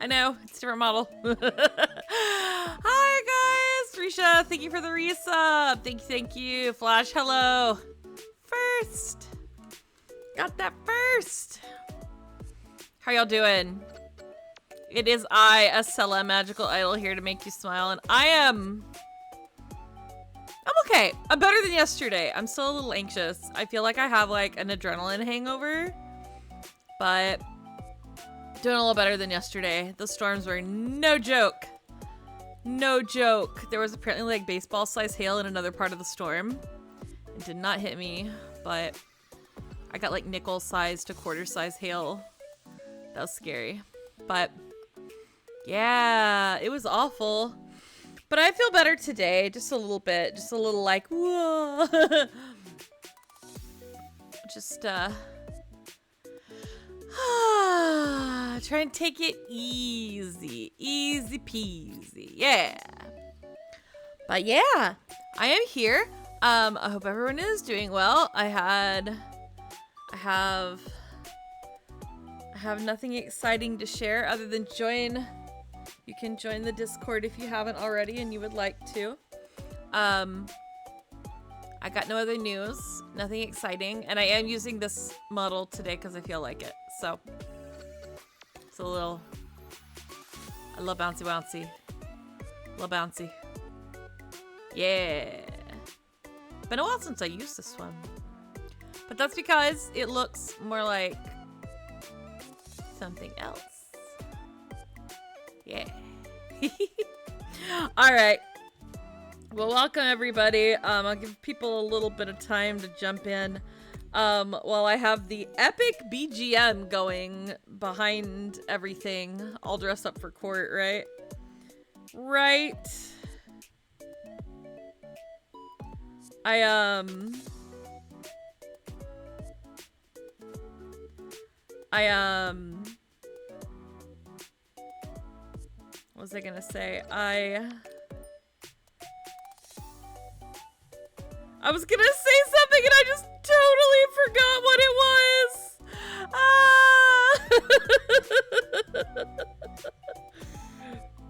know. It's a different model. Hi, guys. Risha, thank you for the resub. Thank you. Flash, hello. First. Got that first. How y'all doing? It is I, Ascella, magical idol, here to make you smile, and I'm okay. I'm better than yesterday. I'm still a little anxious. I feel like I have like an adrenaline hangover, but doing a little better than yesterday. The storms were no joke. No joke. There was apparently like baseball-sized hail in another part of the storm. It did not hit me, but I got like nickel-sized to quarter-sized hail. That was scary. But yeah, it was awful. But I feel better today, just a little bit. Just a little like, whoa. Just, try and take it easy. Easy peasy. Yeah. But yeah, I am here. I hope everyone is doing well. I have nothing exciting to share other than join. You can join the Discord if you haven't already and you would like to. I got no other news, nothing exciting, and I am using this model today because I feel like it. So it's a little. I love bouncy bouncy. Love bouncy. Yeah. Been a while since I used this one, but that's because it looks more like something else. Yeah. All right. Well, welcome everybody. I'll give people a little bit of time to jump in while I have the epic BGM going behind everything, all dressed up for court, right? Right. What was I gonna say? I was gonna say something and I just totally forgot what it was.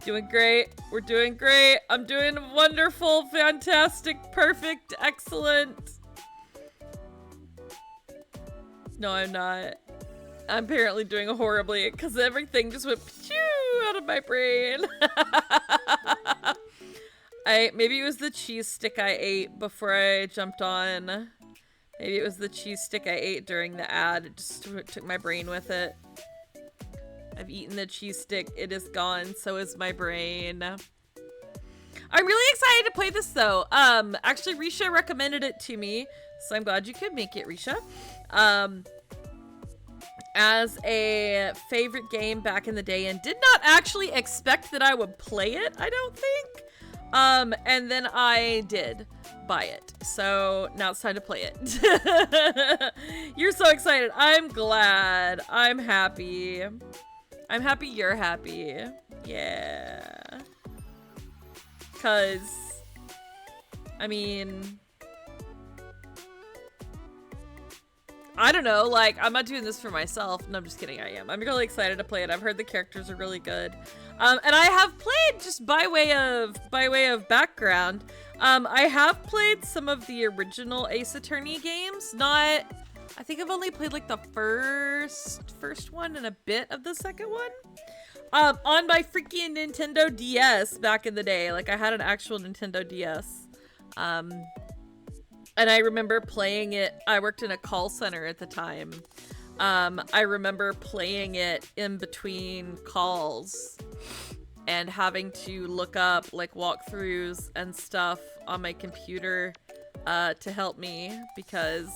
Doing great. We're doing great. I'm doing wonderful, fantastic, perfect, excellent. No, I'm not. I'm apparently doing horribly because everything just went pew out of my brain. Maybe it was the cheese stick I ate before I jumped on. Maybe it was the cheese stick I ate during the ad. It just took my brain with it. I've eaten the cheese stick. It is gone. So is my brain. I'm really excited to play this though. Actually, Risha recommended it to me, so I'm glad you could make it, Risha. As a favorite game back in the day, and did not actually expect that I would play it, I don't think. And then I did buy it. So now it's time to play it. You're so excited. I'm glad. I'm happy. I'm happy you're happy. Yeah. 'Cause, I mean, I don't know, like, I'm not doing this for myself. No, I'm just kidding, I am. I'm really excited to play it. I've heard the characters are really good. And I have played, just by way of background, I have played some of the original Ace Attorney games. I think I've only played like the first one and a bit of the second one. On my freaking Nintendo DS back in the day. Like, I had an actual Nintendo DS. And I remember playing it. I worked in a call center at the time. I remember playing it in between calls and having to look up like walkthroughs and stuff on my computer to help me because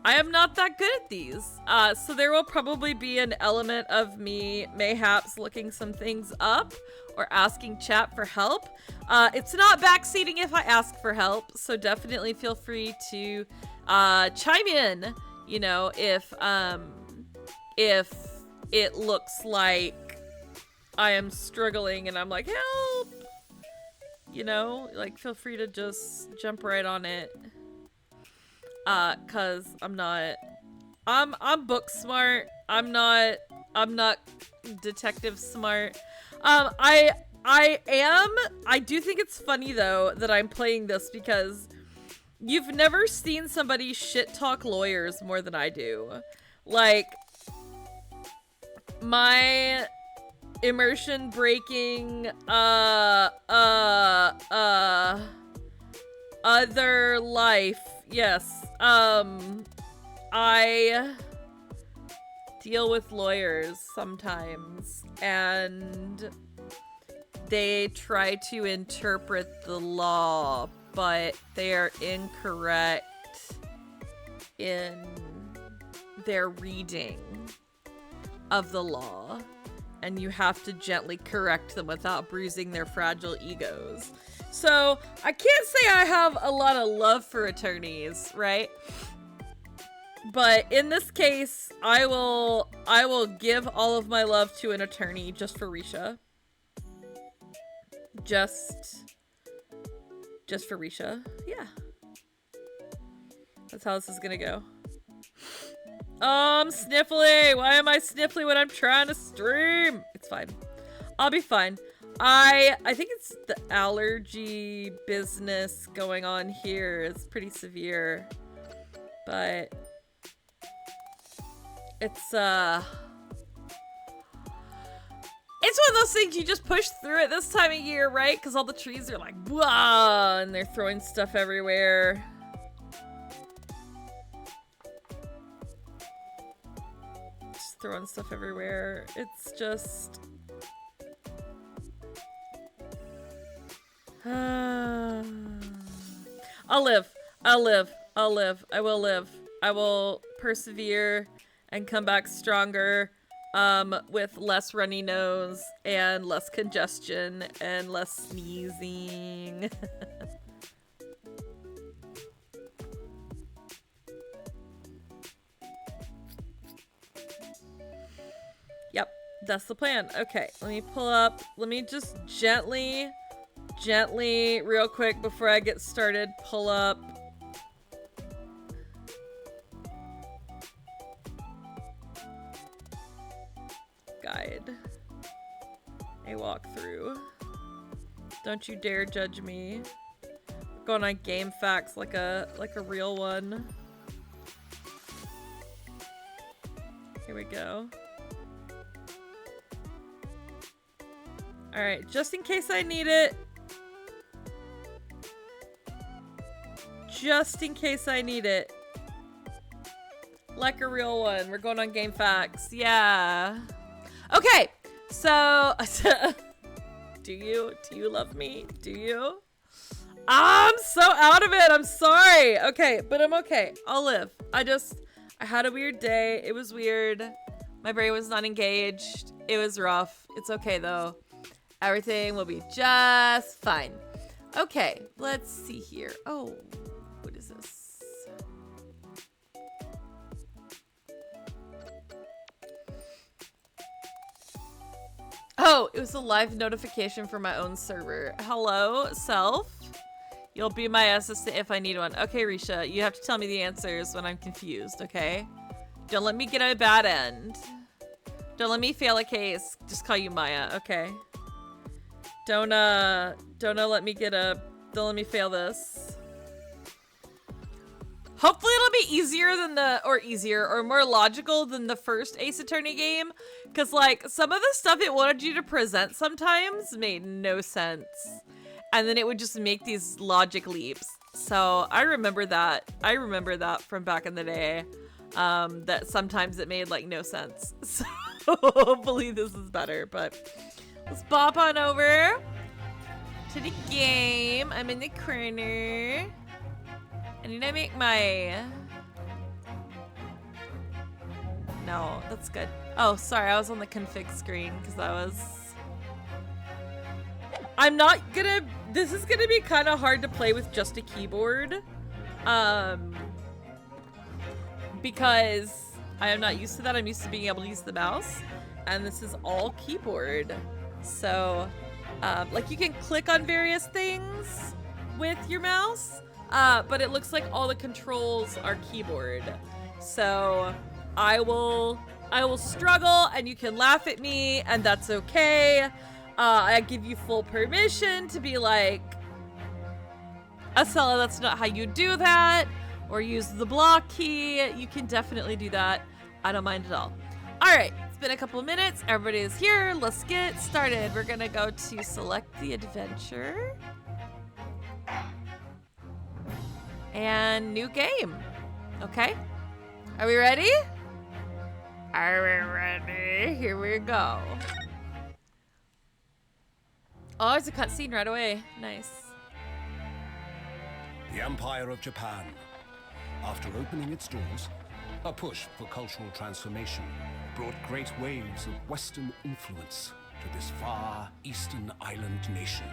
I am not that good at these. So there will probably be an element of me mayhaps looking some things up or asking chat for help. It's not backseating if I ask for help, so definitely feel free to chime in, you know, if it looks like I am struggling and I'm like, help! You know, like, feel free to just jump right on it. 'Cause I'm book smart. I'm not I'm not detective smart. I do think it's funny though that I'm playing this because you've never seen somebody shit talk lawyers more than I do. Like, my immersion breaking other life. Yes. I deal with lawyers sometimes, and they try to interpret the law, but they are incorrect in their reading of the law, and you have to gently correct them without bruising their fragile egos. So I can't say I have a lot of love for attorneys, right? But in this case, I will give all of my love to an attorney just for Risha. Just for Risha. Yeah. That's how this is gonna go. I'm sniffly. Why am I sniffly when I'm trying to stream? It's fine. I'll be fine. I think it's the allergy business going on here. It's pretty severe. But it's one of those things you just push through it this time of year, right? Because all the trees are like, blah, and they're throwing stuff everywhere. Just throwing stuff everywhere. It's just... I'll live. I'll live. I'll live. I will live. I will persevere and come back stronger, with less runny nose and less congestion and less sneezing. Yep, that's the plan. Okay, let me pull up. Let me just gently, real quick before I get started, pull up guide. A walkthrough. Don't you dare judge me. Going on game facts like a real one. Here we go. Alright, just in case I need it. Just in case I need it. Like a real one. We're going on game facts. Yeah. Okay, so do you love me? Do you? I'm so out of it. I'm sorry. Okay, but I'm okay. I'll live. I had a weird day. It was weird. My brain was not engaged. It was rough. It's okay though. Everything will be just fine. Okay, let's see here. Oh, what is this? Oh, it was a live notification for my own server. Hello, self? You'll be my assistant if I need one. Okay, Risha, you have to tell me the answers when I'm confused, okay? Don't let me get a bad end. Don't let me fail a case. Just call you Maya, okay? Don't let me fail this. Hopefully it'll be easier than or more logical than the first Ace Attorney game. Cause like some of the stuff it wanted you to present sometimes made no sense. And then it would just make these logic leaps. So I remember that. From back in the day. That sometimes it made like no sense. So hopefully this is better, but let's bop on over to the game. I'm in the corner. I need to make my... No, that's good. Oh, sorry, I was on the config screen because I was... I'm not gonna... This is gonna be kind of hard to play with just a keyboard. Because I am not used to that. I'm used to being able to use the mouse. And this is all keyboard. So, like you can click on various things with your mouse. But it looks like all the controls are keyboard. So I will I will struggle and you can laugh at me and that's okay. I give you full permission to be like, Ascella, that's not how you do that. Or use the block key. You can definitely do that. I don't mind at all. All right, it's been a couple of minutes. Everybody is here. Let's get started. We're gonna go to select the adventure. And new game. Okay. Are we ready? Are we ready? Here we go. Oh, there's a cutscene right away. Nice. The Empire of Japan. After opening its doors, a push for cultural transformation brought great waves of Western influence to this far eastern island nation.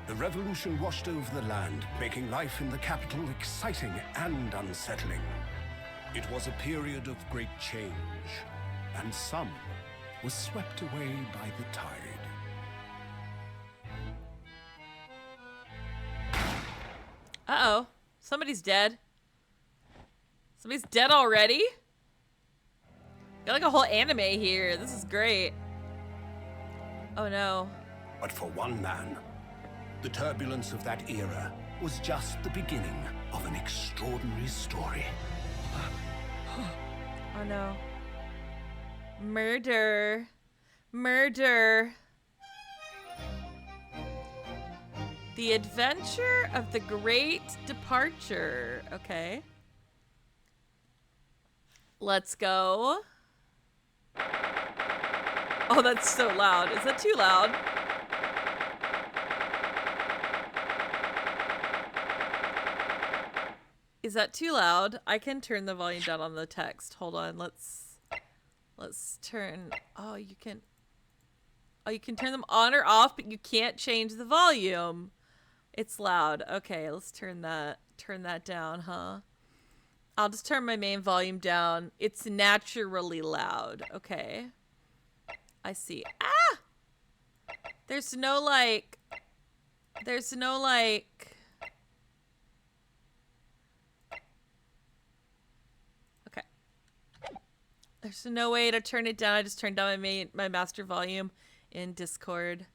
The revolution washed over the land, making life in the capital exciting and unsettling. It was a period of great change, and some was swept away by the tide. Uh-oh. Somebody's dead. Somebody's dead already? Got like a whole anime here. This is great. Oh no. But for one man, the turbulence of that era was just the beginning of an extraordinary story. Oh no. Murder. Murder. The Adventure of the Great Departure. Okay. Let's go. Oh, that's so loud. Is that too loud? Is that too loud? I can turn the volume down on the text. Hold on. Let's turn. Oh, you can turn them on or off, but you can't change the volume. It's loud. Okay, let's turn that down, huh? I'll just turn my main volume down. It's naturally loud. Okay. I see. Ah! There's no like Okay. There's no way to turn it down. I just turned down my master volume in Discord.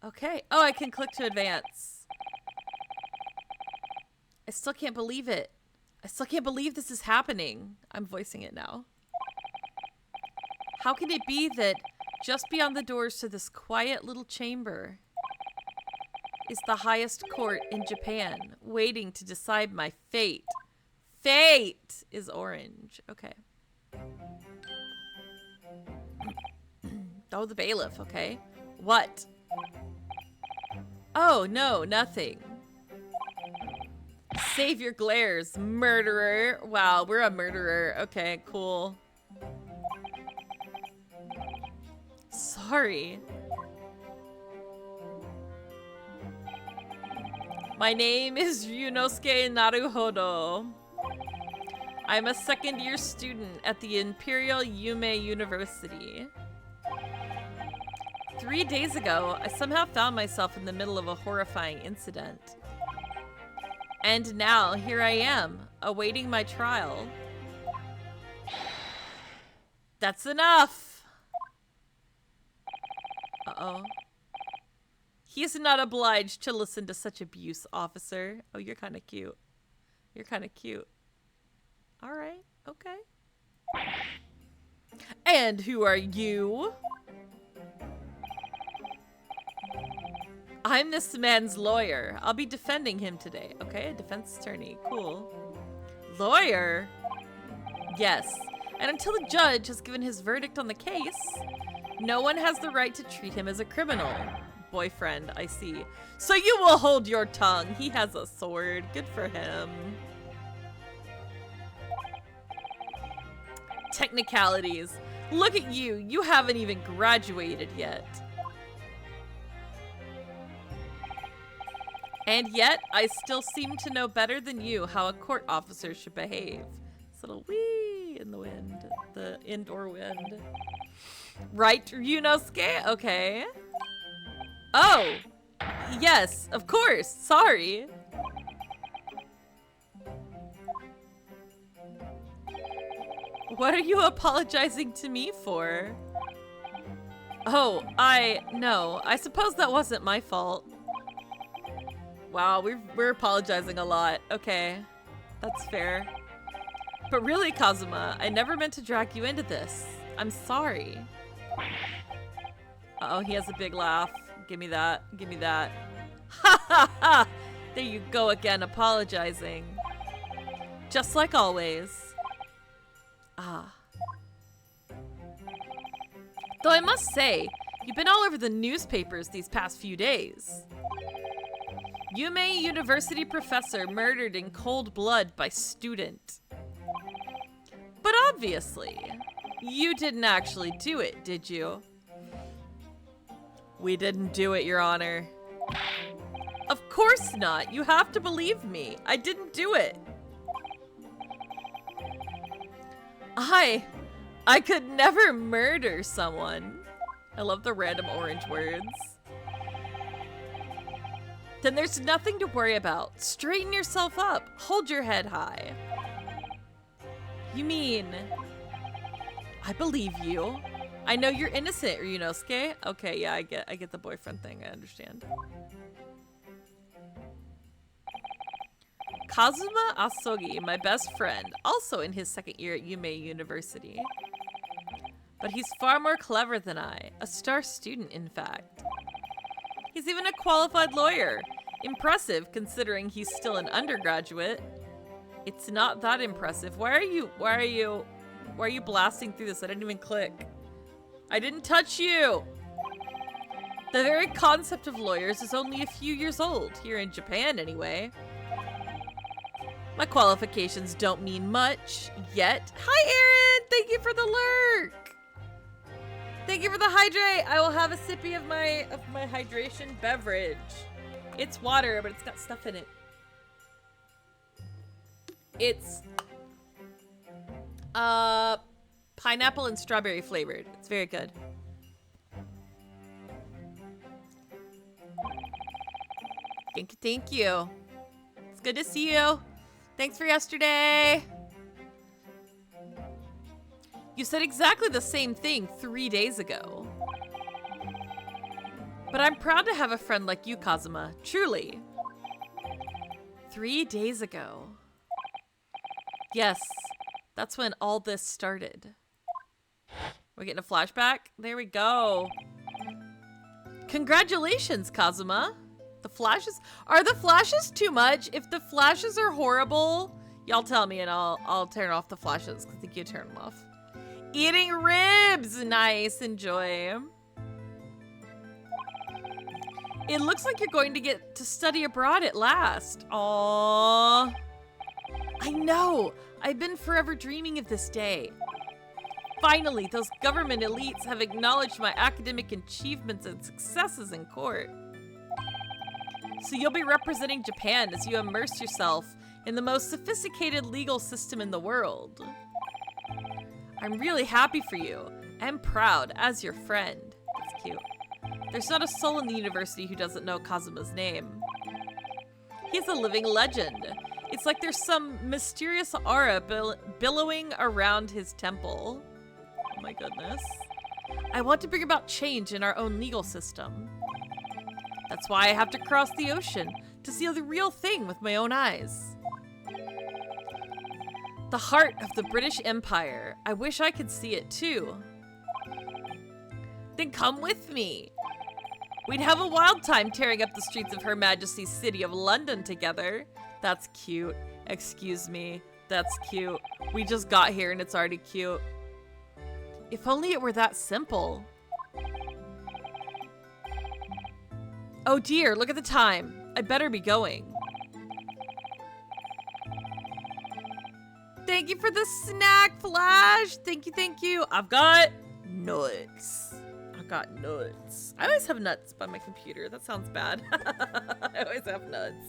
Okay. Oh, I can click to advance. I still can't believe it. I still can't believe this is happening. I'm voicing it now. How can it be that just beyond the doors to this quiet little chamber is the highest court in Japan, waiting to decide my fate? Fate is orange. Okay. Oh, the bailiff. Okay. What? Oh, no, nothing. Save your glares, murderer. Wow, we're a murderer. Okay, cool. Sorry. My name is Ryunosuke Naruhodo. I'm a second-year student at the Imperial Yume University. 3 days ago, I somehow found myself in the middle of a horrifying incident. And now, here I am, awaiting my trial. That's enough! Uh-oh. He is not obliged to listen to such abuse, officer. Oh, you're kind of cute. You're kind of cute. Alright, okay. And who are you? I'm this man's lawyer. I'll be defending him today. Okay, a defense attorney. Cool. Lawyer? Yes. And until the judge has given his verdict on the case, no one has the right to treat him as a criminal. Boyfriend, I see. So you will hold your tongue. He has a sword. Good for him. Technicalities. Look at you. You haven't even graduated yet. And yet, I still seem to know better than you how a court officer should behave. This little wee in the wind. The indoor wind. Right, Ryunosuke? Okay. Oh! Yes, of course. Sorry. What are you apologizing to me for? Oh, no, I suppose that wasn't my fault. Wow, we're apologizing a lot. Okay, that's fair. But really, Kazuma, I never meant to drag you into this. I'm sorry. Uh-oh, he has a big laugh. Give me that. Give me that. Ha ha ha! There you go again, apologizing. Just like always. Ah. Though I must say, you've been all over the newspapers these past few days. Yume University professor murdered in cold blood by student. But obviously, you didn't actually do it, did you? We didn't do it, Your Honor. Of course not. You have to believe me. I didn't do it. I could never murder someone. I love the random orange words. Then there's nothing to worry about. Straighten yourself up. Hold your head high. You mean... I believe you. I know you're innocent, Ryunosuke. Okay, yeah, I get the boyfriend thing. I understand. Kazuma Asogi, my best friend, also in his second year at Yume University. But he's far more clever than I. A star student, in fact. He's even a qualified lawyer. Impressive, considering he's still an undergraduate. It's not that impressive. Why are you blasting through this? I didn't even click. I didn't touch you! The very concept of lawyers is only a few years old, here in Japan anyway. My qualifications don't mean much, yet. Hi, Aaron! Thank you for the lurk! Thank you for the hydrate! I will have a sippy of my hydration beverage. It's water, but it's got stuff in it. It's pineapple and strawberry flavored. It's very good. Thank you. It's good to see you. Thanks for yesterday. You said exactly the same thing 3 days ago. But I'm proud to have a friend like you, Kazuma. Truly. 3 days ago. Yes, that's when all this started. We're getting a flashback? There we go. Congratulations, Kazuma. The flashes? Are the flashes too much? If the flashes are horrible, y'all tell me and I'll turn off the flashes. I think you turn them off. Eating ribs! Nice, enjoy. It looks like you're going to get to study abroad at last. Aww. I know! I've been forever dreaming of this day. Finally, those government elites have acknowledged my academic achievements and successes in court. So you'll be representing Japan as you immerse yourself in the most sophisticated legal system in the world. I'm really happy for you and proud as your friend. That's cute. There's not a soul in the university who doesn't know Kazuma's name. He's a living legend. It's like there's some mysterious aura billowing around his temple. Oh my goodness. I want to bring about change in our own legal system. That's why I have to cross the ocean to see the real thing with my own eyes. The heart of the British Empire. I wish I could see it too. Then come with me. We'd have a wild time tearing up the streets of Her Majesty's City of London together. That's cute. Excuse me. That's cute. We just got here and it's already cute. If only it were that simple. Oh dear, look at the time. I better be going. Thank you for the snack, Flash. Thank you, thank you. I've got nuts. I got nuts. I always have nuts by my computer. That sounds bad. I always have nuts.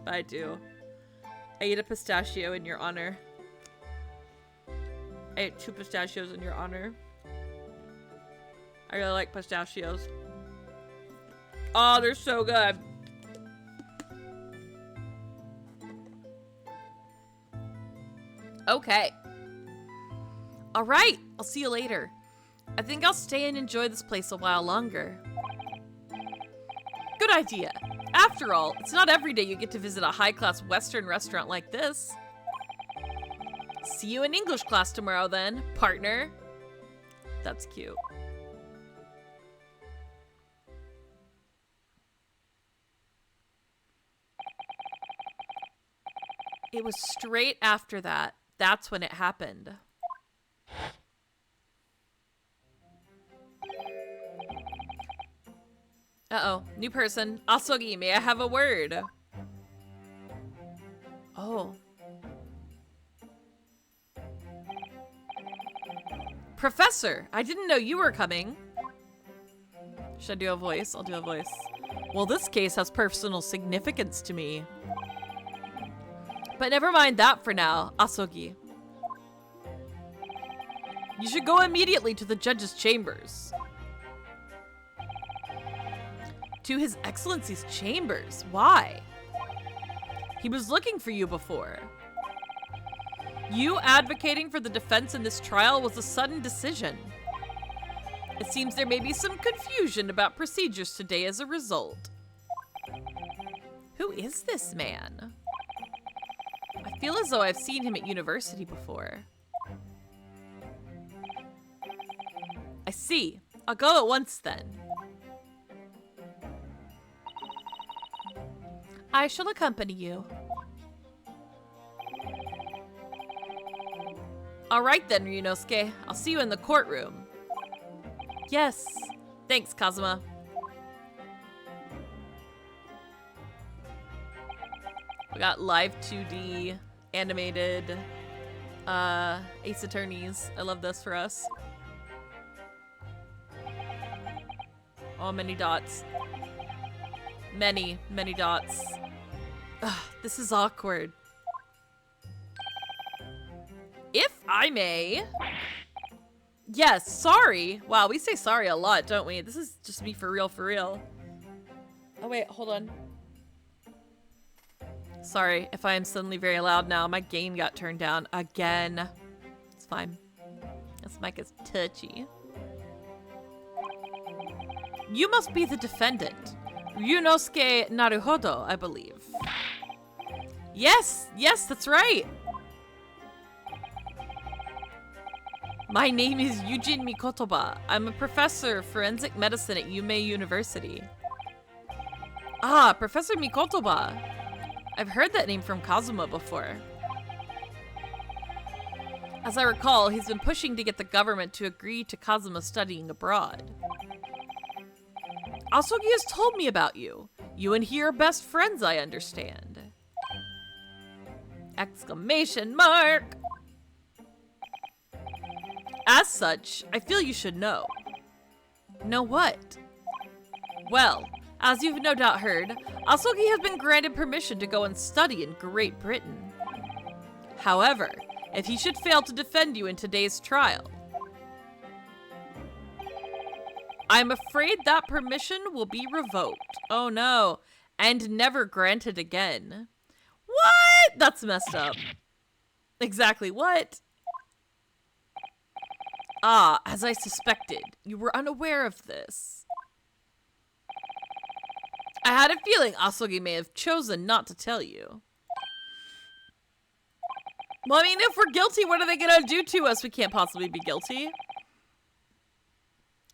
But I do. I ate a pistachio in your honor. I ate 2 pistachios in your honor. I really like pistachios. Oh, they're so good. Okay. All right, I'll see you later. I think I'll stay and enjoy this place a while longer. Good idea. After all, it's not every day you get to visit a high-class Western restaurant like this. See you in English class tomorrow then, partner. That's cute. It was straight after that. That's when it happened. Uh-oh. New person. Asogi, may I have a word? Oh. Professor, I didn't know you were coming. Should I do a voice? I'll do a voice. Well, this case has personal significance to me. But never mind that for now, Asogi. You should go immediately to the judge's chambers. To His Excellency's chambers? Why? He was looking for you before. You advocating for the defense in this trial was a sudden decision. It seems there may be some confusion about procedures today as a result. Who is this man? I feel as though I've seen him at university before. I see. I'll go at once then. I shall accompany you. All right then, Ryunosuke. I'll see you in the courtroom. Yes. Thanks, Kazuma. We got live 2D animated Ace Attorneys. I love this for us. Oh, many dots. Many, many dots. Ugh, this is awkward. If I may. Yes, sorry. Wow, we say sorry a lot, don't we? This is just me for real, for real. Oh, wait, hold on. Sorry if I am suddenly very loud now. My gain got turned down again. It's fine. This mic is touchy. You must be the defendant. Ryunosuke Naruhodo, I believe. Yes, yes, that's right. My name is Yujin Mikotoba. I'm a professor of forensic medicine at Yume University. Ah, Professor Mikotoba. I've heard that name from Kazuma before. As I recall, he's been pushing to get the government to agree to Kazuma studying abroad. Asogi has told me about you. You and he are best friends, I understand. Exclamation mark! As such, I feel you should know. Know what? Well, as you've no doubt heard, Asogi has been granted permission to go and study in Great Britain. However, if he should fail to defend you in today's trial, I'm afraid that permission will be revoked. Oh no, and never granted again. What? That's messed up. Exactly what? Ah, as I suspected, you were unaware of this. I had a feeling Asogi may have chosen not to tell you. Well, I mean, if we're guilty, what are they gonna do to us? We can't possibly be guilty.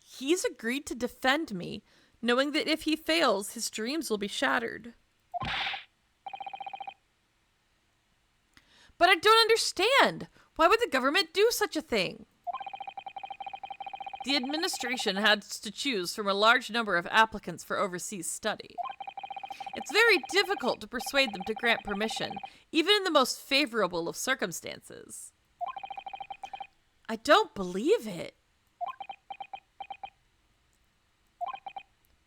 He's agreed to defend me, knowing that if he fails, his dreams will be shattered. But I don't understand. Why would the government do such a thing? The administration had to choose from a large number of applicants for overseas study. It's very difficult to persuade them to grant permission, even in the most favorable of circumstances. I don't believe it.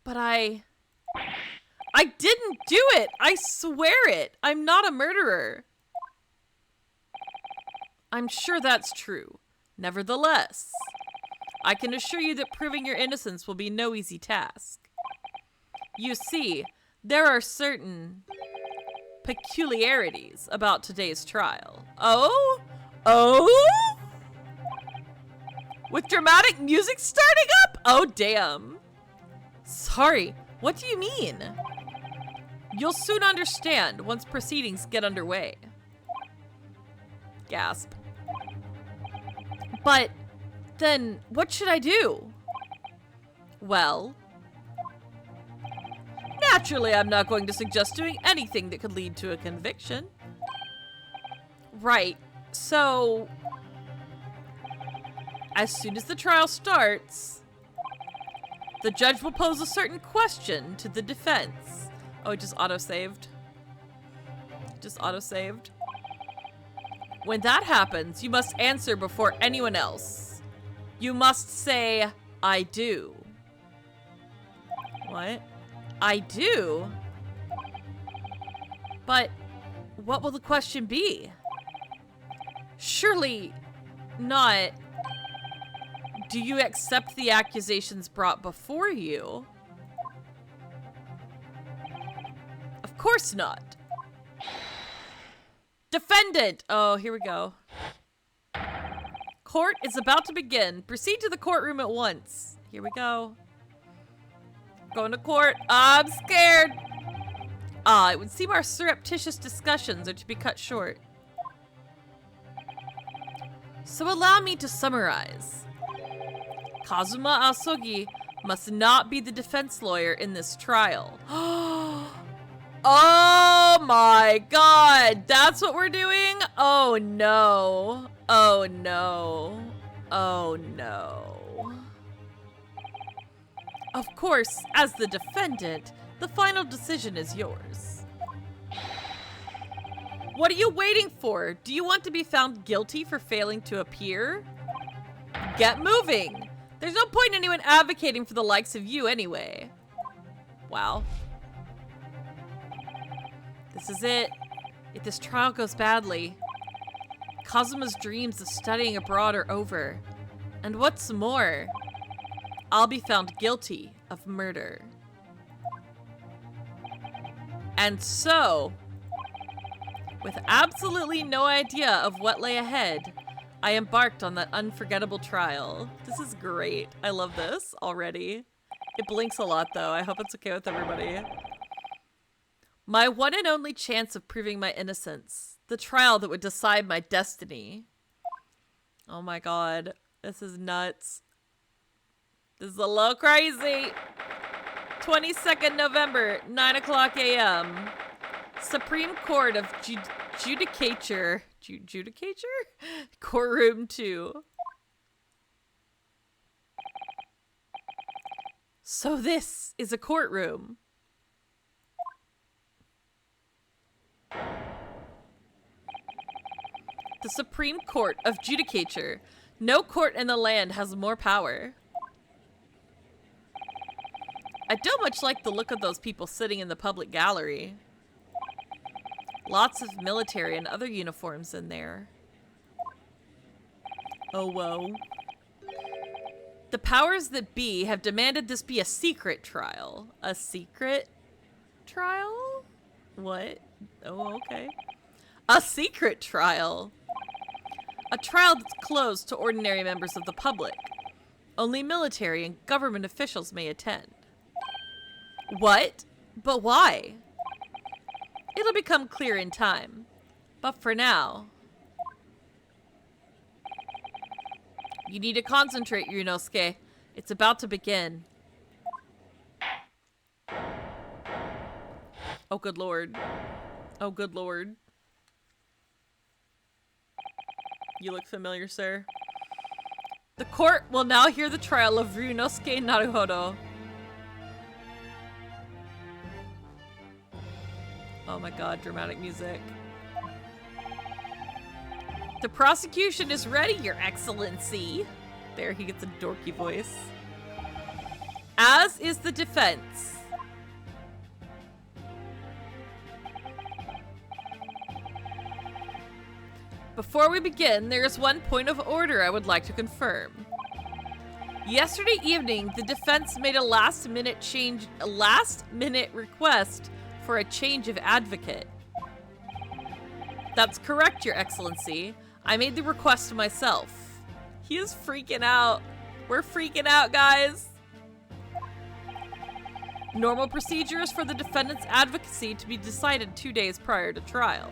But I didn't do it! I swear it! I'm not a murderer! I'm sure that's true. Nevertheless, I can assure you that proving your innocence will be no easy task. You see, there are certain peculiarities about today's trial. Oh? Oh? With dramatic music starting up? Oh, damn. Sorry, what do you mean? You'll soon understand once proceedings get underway. Gasp. But then what should I do? Well, naturally I'm not going to suggest doing anything that could lead to a conviction. Right, so as soon as the trial starts, the judge will pose a certain question to the defense. Oh, it just auto-saved. Just auto-saved. When that happens, you must answer before anyone else. You must say, I do. What? I do? But what will the question be? Surely not, do you accept the accusations brought before you? Of course not. Defendant! Oh, here we go. Court is about to begin. Proceed to the courtroom at once. Here we go. Going to court. I'm scared. It would seem our surreptitious discussions are to be cut short. So allow me to summarize. Kazuma Asogi must not be the defense lawyer in this trial. Oh my god, that's what we're doing? Oh no. Oh no. Oh no. Of course, as the defendant, the final decision is yours. What are you waiting for? Do you want to be found guilty for failing to appear? Get moving! There's no point in anyone advocating for the likes of you anyway. Wow. This is it. If this trial goes badly, Kazuma's dreams of studying abroad are over. And what's more, I'll be found guilty of murder. And so, with absolutely no idea of what lay ahead, I embarked on that unforgettable trial. This is great. I love this already. It blinks a lot though. I hope it's okay with everybody. My one and only chance of proving my innocence. The trial that would decide my destiny. Oh my god. This is nuts. This is a little crazy. 22nd November, 9 o'clock a.m. Supreme Court of Judicature. Judicature? Courtroom 2. So this is a courtroom. The Supreme Court of Judicature. No court in the land has more power. I don't much like the look of those people sitting in the public gallery. Lots of military and other uniforms in there. Oh, whoa. The powers that be have demanded this be a secret trial. A secret trial? What? Oh, okay. A secret trial. A trial that's closed to ordinary members of the public. Only military and government officials may attend. What? But why? It'll become clear in time. But for now, you need to concentrate, Ryunosuke. It's about to begin. Oh, good lord. Oh, good lord. You look familiar, sir. The court will now hear the trial of Ryunosuke Naruhodo. Oh my god, dramatic music. The prosecution is ready, Your Excellency. There, he gets a dorky voice. As is the defense. Before we begin, there is one point of order I would like to confirm. Yesterday evening, the defense made a last-minute request for a change of advocate. That's correct, Your Excellency. I made the request myself. He is freaking out. We're freaking out, guys. Normal procedure is for the defendant's advocacy to be decided 2 days prior to trial.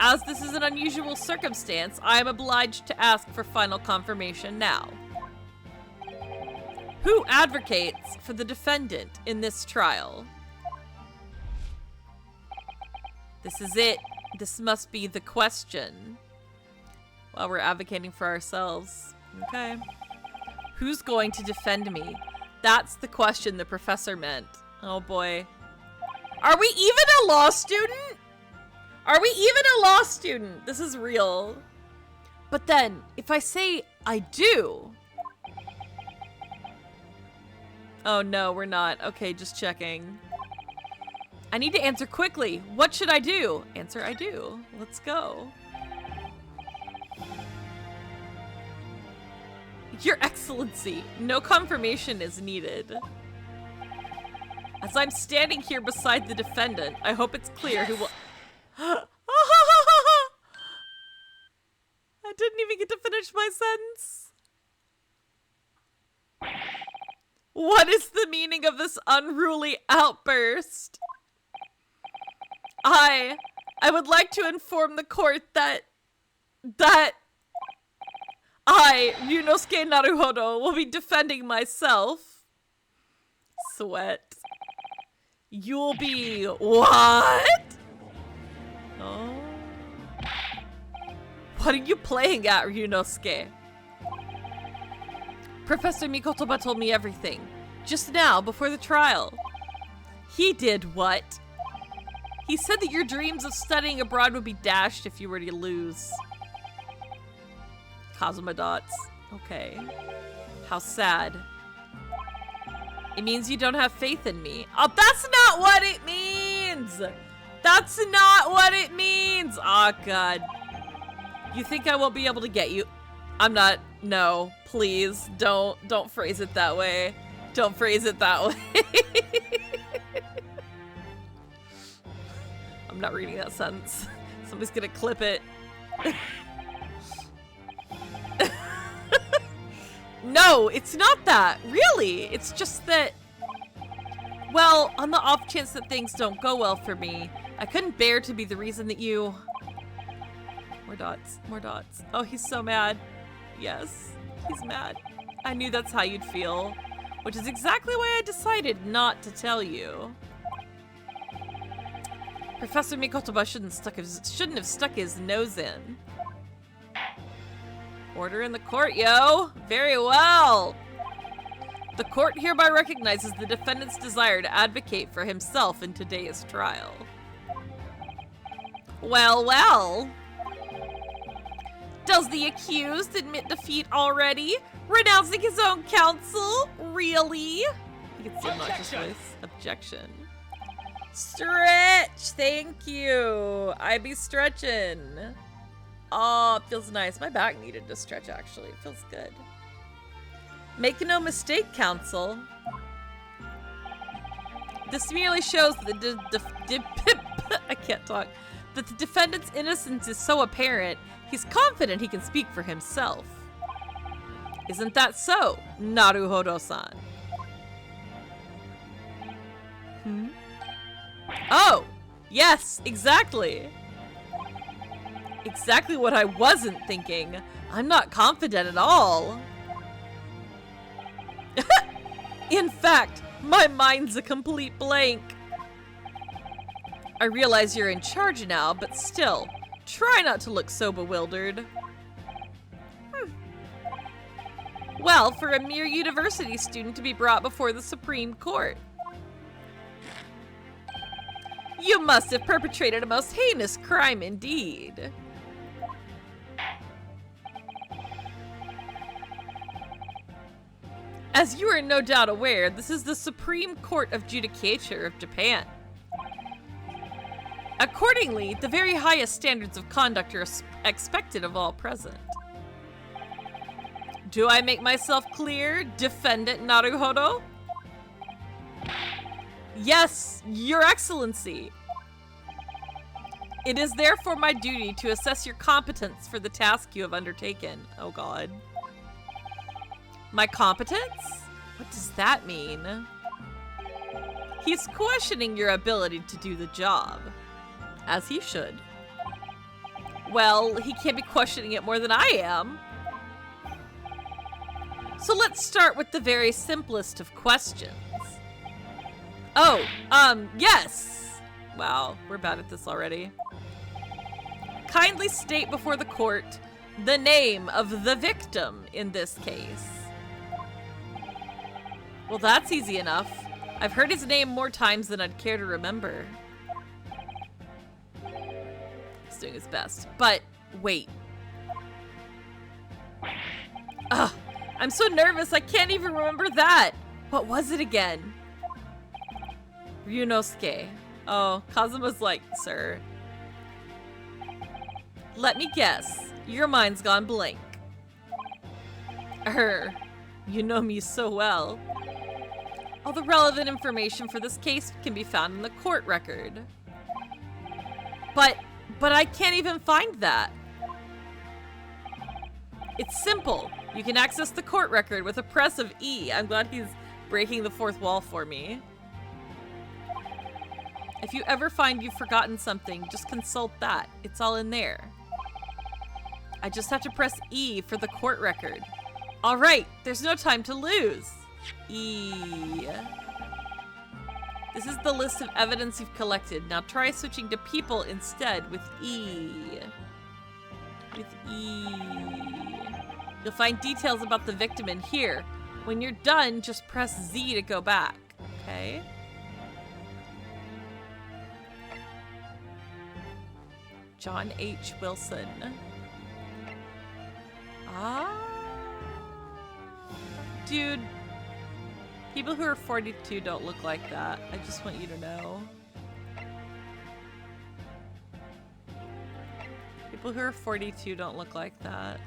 As this is an unusual circumstance, I am obliged to ask for final confirmation now. Who advocates for the defendant in this trial? This is it. This must be the question. Well, we're advocating for ourselves. Okay. Who's going to defend me? That's the question the professor meant. Oh boy. Are we even a law student? Are we even a law student? This is real. But then, if I say I do... Oh no, we're not. Okay, just checking. I need to answer quickly. What should I do? Answer I do. Let's go. Your Excellency, no confirmation is needed. As I'm standing here beside the defendant, I hope it's clear who will... I didn't even get to finish my sentence. What is the meaning of this unruly outburst? I would like to inform the court that I, Ryunosuke Naruhodo, will be defending myself. Sweat. You'll be what? Oh. What are you playing at, Ryunosuke? Professor Mikotoba told me everything. Just now, before the trial. He did what? He said that your dreams of studying abroad would be dashed if you were to lose. Kazuma dots. Okay. How sad. It means you don't have faith in me. Oh, that's not what it means! That's not what it means! Oh, God. You think I won't be able to get you? I'm not. No, please. Don't phrase it that way. Don't phrase it that way. I'm not reading that sentence. Somebody's gonna clip it. No, it's not that. Really. It's just that... Well, on the off chance that things don't go well for me, I couldn't bear to be the reason that you... More dots. More dots. Oh, he's so mad. Yes, he's mad. I knew that's how you'd feel. Which is exactly why I decided not to tell you. Professor Mikotoba shouldn't have stuck his nose in. Order in the court, yo! Very well! The court hereby recognizes the defendant's desire to advocate for himself in today's trial. Well, well. Does the accused admit defeat already? Renouncing his own counsel? Really? You can see obnoxious voice. Objection. Stretch! Thank you! I be stretching. Oh, it feels nice. My back needed to stretch, actually. It feels good. Make no mistake, counsel. This merely shows that I can't talk. That the defendant's innocence is so apparent, he's confident he can speak for himself. Isn't that so, Naruhodo-san? Oh, yes, exactly. Exactly what I wasn't thinking. I'm not confident at all. In fact, my mind's a complete blank. I realize you're in charge now, but still, try not to look so bewildered. Well, for a mere university student to be brought before the Supreme Court. You must have perpetrated a most heinous crime indeed. As you are no doubt aware, this is the Supreme Court of Judicature of Japan. Accordingly, the very highest standards of conduct are expected of all present. Do I make myself clear, Defendant Naruhodo? Yes, Your Excellency. It is therefore my duty to assess your competence for the task you have undertaken. Oh god. My competence? What does that mean? He's questioning your ability to do the job. As he should. Well, he can't be questioning it more than I am. So let's start with the very simplest of questions. Oh, yes! Wow, we're bad at this already. Kindly state before the court the name of the victim in this case. Well, that's easy enough. I've heard his name more times than I'd care to remember. He's doing his best, but wait. Ugh, I'm so nervous I can't even remember that. What was it again? Ryunosuke. Oh, Kazuma's like, sir. Let me guess. Your mind's gone blank. You know me so well. All the relevant information for this case can be found in the court record. But I can't even find that. It's simple. You can access the court record with a press of E. I'm glad he's breaking the fourth wall for me. If you ever find you've forgotten something, just consult that. It's all in there. I just have to press E for the court record. All right, there's no time to lose. E. This is the list of evidence you've collected. Now try switching to people instead with E. With E. You'll find details about the victim in here. When you're done, just press Z to go back. Okay? John H. Wilson. Ah. Dude. People who are 42 don't look like that. I just want you to know. People who are 42 don't look like that.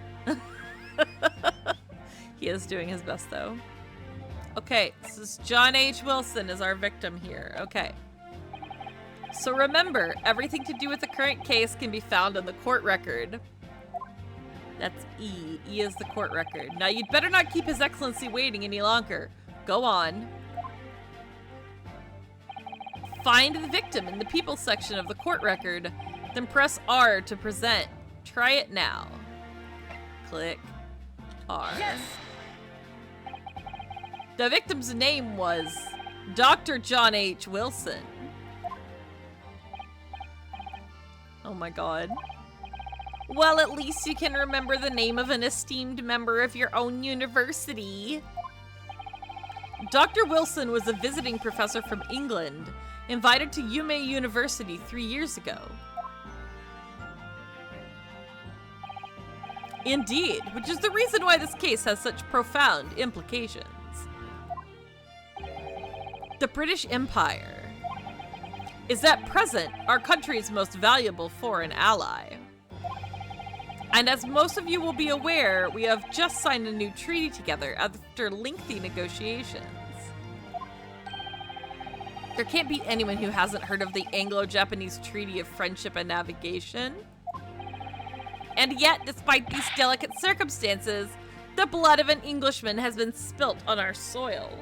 He is doing his best though. Okay, this is John H. Wilson is our victim here. Okay. So remember, everything to do with the current case can be found in the court record. That's E. E is the court record. Now you'd better not keep His Excellency waiting any longer. Go on. Find the victim in the people section of the court record, then press R to present. Try it now. Click R. Yes! The victim's name was Dr. John H. Wilson. Oh my god. Well, at least you can remember the name of an esteemed member of your own university. Dr. Wilson was a visiting professor from England, invited to Yume University 3 years ago. Indeed, which is the reason why this case has such profound implications. The British Empire is at present our country's most valuable foreign ally. And as most of you will be aware, we have just signed a new treaty together after lengthy negotiations. There can't be anyone who hasn't heard of the Anglo-Japanese Treaty of Friendship and Navigation. And yet, despite these delicate circumstances, the blood of an Englishman has been spilt on our soil.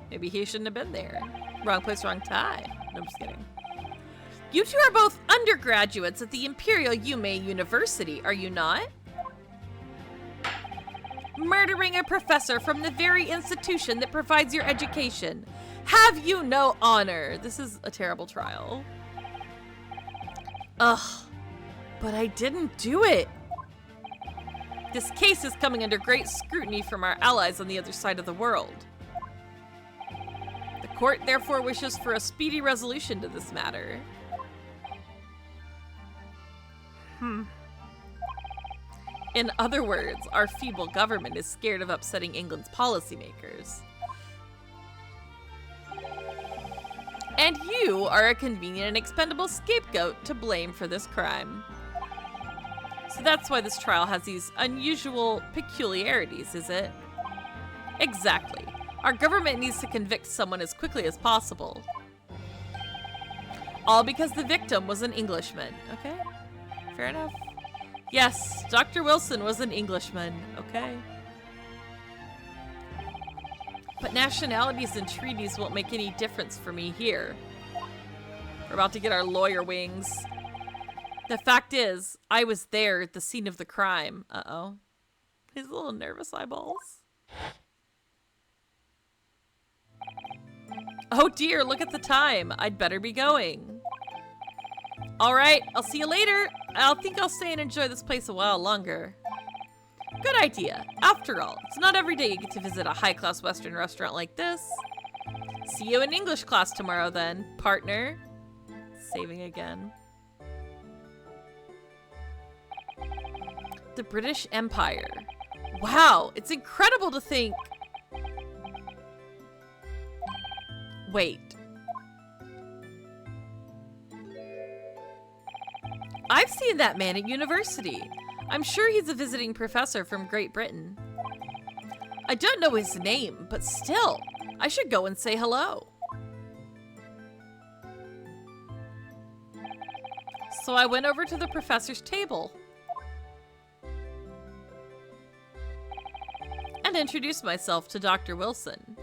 Maybe he shouldn't have been there. Wrong place, wrong time. No, I'm just kidding. You two are both undergraduates at the Imperial Yume University, are you not? Murdering a professor from the very institution that provides your education. Have you no honor? This is a terrible trial. Ugh, but I didn't do it. This case is coming under great scrutiny from our allies on the other side of the world. The court therefore wishes for a speedy resolution to this matter. In other words, our feeble government is scared of upsetting England's policymakers. And you are a convenient and expendable scapegoat to blame for this crime. So that's why this trial has these unusual peculiarities, is it? Exactly. Our government needs to convict someone as quickly as possible. All because the victim was an Englishman. Okay, fair enough. Yes, Dr. Wilson was an Englishman. Okay. But nationalities and treaties won't make any difference for me here. We're about to get our lawyer wings. The fact is, I was there at the scene of the crime. Uh-oh. His little nervous eyeballs. Oh dear, look at the time. I'd better be going. All right, I'll see you later. I think I'll stay and enjoy this place a while longer. Good idea. After all, it's not every day you get to visit a high-class Western restaurant like this. See you in English class tomorrow then, partner. Saving again. The British Empire. Wow, it's incredible to think. Wait. I've seen that man at university. I'm sure he's a visiting professor from Great Britain. I don't know his name, but still, I should go and say hello. So I went over to the professor's table and introduced myself to Dr. Wilson.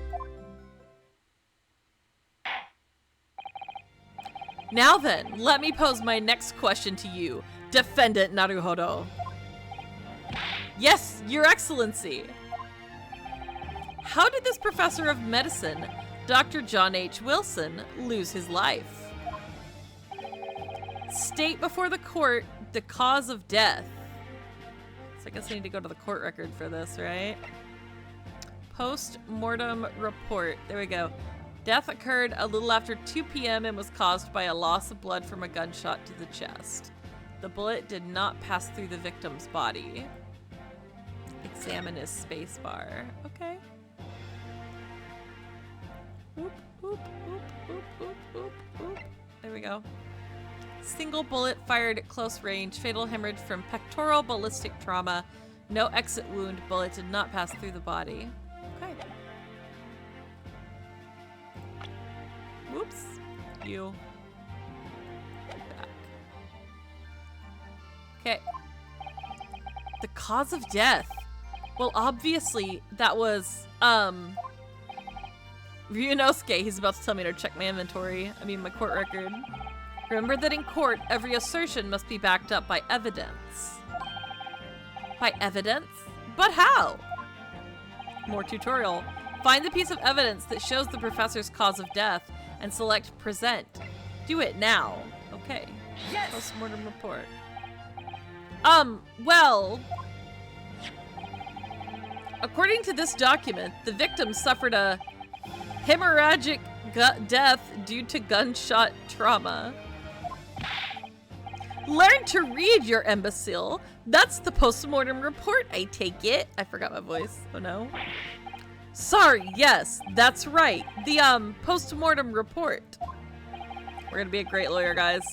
Now then, let me pose my next question to you, Defendant Naruhodo. Yes, Your Excellency. How did this professor of medicine, Dr. John H. Wilson, lose his life? State before the court the cause of death. So I guess I need to go to the court record for this, right? Post-mortem report. There we go. Death occurred a little after 2 p.m. and was caused by a loss of blood from a gunshot to the chest. The bullet did not pass through the victim's body. Examine his spacebar. Okay. Oop, oop, oop, oop, oop, oop, oop. There we go. Single bullet fired at close range. Fatal hemorrhage from pectoral ballistic trauma. No exit wound. Bullet did not pass through the body. Okay. Whoops. You. Back. Okay. The cause of death. Well, obviously, that was, Ryunosuke. He's about to tell me to check my inventory. I mean, my court record. Remember that in court, every assertion must be backed up by evidence. By evidence? But how? More tutorial. Find the piece of evidence that shows the professor's cause of death and select present. Do it now. Okay. Yes! Post-mortem report. Well... According to this document, the victim suffered a hemorrhagic death due to gunshot trauma. Learn to read, your imbecile. That's the post-mortem report, I take it. I forgot my voice. Oh no. Sorry, yes, that's right. The, post-mortem report. We're gonna be a great lawyer, guys.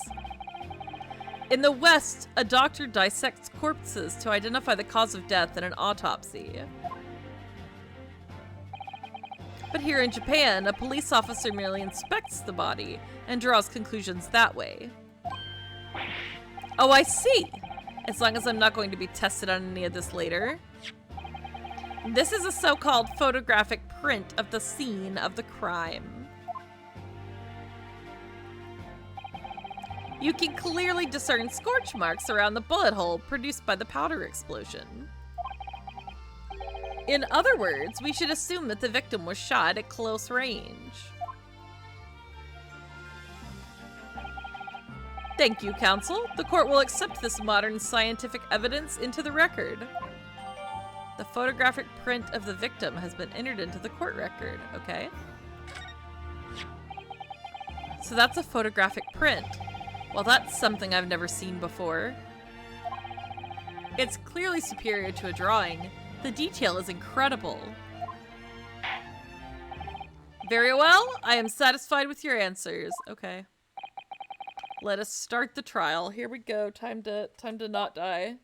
In the West, a doctor dissects corpses to identify the cause of death in an autopsy. But here in Japan, a police officer merely inspects the body and draws conclusions that way. Oh, I see. As long as I'm not going to be tested on any of this later. This is a so-called photographic print of the scene of the crime. You can clearly discern scorch marks around the bullet hole produced by the powder explosion. In other words, we should assume that the victim was shot at close range. Thank you, counsel. The court will accept this modern scientific evidence into the record. The photographic print of the victim has been entered into the court record. Okay. So that's a photographic print. Well, that's something I've never seen before. It's clearly superior to a drawing. The detail is incredible. Very well. I am satisfied with your answers. Okay. Let us start the trial. Here we go. Time to not die.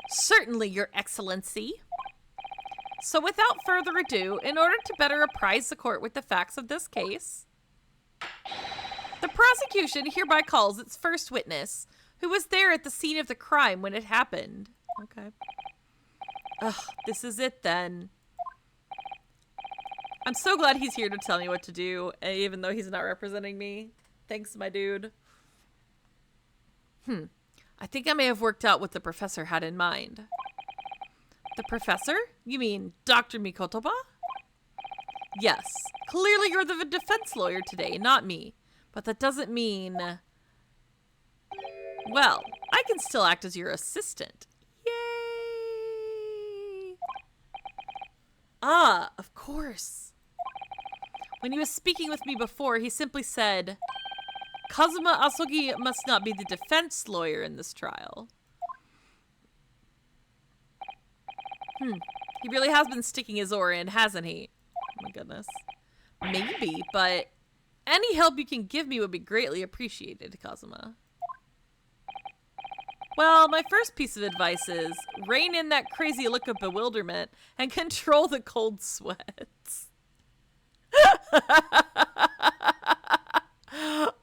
Certainly, Your Excellency. So without further ado, in order to better apprise the court with the facts of this case, The prosecution hereby calls its first witness, who was there at the scene of the crime when it happened. Okay. Ugh, this is it then. I'm so glad he's here to tell me what to do, even though he's not representing me. Thanks, my dude. I think I may have worked out what the professor had in mind. The professor? You mean Dr. Mikotoba? Yes. Clearly you're the defense lawyer today, not me. But that doesn't mean... Well, I can still act as your assistant. Yay! Ah, of course. When he was speaking with me before, he simply said, Kazuma Asogi must not be the defense lawyer in this trial. He really has been sticking his oar in, hasn't he? Oh my goodness. Maybe, but any help you can give me would be greatly appreciated, Kazuma. Well, my first piece of advice is rein in that crazy look of bewilderment and control the cold sweats.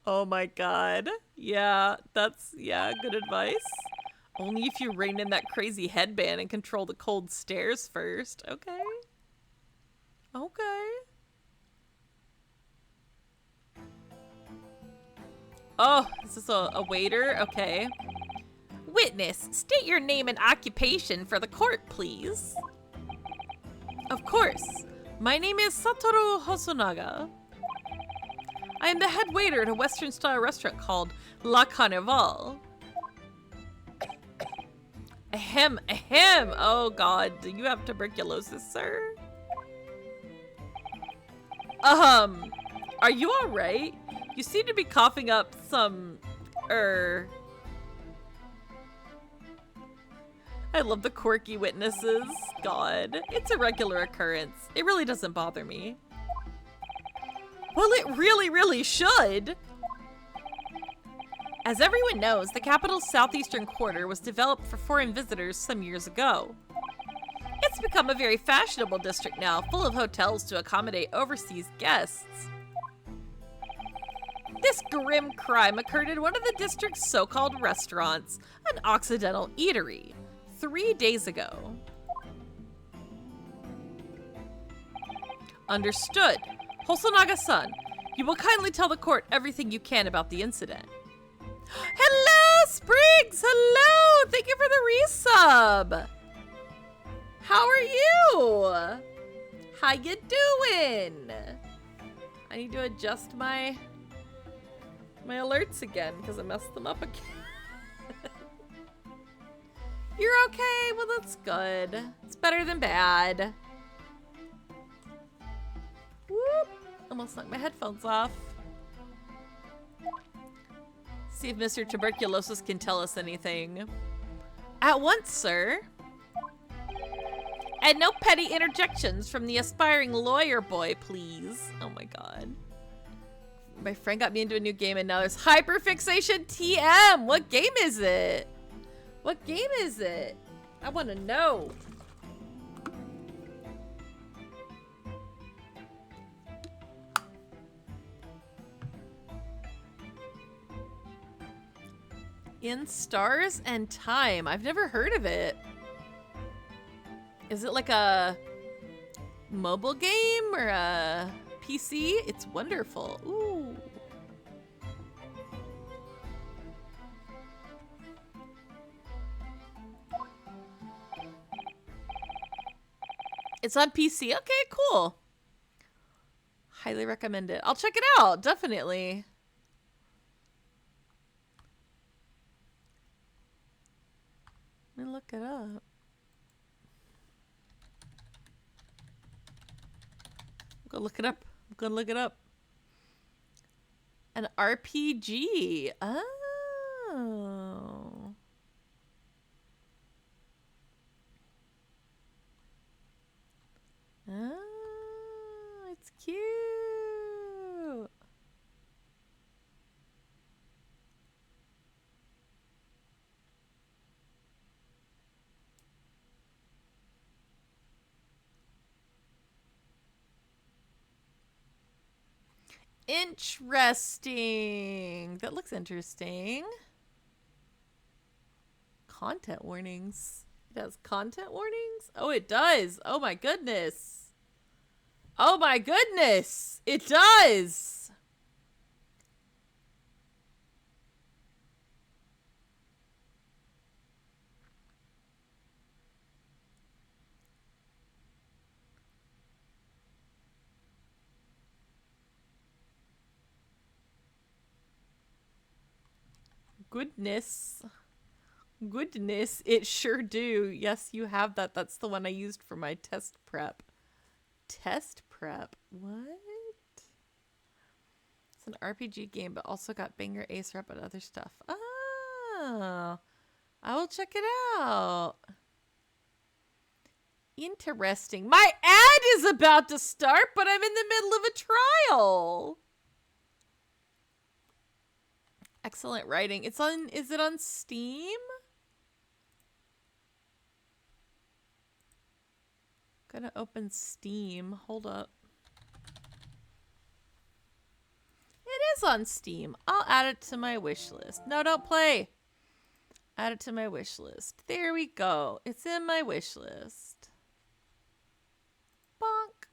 Oh my god. Yeah, good advice. Only if you rein in that crazy headband and control the cold stares first. Okay. Okay. Oh, is this a waiter? Okay. Witness, state your name and occupation for the court, please. Of course. My name is Satoru Hosonaga. I am the head waiter at a Western-style restaurant called La Carnival. Ahem, ahem. Oh god, do you have tuberculosis, sir? Are you alright? You seem to be coughing up some, I love the quirky witnesses. God, it's a regular occurrence. It really doesn't bother me. Well, it really, really should. As everyone knows, the capital's southeastern quarter was developed for foreign visitors some years ago. It's become a very fashionable district now, full of hotels to accommodate overseas guests. This grim crime occurred in one of the district's so-called restaurants, an Occidental eatery, 3 days ago. Understood. Hosonaga-san, you will kindly tell the court everything you can about the incident. Hello, Spriggs! Hello! Thank you for the resub! How are you? How you doing? I need to adjust my alerts again because I messed them up again. You're okay? Well, that's good. It's better than bad. Whoop! Almost knocked my headphones off. See if Mr. Tuberculosis can tell us anything. At once, sir. And no petty interjections from the aspiring lawyer boy, please. Oh my god. My friend got me into a new game and now there's Hyperfixation TM! What game is it? What game is it? I want to know. In Stars and Time. I've never heard of it. Is it like a mobile game or a PC? It's wonderful. Ooh. It's on PC. Okay, cool. Highly recommend it. I'll check it out. Definitely. Let me look it up. I'm gonna look it up. I'm gonna look it up. An RPG. Oh. Oh, it's cute. Interesting. That looks interesting. Content warnings. It has content warnings? Oh, it does. Oh my goodness. Oh my goodness. It does. Goodness. Goodness, it sure do. Yes, you have that. That's the one I used for my test prep. Test prep? What? It's an RPG game, but also got banger ace rep and other stuff. Oh, I will check it out. Interesting. My ad is about to start, but I'm in the middle of a trial. Excellent writing. It's on, is it on Steam? Gonna open Steam. Hold up. It is on Steam. I'll add it to my wish list. No, don't play. Add it to my wish list. There we go. It's in my wish list. Bonk.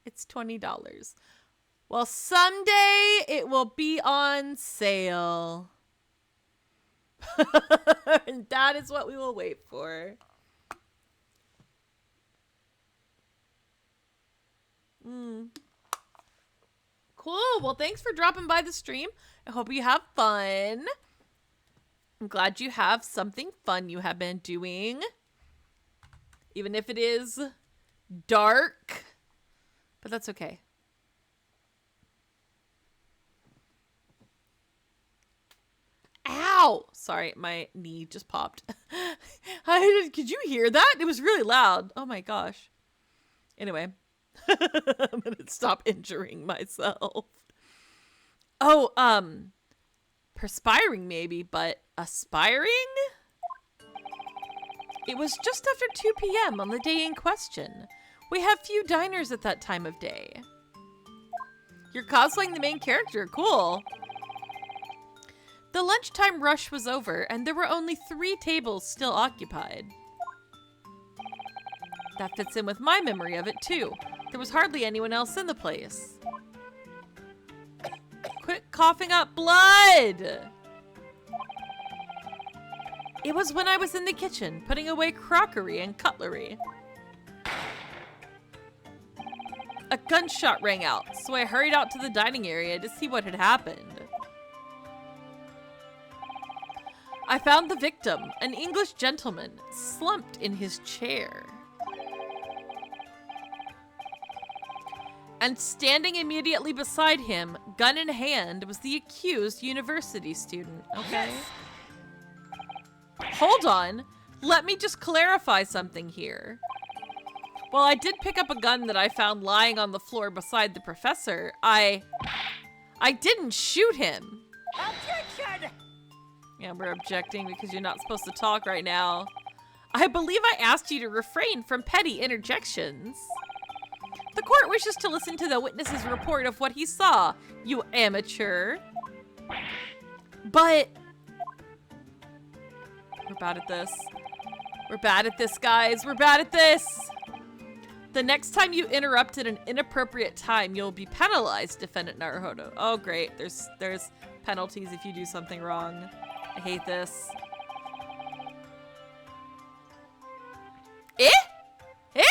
It's $20. Well, someday it will be on sale. And that is what we will wait for. Cool. Well, thanks for dropping by the stream. I hope you have fun. I'm glad you have something fun you have been doing. Even if it is dark. But that's okay. Ow! Sorry, my knee just popped. Could you hear that? It was really loud. Oh my gosh. Anyway. I'm gonna stop injuring myself. Oh, perspiring maybe, but aspiring? It was just after 2 p.m. on the day in question. We have few diners at that time of day. You're cosplaying the main character. Cool. The lunchtime rush was over, and there were only 3 tables still occupied. That fits in with my memory of it, too. There was hardly anyone else in the place. Quit coughing up blood! It was when I was in the kitchen, putting away crockery and cutlery. A gunshot rang out, so I hurried out to the dining area to see what had happened. I found the victim, an English gentleman, slumped in his chair. And standing immediately beside him, gun in hand, was the accused university student. Okay. Yes. Hold on. Let me just clarify something here. While I did pick up a gun that I found lying on the floor beside the professor, I didn't shoot him. Objection! Yeah, we're objecting because you're not supposed to talk right now. I believe I asked you to refrain from petty interjections. The court wishes to listen to the witness's report of what he saw, you amateur. But... we're bad at this. We're bad at this, guys. We're bad at this. The next time you interrupt at an inappropriate time, you'll be penalized, Defendant Naruhodo. Oh, great. There's penalties if you do something wrong. I hate this. Eh? Eh?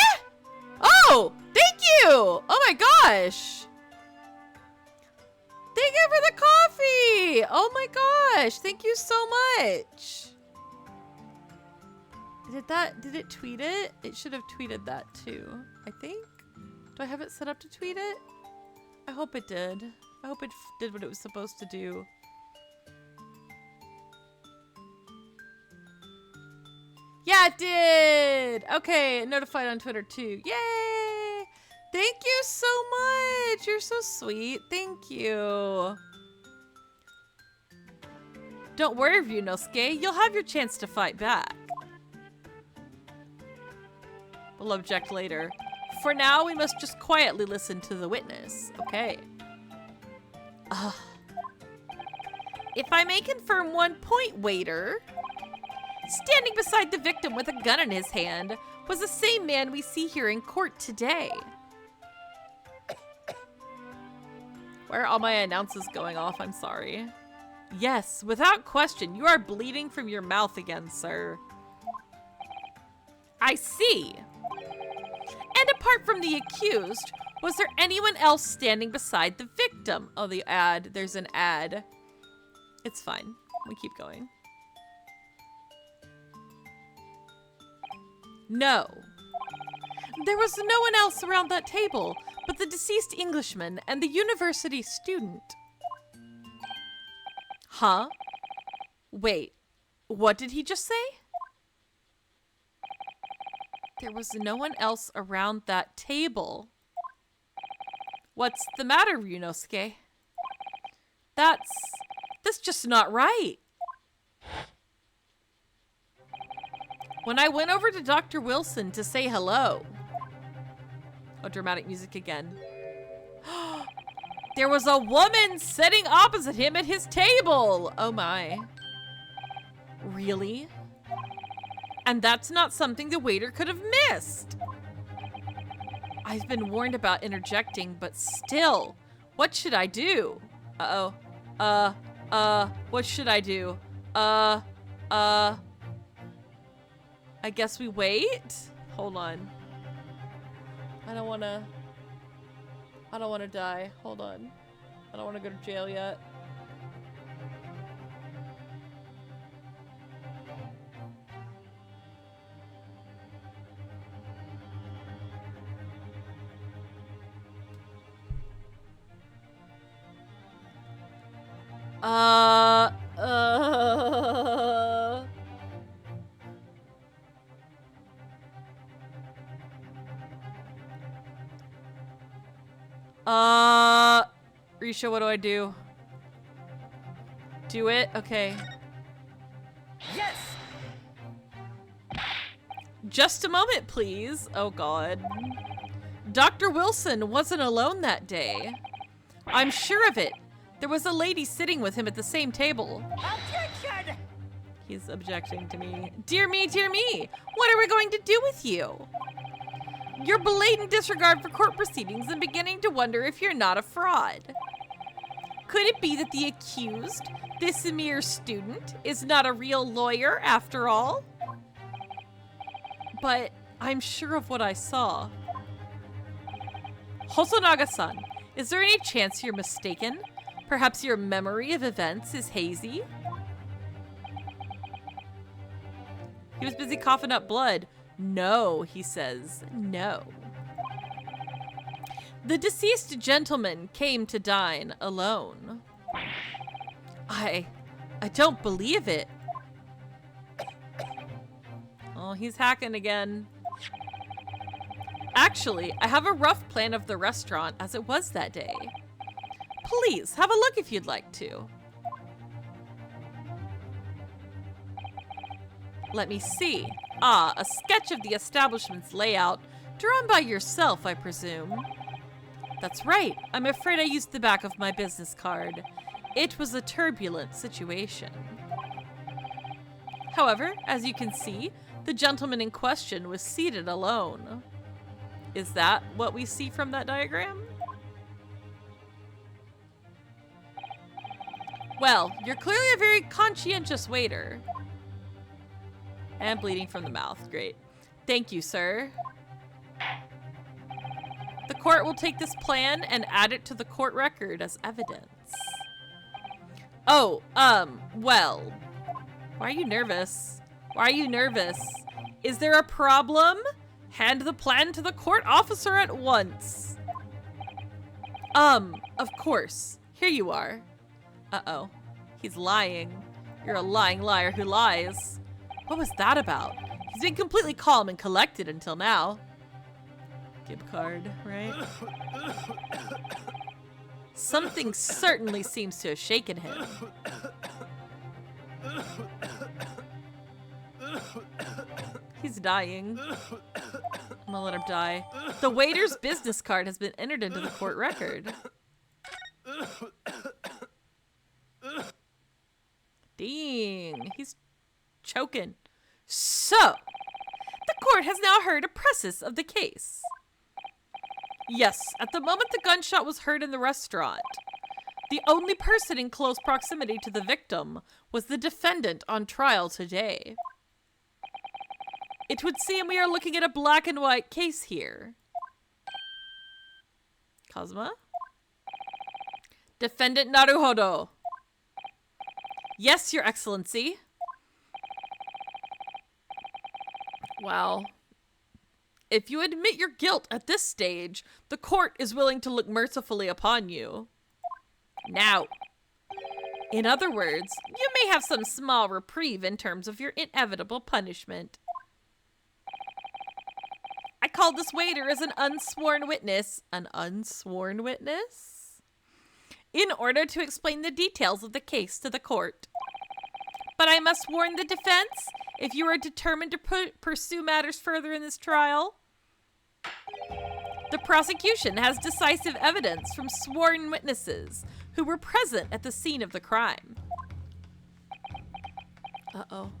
Oh! Thank you! Oh my gosh! Thank you for the coffee! Oh my gosh! Thank you so much! Did it tweet it? It should have tweeted that too, I think. Do I have it set up to tweet it? I hope it did. I hope it did what it was supposed to do. Yeah, it did! Okay, notified on Twitter too. Yay! Thank you so much! You're so sweet. Thank you. Don't worry, Ryunosuke. You'll have your chance to fight back. We'll object later. For now, we must just quietly listen to the witness. Okay. If I may confirm 1 point, waiter. Standing beside the victim with a gun in his hand was the same man we see here in court today. Why are all my announcements going off? I'm sorry. Yes, without question, you are bleeding from your mouth again, sir. I see. And apart from the accused, was there anyone else standing beside the victim? Oh, the ad. There's an ad. It's fine. We keep going. No. There was no one else around that table but the deceased Englishman and the university student. Huh? Wait, what did he just say? There was no one else around that table. What's the matter, Ryunosuke? That's just not right. When I went over to Dr. Wilson to say hello. Oh, dramatic music again. There was a woman sitting opposite him at his table. Oh my. Really? And that's not something the waiter could have missed. I've been warned about interjecting, but still, what should I do? Uh-oh. What should I do? I guess we wait? Hold on. I don't wanna die. Hold on. I don't wanna go to jail yet. Risha, what do I do? Do it? Okay. Yes! Just a moment, please. Oh, God. Dr. Wilson wasn't alone that day. I'm sure of it. There was a lady sitting with him at the same table. Objection! He's objecting to me. Dear me, dear me. What are we going to do with you? Your blatant disregard for court proceedings and beginning to wonder if you're not a fraud. Could it be that the accused, this mere student, is not a real lawyer after all? But I'm sure of what I saw. Hosonaga-san, is there any chance you're mistaken? Perhaps your memory of events is hazy? He was busy coughing up blood. No, he says, no. The deceased gentleman came to dine alone. I don't believe it. Oh, he's hacking again. Actually, I have a rough plan of the restaurant as it was that day. Please, have a look if you'd like to. Let me see. Ah, a sketch of the establishment's layout, drawn by yourself, I presume. That's right. I'm afraid I used the back of my business card. It was a turbulent situation. However, as you can see, the gentleman in question was seated alone. Is that what we see from that diagram? Well, you're clearly a very conscientious waiter. And bleeding from the mouth. Great. Thank you, sir. The court will take this plan and add it to the court record as evidence. Oh, well. Why are you nervous? Why are you nervous? Is there a problem? Hand the plan to the court officer at once. Of course. Here you are. Uh-oh. He's lying. You're a lying liar who lies. What was that about? He's been completely calm and collected until now. Gib card, right? Something certainly seems to have shaken him. He's dying. I'm gonna let him die. The waiter's business card has been entered into the court record. Dang, he's choking. So, the court has now heard a precis of the case. Yes, at the moment the gunshot was heard in the restaurant, the only person in close proximity to the victim was the defendant on trial today. It would seem we are looking at a black and white case here. Kazuma? Defendant Naruhodo. Yes, Your Excellency. Well, if you admit your guilt at this stage, the court is willing to look mercifully upon you. Now, in other words, you may have some small reprieve in terms of your inevitable punishment. I called this waiter as an unsworn witness. An unsworn witness? In order to explain the details of the case to the court. But I must warn the defense, if you are determined to pursue matters further in this trial, the prosecution has decisive evidence from sworn witnesses who were present at the scene of the crime. Uh-oh.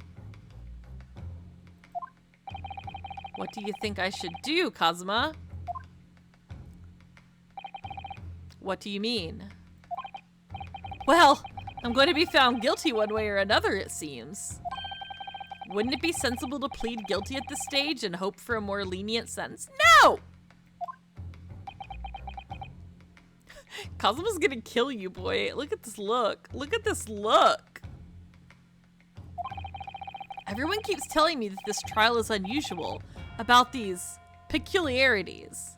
What do you think I should do, Kazuma? What do you mean? Well, I'm going to be found guilty one way or another, it seems. Wouldn't it be sensible to plead guilty at this stage and hope for a more lenient sentence? No! Kazuma's gonna kill you, boy. Look at this look. Look at this look. Everyone keeps telling me that this trial is unusual, about these peculiarities.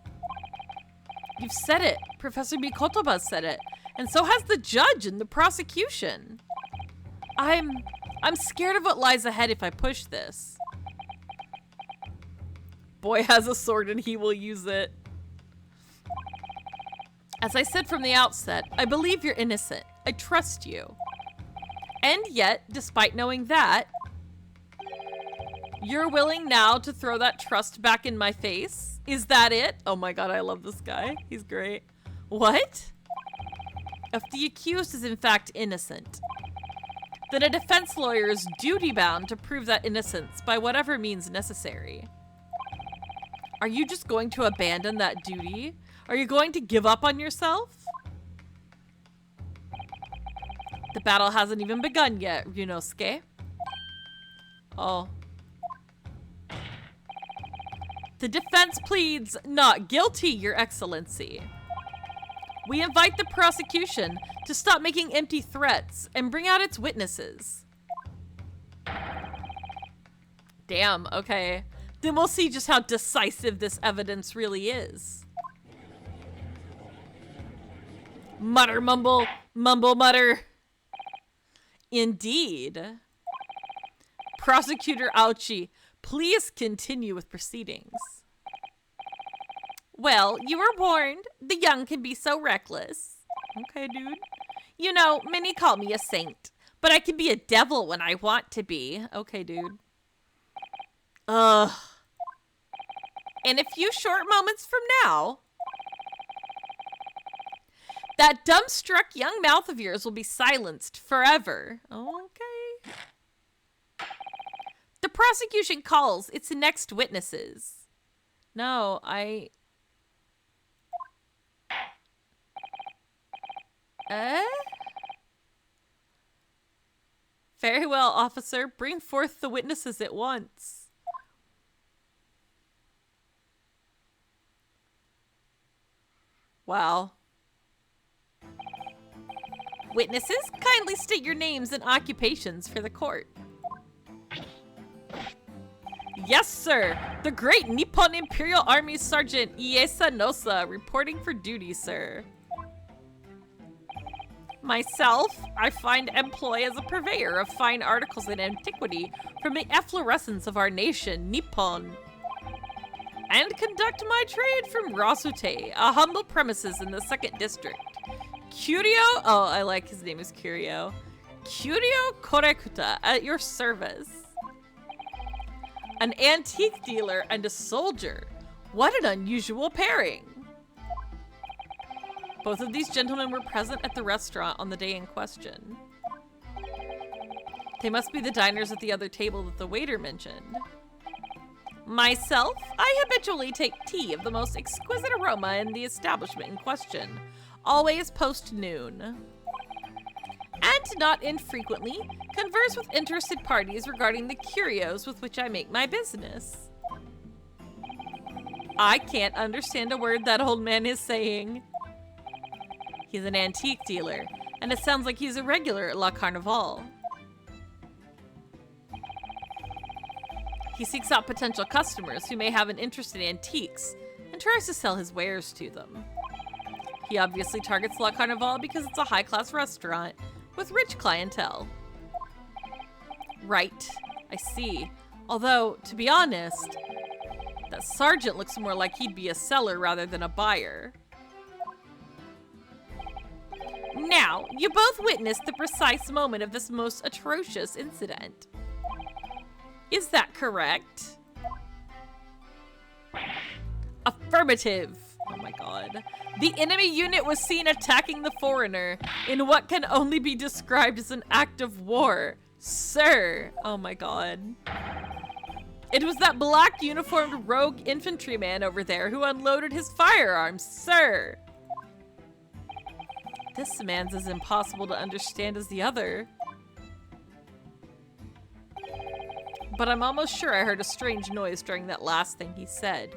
You've said it. Professor Mikotoba said it. And so has the judge and the prosecution. I'm scared of what lies ahead if I push this. Boy has a sword and he will use it. As I said from the outset, I believe you're innocent. I trust you. And yet, despite knowing that, you're willing now to throw that trust back in my face? Is that it? Oh my god, I love this guy. He's great. What? If the accused is in fact innocent, then a defense lawyer is duty-bound to prove that innocence by whatever means necessary. Are you just going to abandon that duty? Are you going to give up on yourself? The battle hasn't even begun yet, Ryunosuke. Oh. The defense pleads not guilty, Your Excellency. We invite the prosecution to stop making empty threats and bring out its witnesses. Damn, okay. Then we'll see just how decisive this evidence really is. Mutter, mumble, mumble, mutter. Indeed. Prosecutor Auchi, please continue with proceedings. Well, you were warned. The young can be so reckless. Okay, dude. You know, many call me a saint, but I can be a devil when I want to be. Okay, dude. Ugh. In a few short moments from now, that dumbstruck young mouth of yours will be silenced forever. Okay. The prosecution calls its next witnesses. No, Very well, officer. Bring forth the witnesses at once. Wow. Witnesses, kindly state your names and occupations for the court. Yes, sir. The great Nippon Imperial Army Sergeant Iesa Nosa reporting for duty, sir. Myself, I find employ as a purveyor of fine articles in antiquity from the efflorescence of our nation, Nippon. And conduct my trade from Rasute, a humble premises in the 2nd district. Curio, oh, I like his name is Curio. Curio Korekuta, at your service. An antique dealer and a soldier. What an unusual pairing. Both of these gentlemen were present at the restaurant on the day in question. They must be the diners at the other table that the waiter mentioned. Myself, I habitually take tea of the most exquisite aroma in the establishment in question, always post-noon. And not infrequently, converse with interested parties regarding the curios with which I make my business. I can't understand a word that old man is saying. He's an antique dealer, and it sounds like he's a regular at La Carnival. He seeks out potential customers who may have an interest in antiques and tries to sell his wares to them. He obviously targets La Carnival because it's a high-class restaurant with rich clientele. Right, I see. Although, to be honest, that sergeant looks more like he'd be a seller rather than a buyer. Now, you both witnessed the precise moment of this most atrocious incident. Is that correct? Affirmative. Oh my god. The enemy unit was seen attacking the foreigner in what can only be described as an act of war. Sir. Oh my god. It was that black uniformed rogue infantryman over there who unloaded his firearms, sir. This man's as impossible to understand as the other. But I'm almost sure I heard a strange noise during that last thing he said.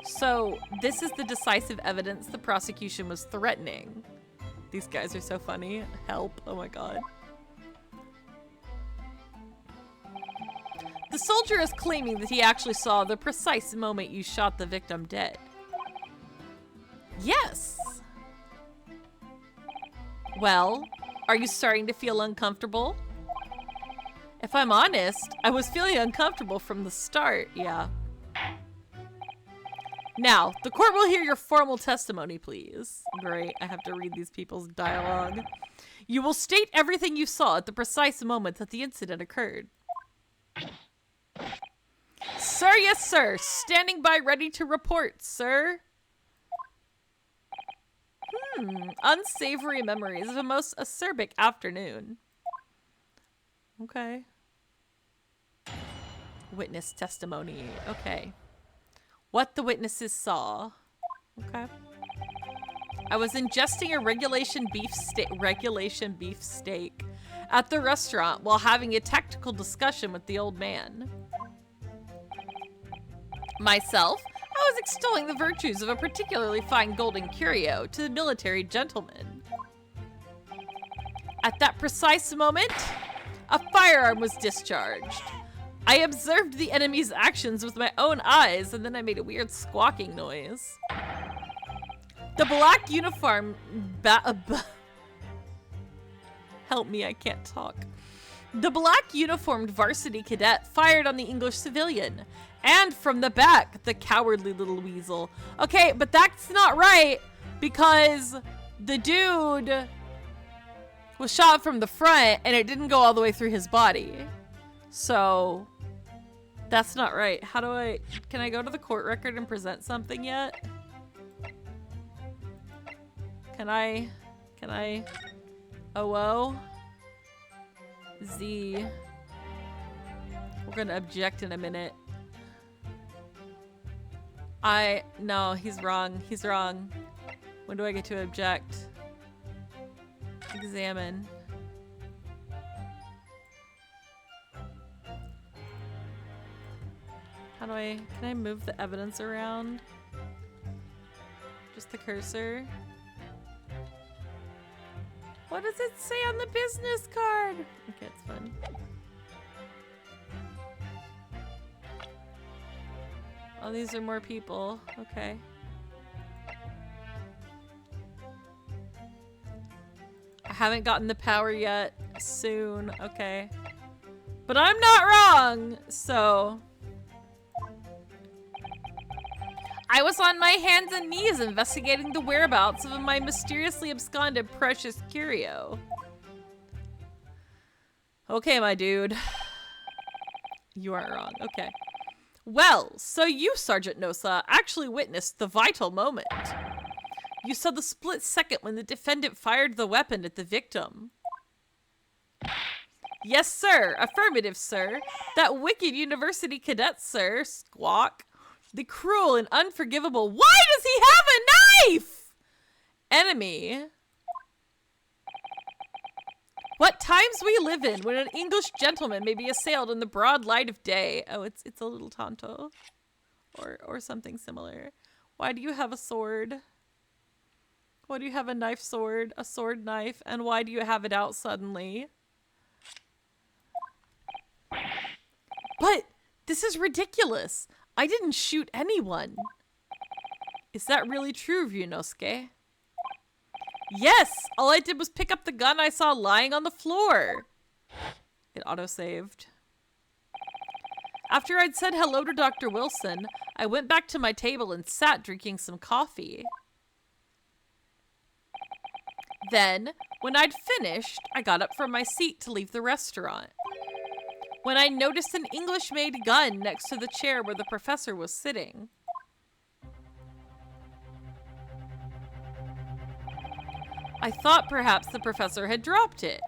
So, this is the decisive evidence the prosecution was threatening. These guys are so funny. Help. Oh my god. The soldier is claiming that he actually saw the precise moment you shot the victim dead. Yes. Well, are you starting to feel uncomfortable? If I'm honest, I was feeling uncomfortable from the start, yeah. Now, the court will hear your formal testimony, please. Great, I have to read these people's dialogue. You will state everything you saw at the precise moment that the incident occurred. Sir, yes, sir. Standing by ready to report, sir. Unsavory memories of a most acerbic afternoon. Okay. Witness testimony. Okay. What the witnesses saw. Okay. I was ingesting a regulation beef steak at the restaurant while having a tactical discussion with the old man. Myself, I was extolling the virtues of a particularly fine golden curio to the military gentleman. At that precise moment, a firearm was discharged. I observed the enemy's actions with my own eyes, and then I made a weird squawking noise. The black uniform help me, I can't talk. The black uniformed varsity cadet fired on the English civilian, and from the back, the cowardly little weasel. Okay, but that's not right, because the dude was shot from the front, and it didn't go all the way through his body. So, that's not right. How do I... Can I go to the court record and present something yet? Can I... OO? Z. We're gonna object in a minute. No, he's wrong. He's wrong. When do I get to object? Examine. How do I... Can I move the evidence around? Just the cursor? What does it say on the business card? Okay, it's fun. Oh, these are more people. Okay. I haven't gotten the power yet. Soon. Okay. But I'm not wrong! So... I was on my hands and knees investigating the whereabouts of my mysteriously absconded precious curio. Okay, my dude. You aren't wrong. Okay. Well, so you, Sergeant Nosa, actually witnessed the vital moment. You saw the split second when the defendant fired the weapon at the victim. Yes, sir. Affirmative, sir. That wicked university cadet, sir. Squawk. The cruel and unforgivable. Why does he have a knife? Enemy. What times we live in when an English gentleman may be assailed in the broad light of day. Oh, it's a little tonto. Or something similar. Why do you have a sword? Why do you have a knife sword? A sword knife? And why do you have it out suddenly? But this is ridiculous. I didn't shoot anyone. Is that really true, Ryunosuke? Yes, all I did was pick up the gun I saw lying on the floor. It autosaved. After I'd said hello to Dr. Wilson, I went back to my table and sat drinking some coffee. Then, when I'd finished, I got up from my seat to leave the restaurant. When I noticed an English-made gun next to the chair where the professor was sitting. I thought perhaps the professor had dropped it.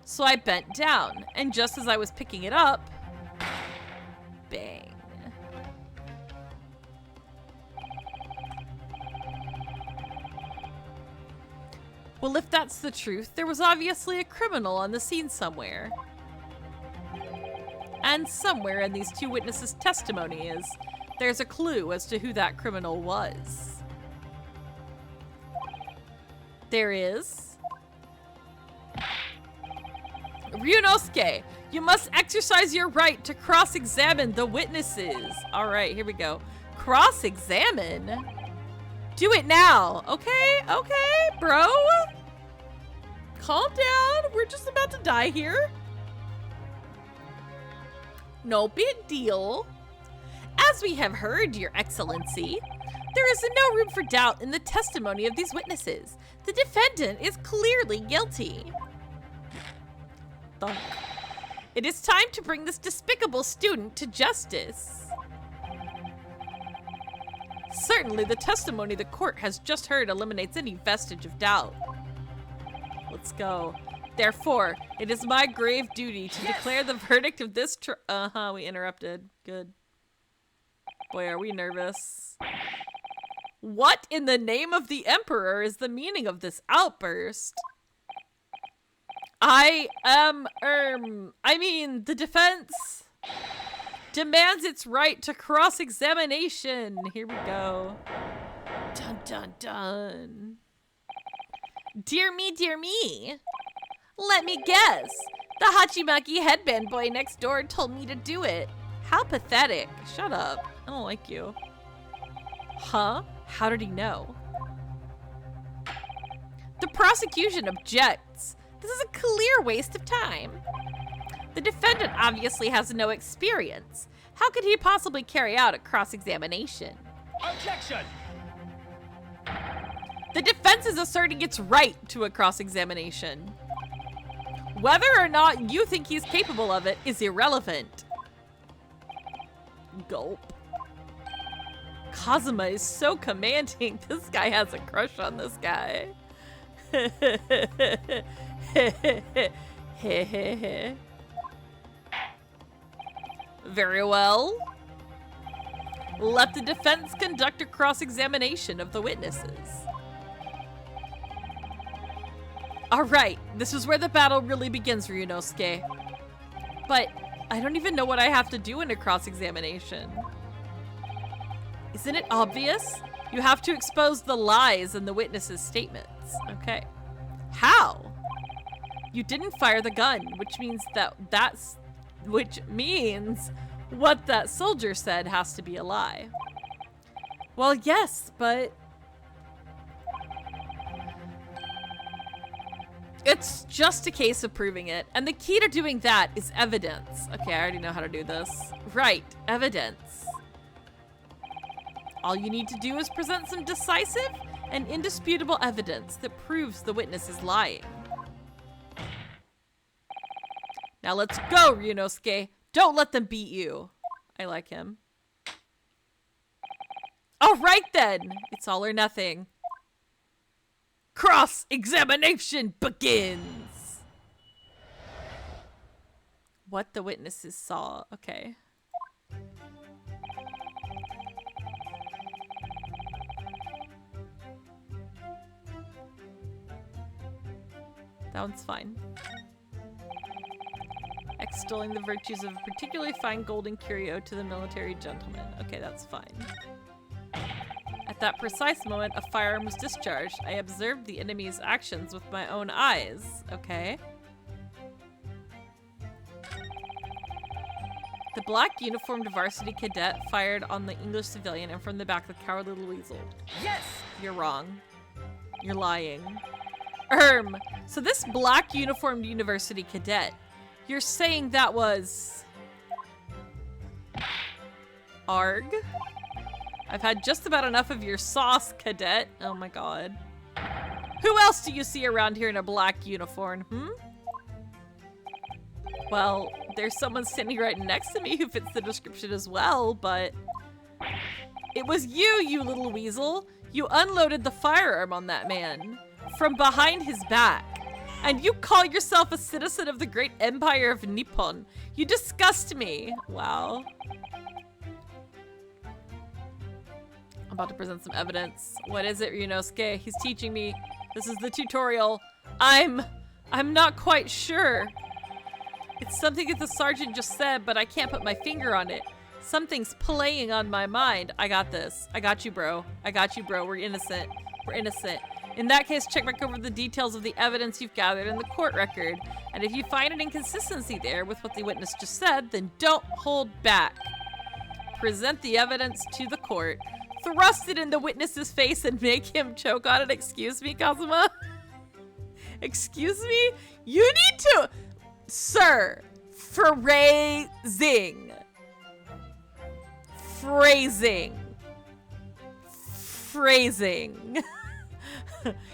So I bent down, and just as I was picking it up, bang. Well, if that's the truth, there was obviously a criminal on the scene somewhere. And somewhere in these two witnesses' testimonies, there's a clue as to who that criminal was. There is. Ryunosuke, you must exercise your right to cross-examine the witnesses. All right, here we go. Cross-examine? Do it now. Okay, bro. Calm down. We're just about to die here. No big deal. As we have heard, Your Excellency, there is no room for doubt in the testimony of these witnesses. The defendant is clearly guilty. Thunk. It is time to bring this despicable student to justice. Certainly, the testimony the court has just heard eliminates any vestige of doubt. Let's go. Therefore, it is my grave duty to declare the verdict of this we interrupted. Good. Boy, are we nervous. What in the name of the Emperor is the meaning of this outburst? The defense demands its right to cross-examination. Here we go. Dun, dun, dun. Dear me. Let me guess. The Hachimaki headband boy next door told me to do it. How pathetic. Shut up. I don't like you. Huh? How did he know? The prosecution objects. This is a clear waste of time. The defendant obviously has no experience. How could he possibly carry out a cross-examination? Objection! The defense is asserting its right to a cross-examination. Whether or not you think he's capable of it is irrelevant. Gulp. Kazuma is so commanding. This guy has a crush on this guy. Very well. Let the defense conduct a cross-examination of the witnesses. Alright, this is where the battle really begins, Ryunosuke. But I don't even know what I have to do in a cross-examination. Isn't it obvious? You have to expose the lies in the witnesses' statements. Okay. How? You didn't fire the gun, which means what that soldier said has to be a lie. Well, yes, but it's just a case of proving it, and the key to doing that is evidence. Okay, I already know how to do this. Right, evidence. All you need to do is present some decisive and indisputable evidence that proves the witness is lying. Now let's go, Ryunosuke. Don't let them beat you. I like him. All right then. It's all or nothing. Cross-examination begins. what the witnesses saw. Okay. That one's fine. Extolling the virtues of a particularly fine golden curio to the military gentleman. Okay, that's fine. At that precise moment, a firearm was discharged. I observed the enemy's actions with my own eyes. Okay. The black uniformed varsity cadet fired on the English civilian and from the back the cowardly little weasel. Yes! You're wrong. You're lying. So this black uniformed university cadet, you're saying that was... Arg? I've had just about enough of your sauce, cadet. Oh my god. Who else do you see around here in a black uniform, Well, there's someone standing right next to me who fits the description as well, but... It was you, you little weasel. You unloaded the firearm on that man. From behind his back. And you call yourself a citizen of the great empire of Nippon. You disgust me. Wow. I'm about to present some evidence. What is it, Ryunosuke? He's teaching me. This is the tutorial. I'm not quite sure. It's something that the sergeant just said, but I can't put my finger on it. Something's playing on my mind. I got this. I got you, bro. I got you, bro. We're innocent. We're innocent. In that case, check back over the details of the evidence you've gathered in the court record. And if you find an inconsistency there with what the witness just said, then don't hold back. Present the evidence to the court. Thrust it in the witness's face and make him choke on it. Excuse me, Kazuma? Excuse me? You need to... Sir, phrasing. Phrasing. Phrasing.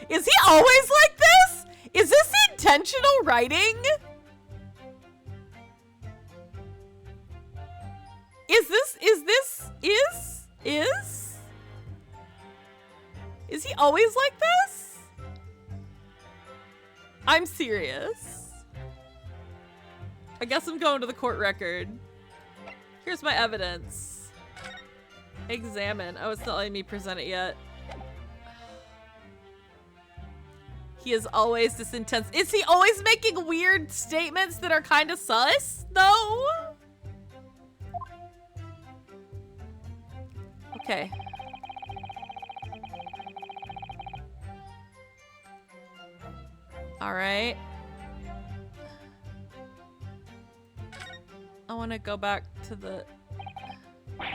Is he always like this? Is this intentional writing? Is he always like this? I'm serious. I guess I'm going to the court record. Here's my evidence. Examine. Oh, it's not letting me present it yet. He is always this intense. Is he always making weird statements that are kind of sus, though? Okay. All right. I want to go back to the... I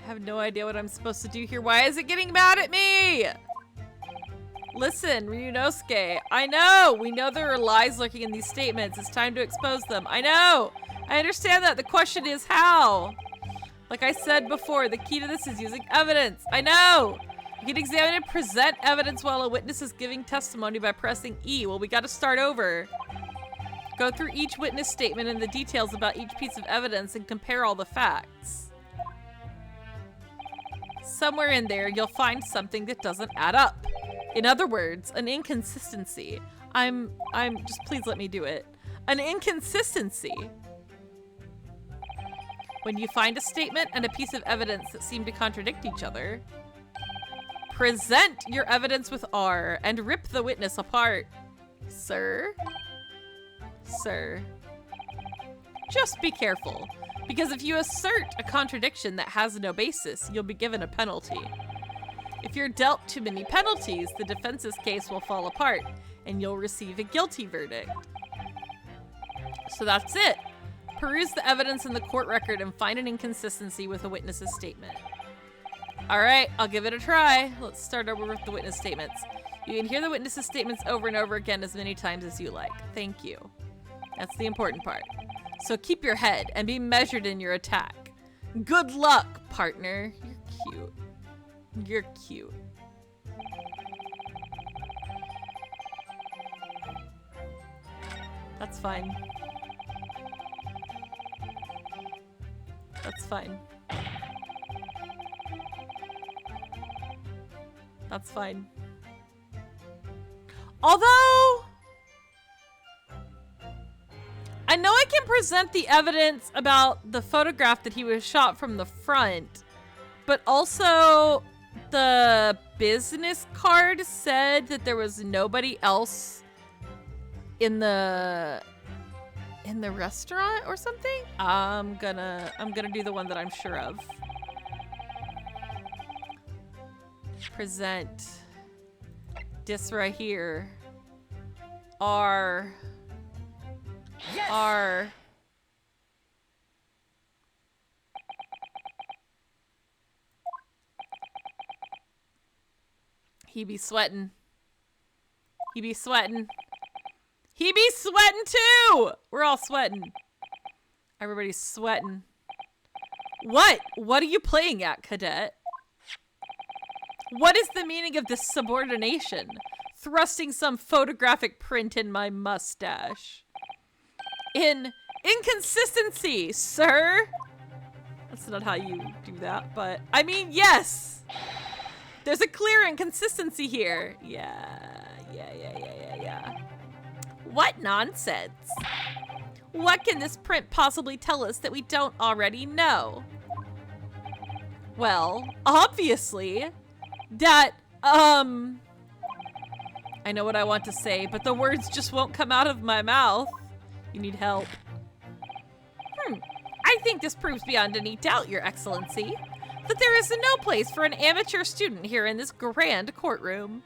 have no idea what I'm supposed to do here. Why is it getting mad at me? Listen, Ryunosuke, I know! We know there are lies lurking in these statements. It's time to expose them. I know! I understand that. The question is how? Like I said before, the key to this is using evidence. I know! You can examine and present evidence while a witness is giving testimony by pressing E. Well, we gotta start over. Go through each witness statement and the details about each piece of evidence and compare all the facts. Somewhere in there, you'll find something that doesn't add up. In other words, an inconsistency. Just please let me do it. An inconsistency. When you find a statement and a piece of evidence that seem to contradict each other, present your evidence with R and rip the witness apart. Sir? Sir. Just be careful, because if you assert a contradiction that has no basis, you'll be given a penalty. If you're dealt too many penalties, the defense's case will fall apart, and you'll receive a guilty verdict. So that's it. Peruse the evidence in the court record and find an inconsistency with a witness's statement. Alright, I'll give it a try. Let's start over with the witness statements. You can hear the witness's statements over and over again as many times as you like. Thank you. That's the important part. So keep your head and be measured in your attack. Good luck, partner. You're cute. You're cute. That's fine. That's fine. That's fine. Although... I know I can present the evidence about the photograph that he was shot from the front, but also the business card said that there was nobody else in the restaurant or something. I'm gonna do the one that I'm sure of. Present this right here. Yes! R. He be sweating. He be sweating. He be sweating too! We're all sweating. Everybody's sweating. What? What are you playing at, cadet? What is the meaning of this subordination? Thrusting some photographic print in my mustache. Inconsistency, sir! That's not how you do that, but I mean, yes! There's a clear inconsistency here. Yeah. What nonsense? What can this print possibly tell us that we don't already know? Well, obviously, that, I know what I want to say, but the words just won't come out of my mouth. You need help. I think this proves beyond any doubt, Your Excellency, that there is no place for an amateur student here in this grand courtroom.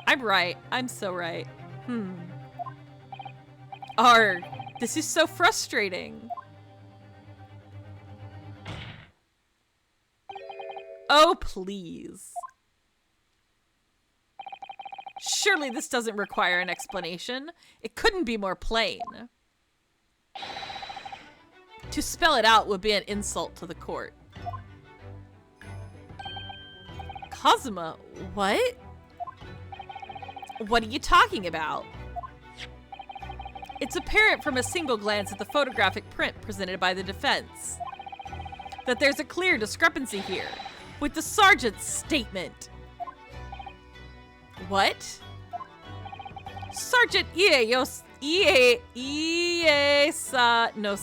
I'm right. I'm so right. This is so frustrating. Oh, please. Surely this doesn't require an explanation. It couldn't be more plain. To spell it out would be an insult to the court. Kazuma, what? What are you talking about? It's apparent from a single glance at the photographic print presented by the defense that there's a clear discrepancy here with the sergeant's statement. What? Sergeant Iesanosa,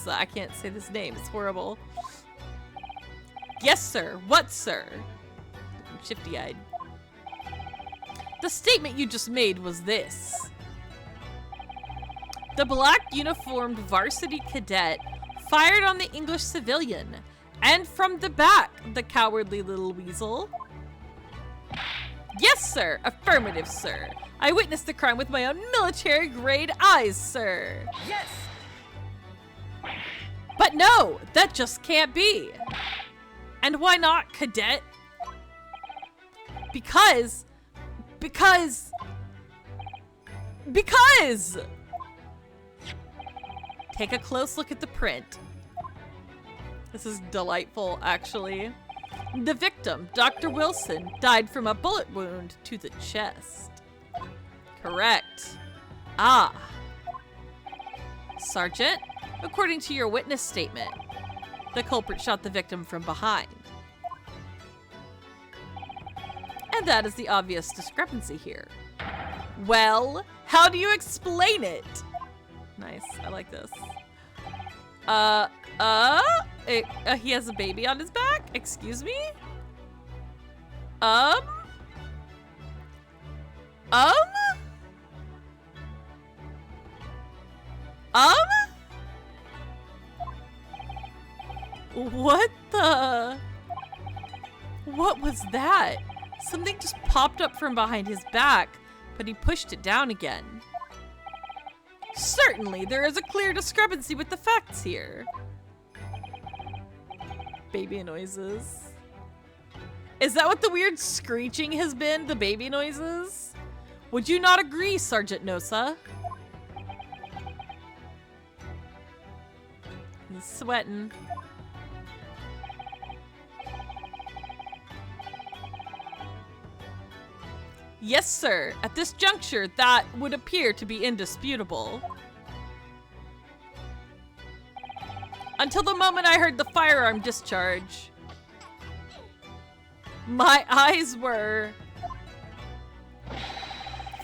I can't say this name, it's horrible. Yes, sir. What, sir? Shifty-eyed. The statement you just made was this. The black uniformed varsity cadet fired on the English civilian, and from the back, the cowardly little weasel. Yes, sir. Affirmative, sir. I witnessed the crime with my own military-grade eyes, sir. Yes! But no, that just can't be. And why not, cadet? Because... Take a close look at the print. This is delightful, actually. The victim, Dr. Wilson, died from a bullet wound to the chest. Correct. Ah. Sergeant, according to your witness statement, the culprit shot the victim from behind. And that is the obvious discrepancy here. Well, how do you explain it? Nice, I like this. He has a baby on his back? Excuse me? What the? What was that? Something just popped up from behind his back, but he pushed it down again. Certainly, there is a clear discrepancy with the facts here. Baby noises. Is that what the weird screeching has been? The baby noises? Would you not agree, Sergeant Nosa? He's sweating. Yes, sir. At this juncture, that would appear to be indisputable. Until the moment I heard the firearm discharge. My eyes were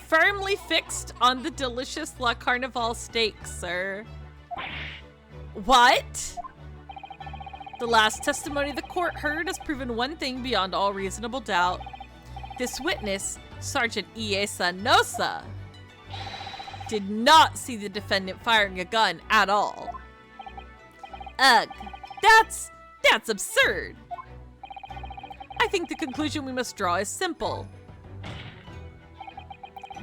firmly fixed on the delicious La Carnival steak, sir. What? The last testimony the court heard has proven one thing beyond all reasonable doubt. This witness, Sergeant Iesa Nosa, did not see the defendant firing a gun at all. Ugh, that's absurd. I think the conclusion we must draw is simple.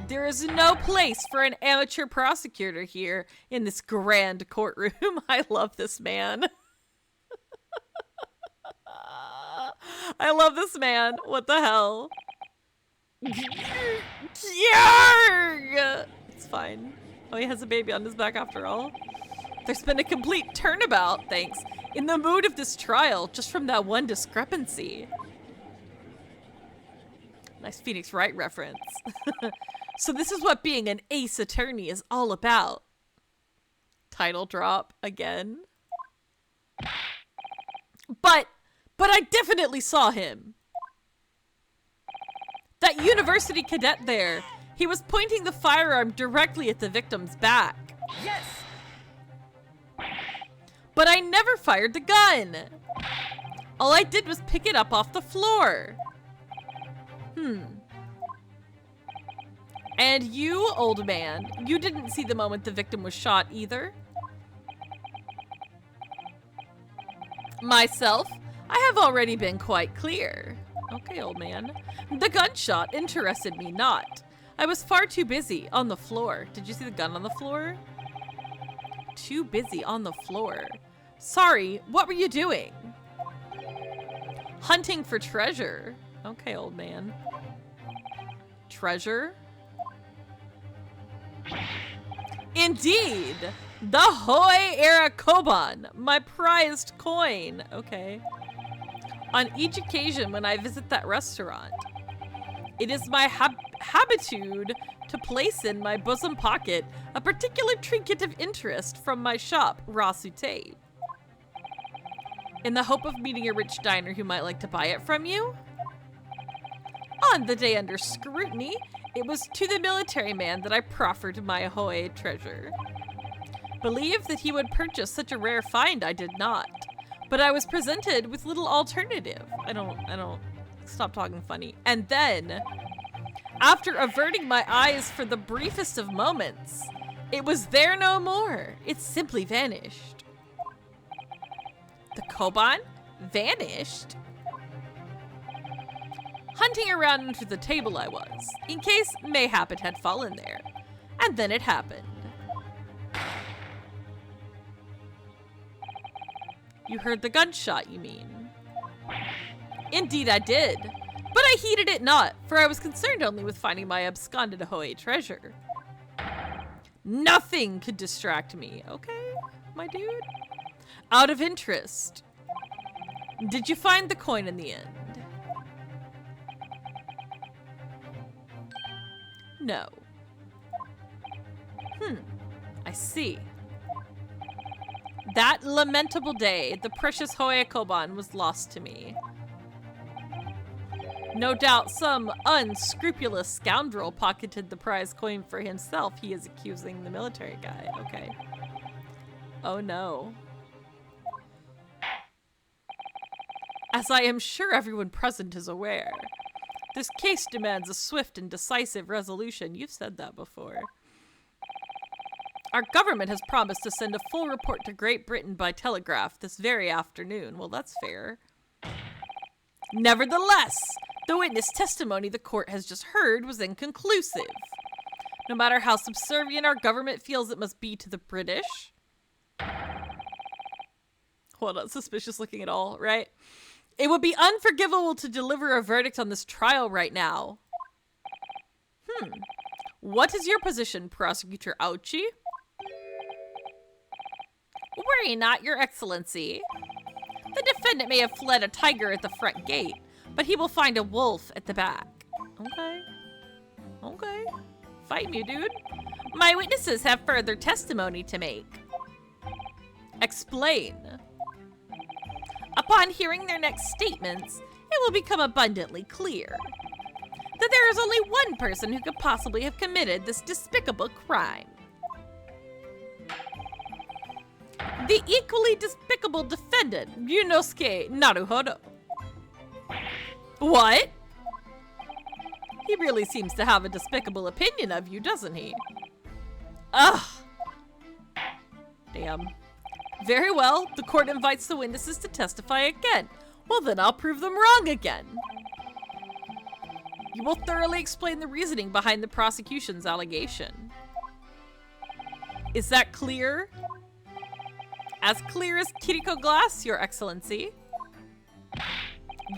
There is no place for an amateur prosecutor here in this grand courtroom. I love this man. I love this man. What the hell? Yarg! It's fine. Oh, he has a baby on his back after all. There's been a complete turnabout, thanks, in the mood of this trial, just from that one discrepancy. Nice Phoenix Wright reference. So this is what being an ace attorney is all about. Title drop again. But I definitely saw him. That university cadet there. He was pointing the firearm directly at the victim's back. Yes! But I never fired the gun. All I did was pick it up off the floor. And you, old man, you didn't see the moment the victim was shot either? Myself, I have already been quite clear. Okay, old man. The gunshot interested me not. I was far too busy on the floor. Did you see the gun on the floor? Too busy on the floor. Sorry, what were you doing? Hunting for treasure. Okay, old man. Treasure? Indeed! The Hoi era Koban, my prized coin. Okay. On each occasion when I visit that restaurant, it is my habitude to place in my bosom pocket a particular trinket of interest from my shop, Rasute, in the hope of meeting a rich diner who might like to buy it from you. On the day under scrutiny, it was to the military man that I proffered my Hoi treasure. Believe that he would purchase such a rare find, I did not. But I was presented with little alternative. I don't, stop talking funny. And then, after averting my eyes for the briefest of moments, it was there no more. It simply vanished. The Koban? Vanished? Hunting around under the table I was, in case mayhap it had fallen there. And then it happened. You heard the gunshot, you mean? Indeed I did, but I heeded it not, for I was concerned only with finding my absconded Hoi treasure. Nothing could distract me, okay, my dude? Out of interest, did you find the coin in the end? No. I see. That lamentable day, the precious Hoi Koban was lost to me. No doubt some unscrupulous scoundrel pocketed the prize coin for himself. He is accusing the military guy. Okay. Oh no. As I am sure everyone present is aware, this case demands a swift and decisive resolution. You've said that before. Our government has promised to send a full report to Great Britain by telegraph this very afternoon. Well, that's fair. Nevertheless, the witness testimony the court has just heard was inconclusive. No matter how subservient our government feels it must be to the British. Well, not suspicious looking at all, right? It would be unforgivable to deliver a verdict on this trial right now. What is your position, Prosecutor Auchi? Worry not, Your Excellency. The defendant may have fled a tiger at the front gate, but he will find a wolf at the back. Okay. Okay. Fight me, dude. My witnesses have further testimony to make. Explain. Upon hearing their next statements, it will become abundantly clear that there is only one person who could possibly have committed this despicable crime. The equally despicable defendant, Yunosuke Naruhodo. What? He really seems to have a despicable opinion of you, doesn't he? Ugh. Damn. Very well, the court invites the witnesses to testify again. Well, then I'll prove them wrong again. You will thoroughly explain the reasoning behind the prosecution's allegation. Is that clear? As clear as Kiriko glass, Your Excellency.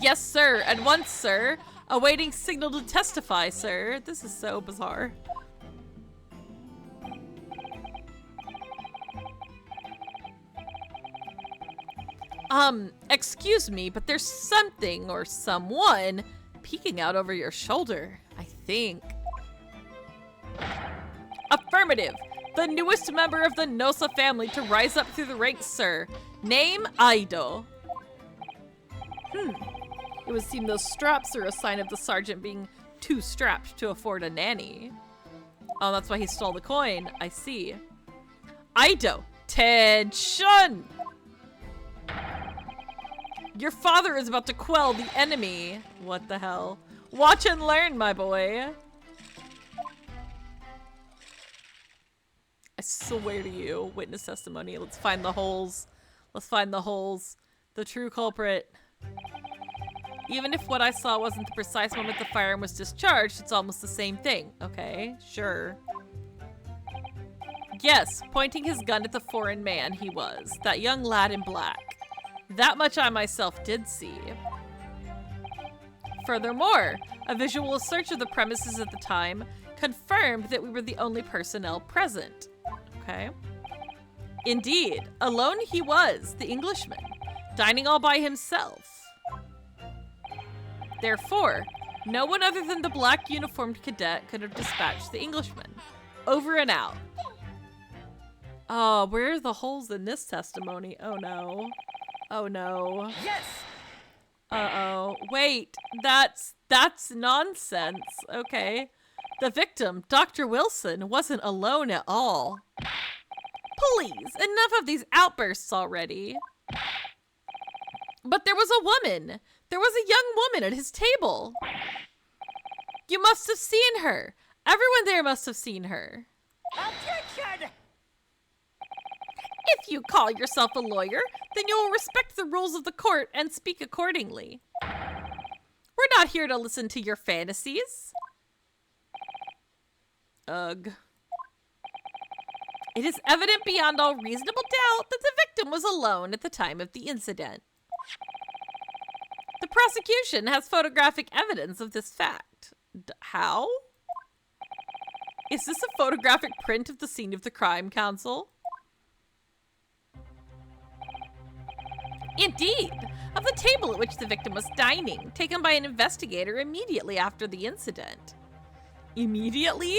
Yes, sir, at once, sir. Awaiting signal to testify, sir. This is so bizarre. Excuse me, but there's something or someone peeking out over your shoulder, I think. Affirmative. The newest member of the Nosa family to rise up through the ranks, sir. Name, Aido. It would seem those straps are a sign of the sergeant being too strapped to afford a nanny. Oh, that's why he stole the coin. I see. Aido, tension! Your father is about to quell the enemy. What the hell? Watch and learn, my boy. I swear to you, witness testimony. Let's find the holes. Let's find the holes. The true culprit. Even if what I saw wasn't the precise moment the firearm was discharged, it's almost the same thing. Okay, sure. Yes, pointing his gun at the foreign man he was. That young lad in black. That much I myself did see. Furthermore, a visual search of the premises at the time confirmed that we were the only personnel present. Okay. Indeed, alone he was, the Englishman, dining all by himself. Therefore, no one other than the black uniformed cadet could have dispatched the Englishman. Over and out. Oh, where are the holes in this testimony? Oh no. Oh no. Yes! Uh-oh. Wait, that's nonsense. Okay. The victim, Dr. Wilson, wasn't alone at all. Please, enough of these outbursts already. But there was a woman. There was a young woman at his table. You must have seen her. Everyone there must have seen her. Objection! If you call yourself a lawyer, then you will respect the rules of the court and speak accordingly. We're not here to listen to your fantasies. Ugh. It is evident beyond all reasonable doubt that the victim was alone at the time of the incident. The prosecution has photographic evidence of this fact. How? Is this a photographic print of the scene of the crime, counsel? Indeed, of the table at which the victim was dining, taken by an investigator immediately after the incident. Immediately?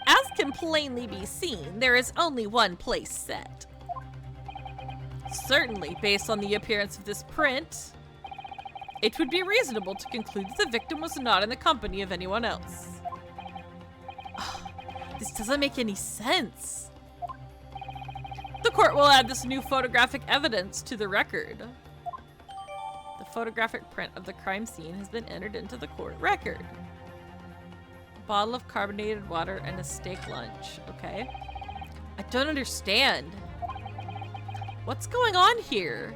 As can plainly be seen, there is only one place set. Certainly, based on the appearance of this print, it would be reasonable to conclude that the victim was not in the company of anyone else. This doesn't make any sense. The court will add this new photographic evidence to the record. The photographic print of the crime scene has been entered into the court record. A bottle of carbonated water and a steak lunch. Okay. I don't understand. What's going on here?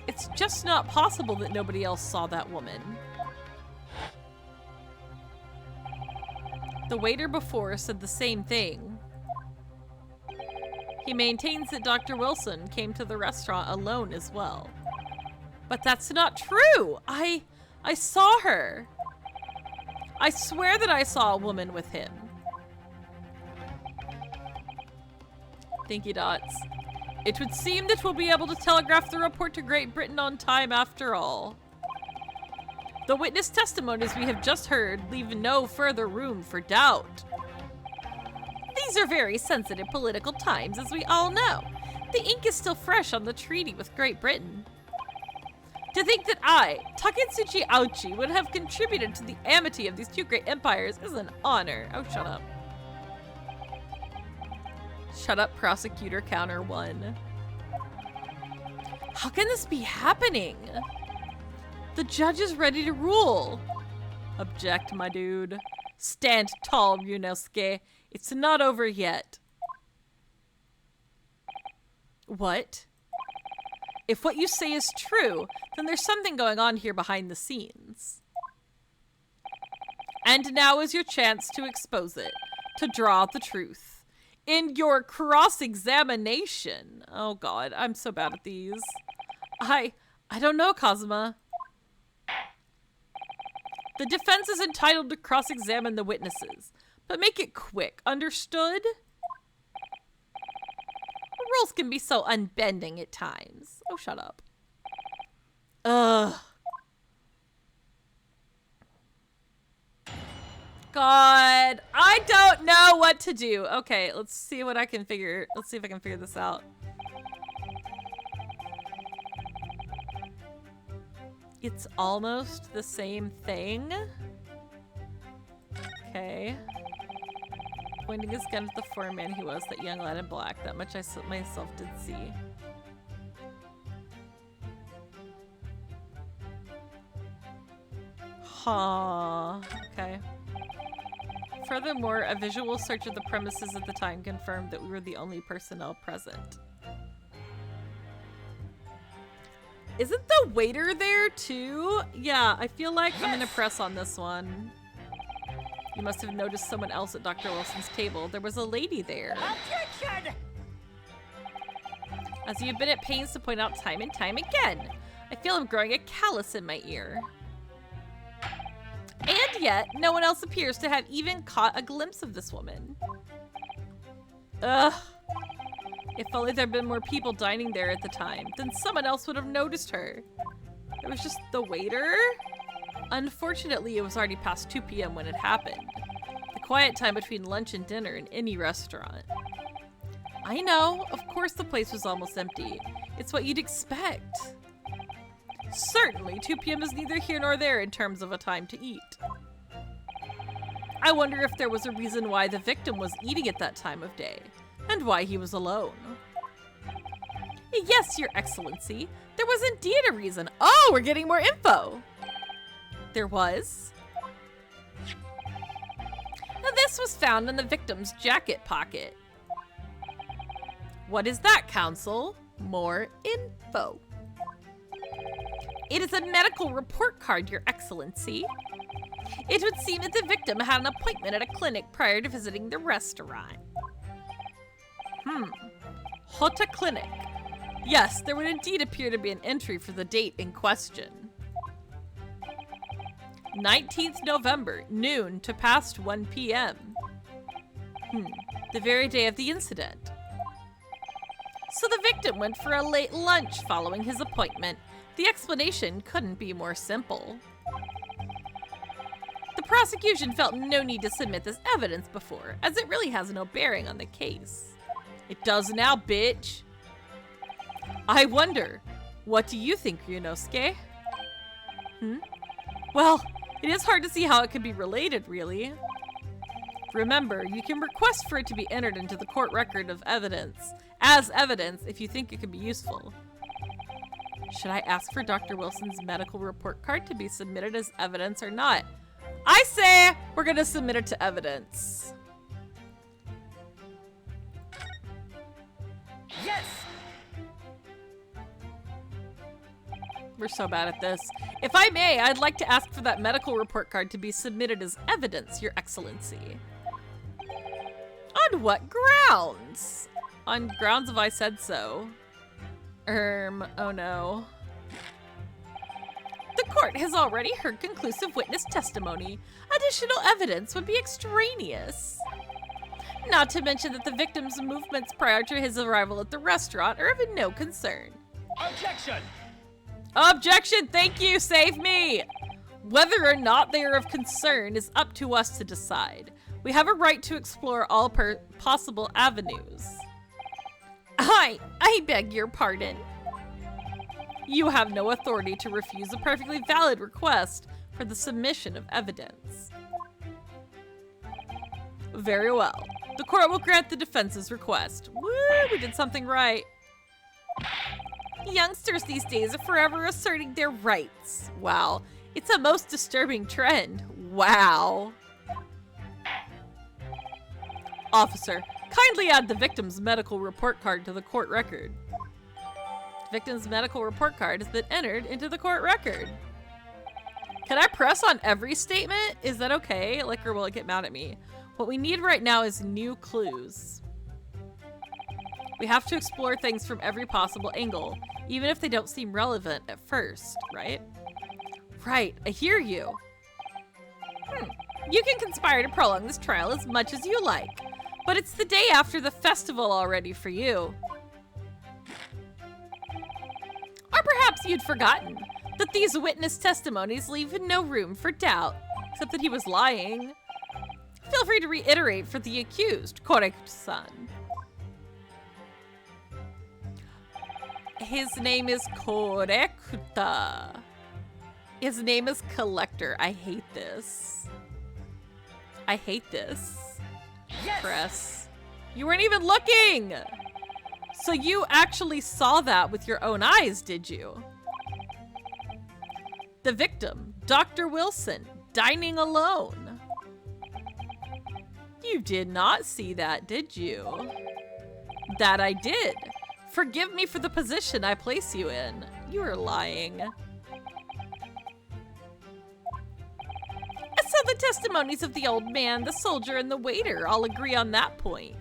It's just not possible that nobody else saw that woman. The waiter before said the same thing. He maintains that Dr. Wilson came to the restaurant alone as well. But that's not true! I saw her. I swear that I saw a woman with him. Thinky dots. It would seem that we'll be able to telegraph the report to Great Britain on time after all. The witness testimonies we have just heard leave no further room for doubt. These are very sensitive political times, as we all know. The ink is still fresh on the treaty with Great Britain. To think that I, Taketsuchi Auchi, would have contributed to the amity of these two great empires is an honor. Oh, shut up. Shut up, prosecutor, counter 1. How can this be happening? The judge is ready to rule. Object, my dude. Stand tall, Ryunosuke. It's not over yet. What? If what you say is true, then there's something going on here behind the scenes. And now is your chance to expose it, to draw out the truth. In your cross-examination. Oh god, I'm so bad at these. I don't know, Kazuma. The defense is entitled to cross-examine the witnesses, but make it quick, understood? Rules can be so unbending at times. Oh, shut up. Ugh. God, I don't know what to do. Okay, let's see what I can figure. Let's see if I can figure this out. It's almost the same thing. Okay. Pointing his gun at the foreman he was, that young lad in black. That much I myself did see. Huh. Okay. Furthermore, a visual search of the premises at the time confirmed that we were the only personnel present. Isn't the waiter there too? Yeah, I feel like I'm gonna press on this one. You must have noticed someone else at Dr. Wilson's table. There was a lady there. Objection! As you've been at pains to point out time and time again, I feel I'm growing a callus in my ear. And yet, no one else appears to have even caught a glimpse of this woman. Ugh. If only there'd been more people dining there at the time, then someone else would have noticed her. It was just the waiter? Unfortunately, it was already past 2 p.m. when it happened. The quiet time between lunch and dinner in any restaurant. I know, of course the place was almost empty. It's what you'd expect. Certainly, 2 p.m. is neither here nor there in terms of a time to eat. I wonder if there was a reason why the victim was eating at that time of day, and why he was alone. Yes, Your Excellency, there was indeed a reason. Oh, we're getting more info! There was. Now, this was found in the victim's jacket pocket. What is that, Counsel? More info. It is a medical report card, Your Excellency. It would seem that the victim had an appointment at a clinic prior to visiting the restaurant. Hota Clinic. Yes, there would indeed appear to be an entry for the date in question. 19th November, noon to past 1 p.m. The very day of the incident. So the victim went for a late lunch following his appointment. The explanation couldn't be more simple. The prosecution felt no need to submit this evidence before, as it really has no bearing on the case. It does now, bitch. I wonder, what do you think, Ryunosuke? Well, it is hard to see how it could be related, really. Remember, you can request for it to be entered into the court record of evidence, as evidence, if you think it could be useful. Should I ask for Dr. Wilson's medical report card to be submitted as evidence or not? I say we're gonna submit it to evidence. Yes! We're so bad at this. If I may, I'd like to ask for that medical report card to be submitted as evidence, Your Excellency. On what grounds? On grounds of I said so. Oh no. The court has already heard conclusive witness testimony. Additional evidence would be extraneous. Not to mention that the victim's movements prior to his arrival at the restaurant are of no concern. Objection! Objection! Thank you! Save me! Whether or not they are of concern is up to us to decide. We have a right to explore all possible avenues. I beg your pardon. You have no authority to refuse a perfectly valid request for the submission of evidence. Very well. The court will grant the defense's request. Woo, we did something right. Youngsters these days are forever asserting their rights. Wow, it's a most disturbing trend. Wow. Officer, kindly add the victim's medical report card to the court record. The victim's medical report card has been entered into the court record. Can I press on every statement? Is that okay? Like, or will it get mad at me? What we need right now is new clues. We have to explore things from every possible angle, even if they don't seem relevant at first, right? Right, I hear you. You can conspire to prolong this trial as much as you like, but it's the day after the festival already for you. Or perhaps you'd forgotten that these witness testimonies leave no room for doubt, except that he was lying. Feel free to reiterate for the accused, Korek-san. His name is Korekuta. His name is Collector. I hate this. I hate this. Yes! Press. You weren't even looking! So you actually saw that with your own eyes, did you? The victim, Dr. Wilson, dining alone. You did not see that, did you? That I did. Forgive me for the position I place you in. You are lying. So the testimonies of the old man, the soldier, and the waiter all agree on that point.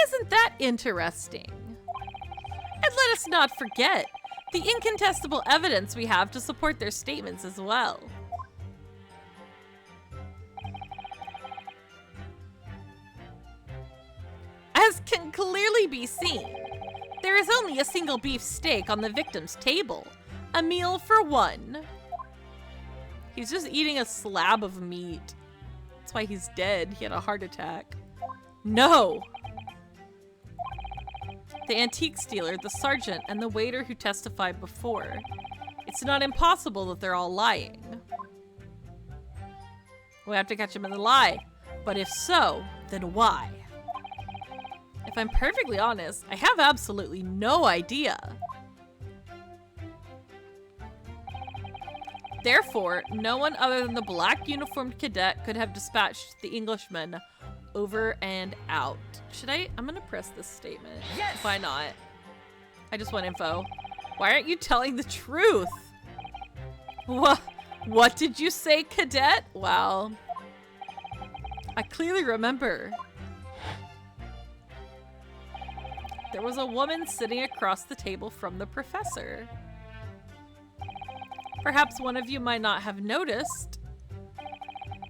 Isn't that interesting? And let us not forget the incontestable evidence we have to support their statements as well. As can clearly be seen, there is only a single beef steak on the victim's table. A meal for one. He's just eating a slab of meat. That's why he's dead. He had a heart attack. No! The antique dealer, the sergeant, and the waiter who testified before. It's not impossible that they're all lying. We have to catch them in the lie. But if so, then why? If I'm perfectly honest, I have absolutely no idea. Therefore, no one other than the black uniformed cadet could have dispatched the Englishman over and out. Should I? I'm gonna press this statement. Yes! Why not? I just want info. Why aren't you telling the truth? What did you say, cadet? Wow. I clearly remember. There was a woman sitting across the table from the professor. Perhaps one of you might not have noticed,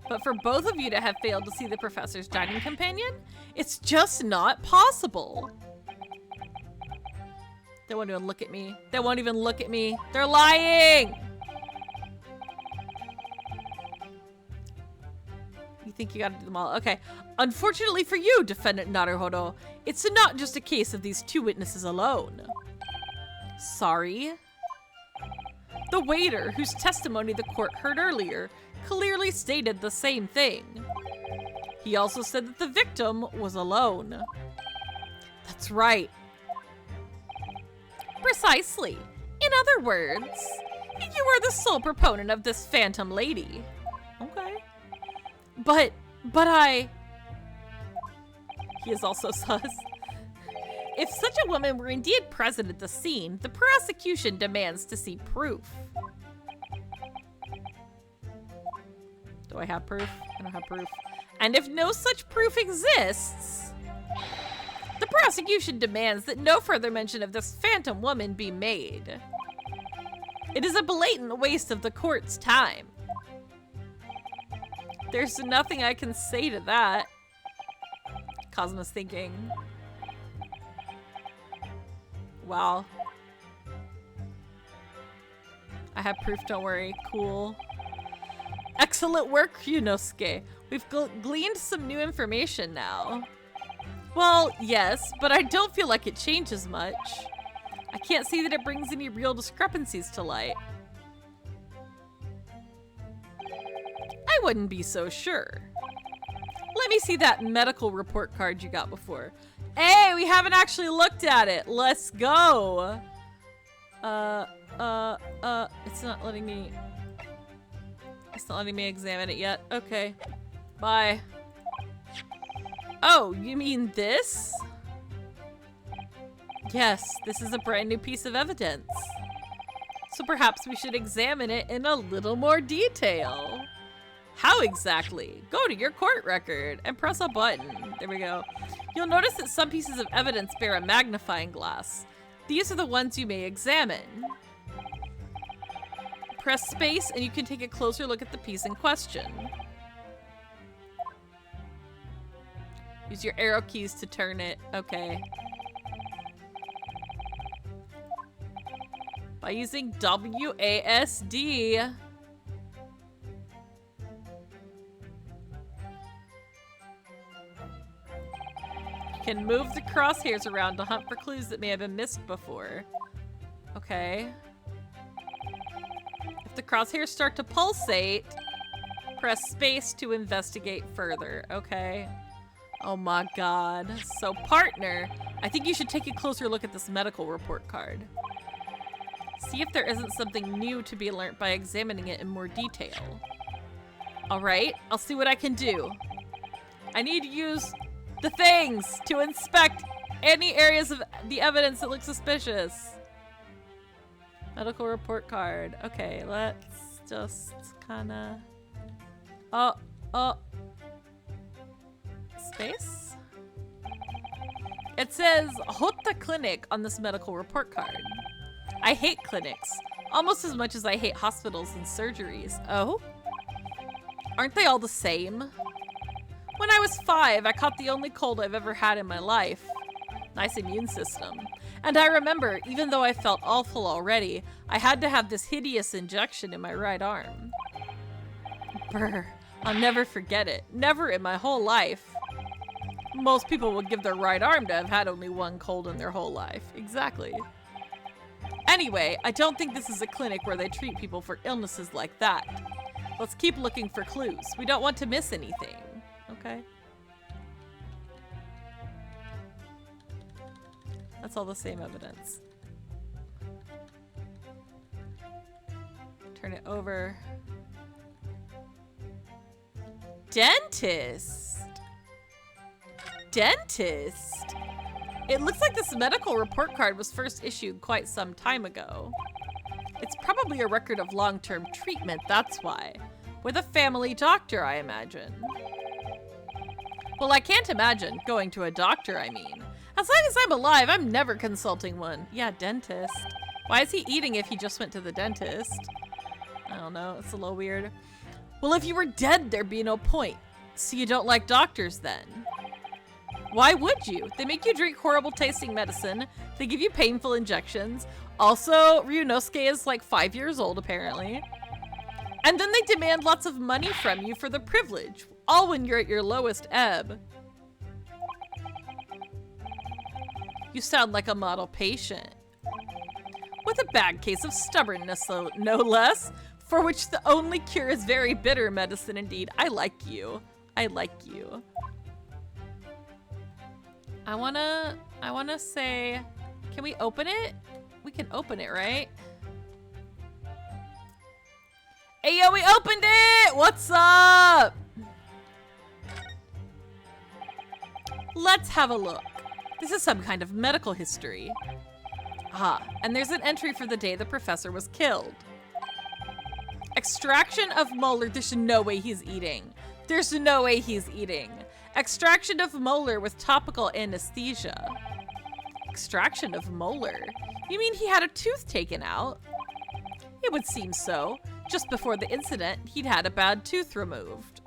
but for both of you to have failed to see the professor's dining companion, it's just not possible. They won't even look at me. They won't even look at me. They're lying! You think you gotta do them all? Okay. Unfortunately for you, Defendant Naruhodo, it's not just a case of these two witnesses alone. Sorry? The waiter, whose testimony the court heard earlier, clearly stated the same thing. He also said that the victim was alone. That's right. Precisely. In other words, you were the sole proponent of this phantom lady. Okay. But He is also sus. If such a woman were indeed present at the scene, the prosecution demands to see proof. Do I have proof? I don't have proof. And if no such proof exists, the prosecution demands that no further mention of this phantom woman be made. It is a blatant waste of the court's time. There's nothing I can say to that. Cosmo's thinking. Wow. I have proof, don't worry. Cool. Excellent work, Yunosuke. We've gleaned some new information now. Well, yes, but I don't feel like it changes much. I can't see that it brings any real discrepancies to light. I wouldn't be so sure. let me see that medical report card you got before. Hey, we haven't actually looked at it. Let's go. It's not letting me examine it yet. Okay. Bye. Oh, you mean this? Yes, this is a brand new piece of evidence. So perhaps we should examine it in a little more detail. How exactly? Go to your court record and press a button. There we go. You'll notice that some pieces of evidence bear a magnifying glass. These are the ones you may examine. Press space and you can take a closer look at the piece in question. Use your arrow keys to turn it. Okay. By using WASD. You can move the crosshairs around to hunt for clues that may have been missed before. Okay. If the crosshairs start to pulsate, press space to investigate further. Okay. Oh my god. So, partner, I think you should take a closer look at this medical report card. See if there isn't something new to be learnt by examining it in more detail. Alright, I'll see what I can do. I need to use the things to inspect any areas of the evidence that look suspicious. Medical report card. Okay, let's just kinda... Oh. Space? It says Hotta Clinic on this medical report card. I hate clinics, almost as much as I hate hospitals and surgeries. Oh? Aren't they all the same? When I was 5, I caught the only cold I've ever had in my life. Nice immune system. And I remember, even though I felt awful already, I had to have this hideous injection in my right arm. Brr, I'll never forget it. Never in my whole life. Most people would give their right arm to have had only one cold in their whole life. Exactly. Anyway, I don't think this is a clinic where they treat people for illnesses like that. Let's keep looking for clues. We don't want to miss anything. Okay. That's all the same evidence. Turn it over. Dentist. Dentist? It looks like this medical report card was first issued quite some time ago. It's probably a record of long-term treatment, that's why. With a family doctor, I imagine. Well, I can't imagine going to a doctor, I mean. As long as I'm alive, I'm never consulting one. Yeah, dentist. Why is he eating if he just went to the dentist? I don't know, it's a little weird. Well, if you were dead, there'd be no point. So you don't like doctors then? Why would you? They make you drink horrible tasting medicine. They give you painful injections. Also, Ryunosuke is like 5 years old, apparently. And then they demand lots of money from you for the privilege, all when you're at your lowest ebb. You sound like a model patient. With a bad case of stubbornness, no less, for which the only cure is very bitter medicine indeed. I like you. I like you. I wanna say, can we open it? We can open it, right? Hey, yo, we opened it! What's up? Let's have a look. This is some kind of medical history. Ah, and there's an entry for the day the professor was killed. Extraction of molar. There's no way he's eating. There's no way he's eating. Extraction of molar with topical anesthesia. Extraction of molar? You mean he had a tooth taken out? It would seem so. Just before the incident, he'd had a bad tooth removed.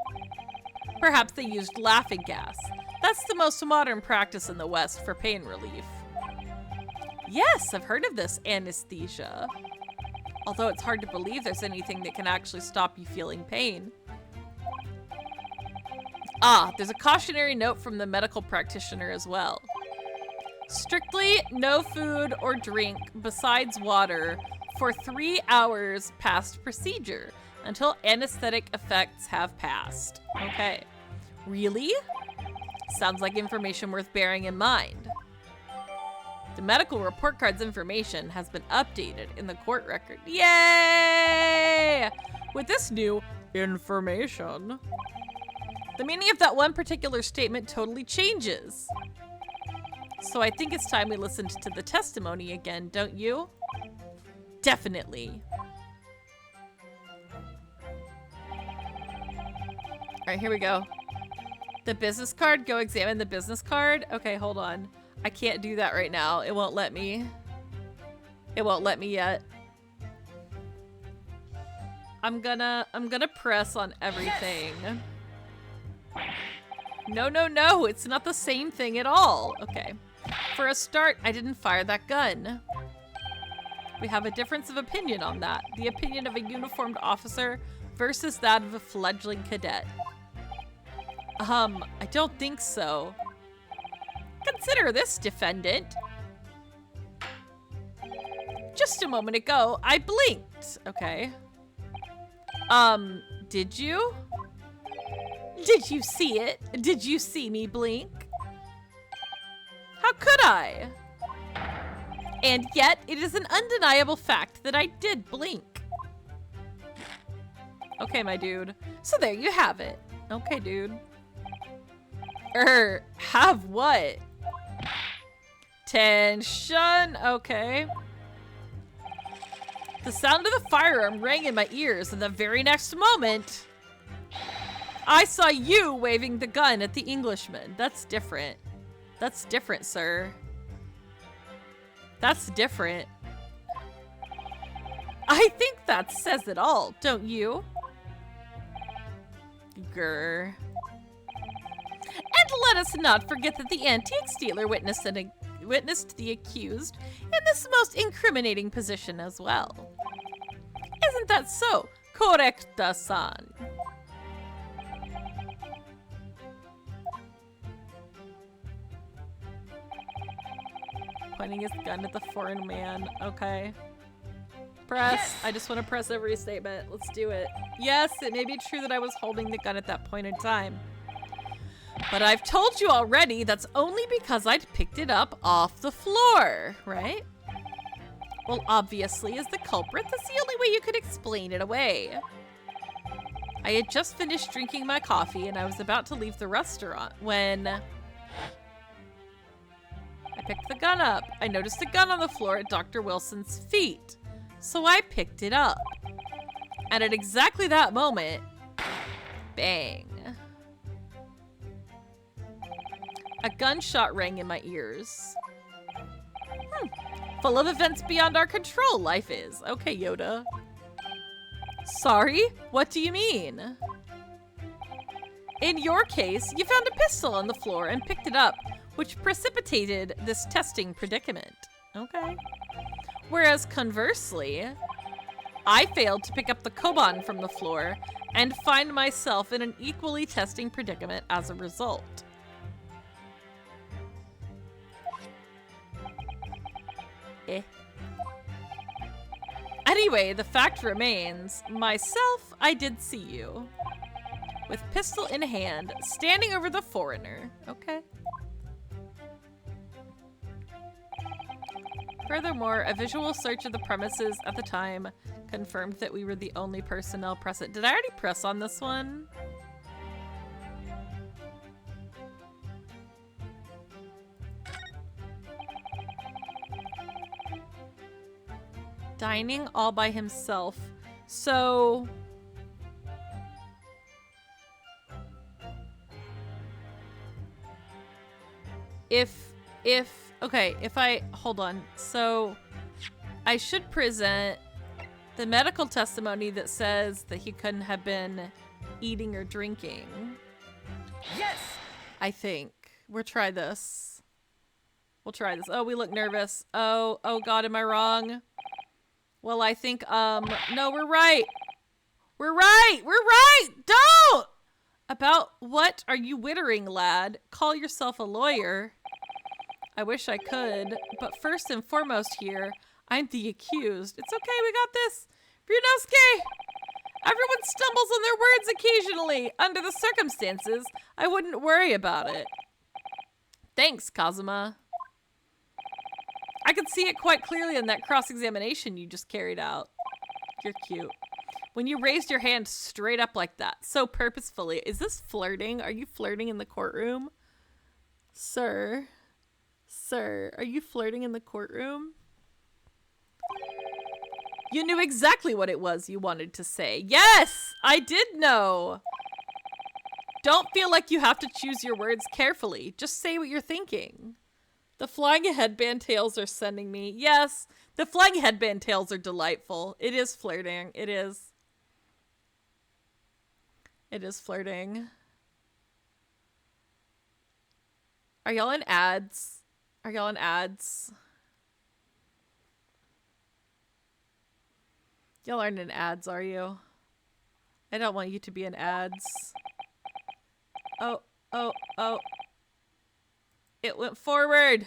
Perhaps they used laughing gas. That's the most modern practice in the West for pain relief. Yes, I've heard of this anesthesia. Although it's hard to believe there's anything that can actually stop you feeling pain. Ah, there's a cautionary note from the medical practitioner as well. Strictly no food or drink besides water for 3 hours past procedure until anesthetic effects have passed. Okay. Really? Sounds like information worth bearing in mind. The medical report card's information has been updated in the court record. Yay! With this new information, the meaning of that one particular statement totally changes. So I think it's time we listened to the testimony again, don't you? Definitely. All right, here we go. The business card, go examine the business card. Okay, hold on. I can't do that right now. It won't let me. It won't let me yet. I'm gonna press on everything. No, no, no, it's not the same thing at all. Okay. For a start, I didn't fire that gun. We have a difference of opinion on that. The opinion of a uniformed officer versus that of a fledgling cadet. I don't think so. Consider this, defendant. Just a moment ago, I blinked. Okay. Did you? Did you see it? Did you see me blink? How could I? And yet, it is an undeniable fact that I did blink. Okay, my dude. So there you have it. Okay, dude. Have what? Tension. Okay. The sound of the firearm rang in my ears, and the very next moment, I saw you waving the gun at the Englishman. That's different. That's different, sir. That's different. I think that says it all, don't you? Grr. And let us not forget that the antiques dealer witnessed the accused in this most incriminating position as well. Isn't that so, correcta-san? Pointing his gun at the foreign man. Okay. Press. Yes. I just want to press every statement. Let's do it. Yes, it may be true that I was holding the gun at that point in time. But I've told you already that's only because I'd picked it up off the floor, right? Well, obviously, as the culprit, that's the only way you could explain it away. I had just finished drinking my coffee and I was about to leave the restaurant when I picked the gun up. I noticed a gun on the floor at Dr. Wilson's feet, so I picked it up. And at exactly that moment, bang. A gunshot rang in my ears. Full of events beyond our control, life is. Okay, Yoda. Sorry? What do you mean? In your case, you found a pistol on the floor and picked it up, which precipitated this testing predicament. Okay. Whereas conversely, I failed to pick up the koban from the floor and find myself in an equally testing predicament as a result. Anyway, the fact remains, myself, I did see you. With pistol in hand, standing over the foreigner. Okay. Furthermore, a visual search of the premises at the time confirmed that we were the only personnel present. Did I already press on this one? Dining all by himself. So okay, if I hold on. So I should present the medical testimony that says that he couldn't have been eating or drinking. Yes. I think we'll try this. We'll try this. Oh, we look nervous. Oh God, am I wrong? Well, I think, no, we're right. We're right! Don't! About what are you wittering, lad? Call yourself a lawyer. I wish I could, but first and foremost here, I'm the accused. It's okay, we got this. Ryunosuke! Everyone stumbles on their words occasionally. Under the circumstances, I wouldn't worry about it. Thanks, Kazuma. I could see it quite clearly in that cross-examination you just carried out. You're cute. When you raised your hand straight up like that, so purposefully. Is this flirting? Are you flirting in the courtroom? Sir? Sir, are you flirting in the courtroom? You knew exactly what it was you wanted to say. Yes, I did know. Don't feel like you have to choose your words carefully. Just say what you're thinking. The flying headband tails are sending me. Yes, the flying headband tails are delightful. It is flirting. It is. It is flirting. Are y'all in ads? Are y'all in ads? Y'all aren't in ads, are you? I don't want you to be in ads. Oh, oh, oh. It went forward.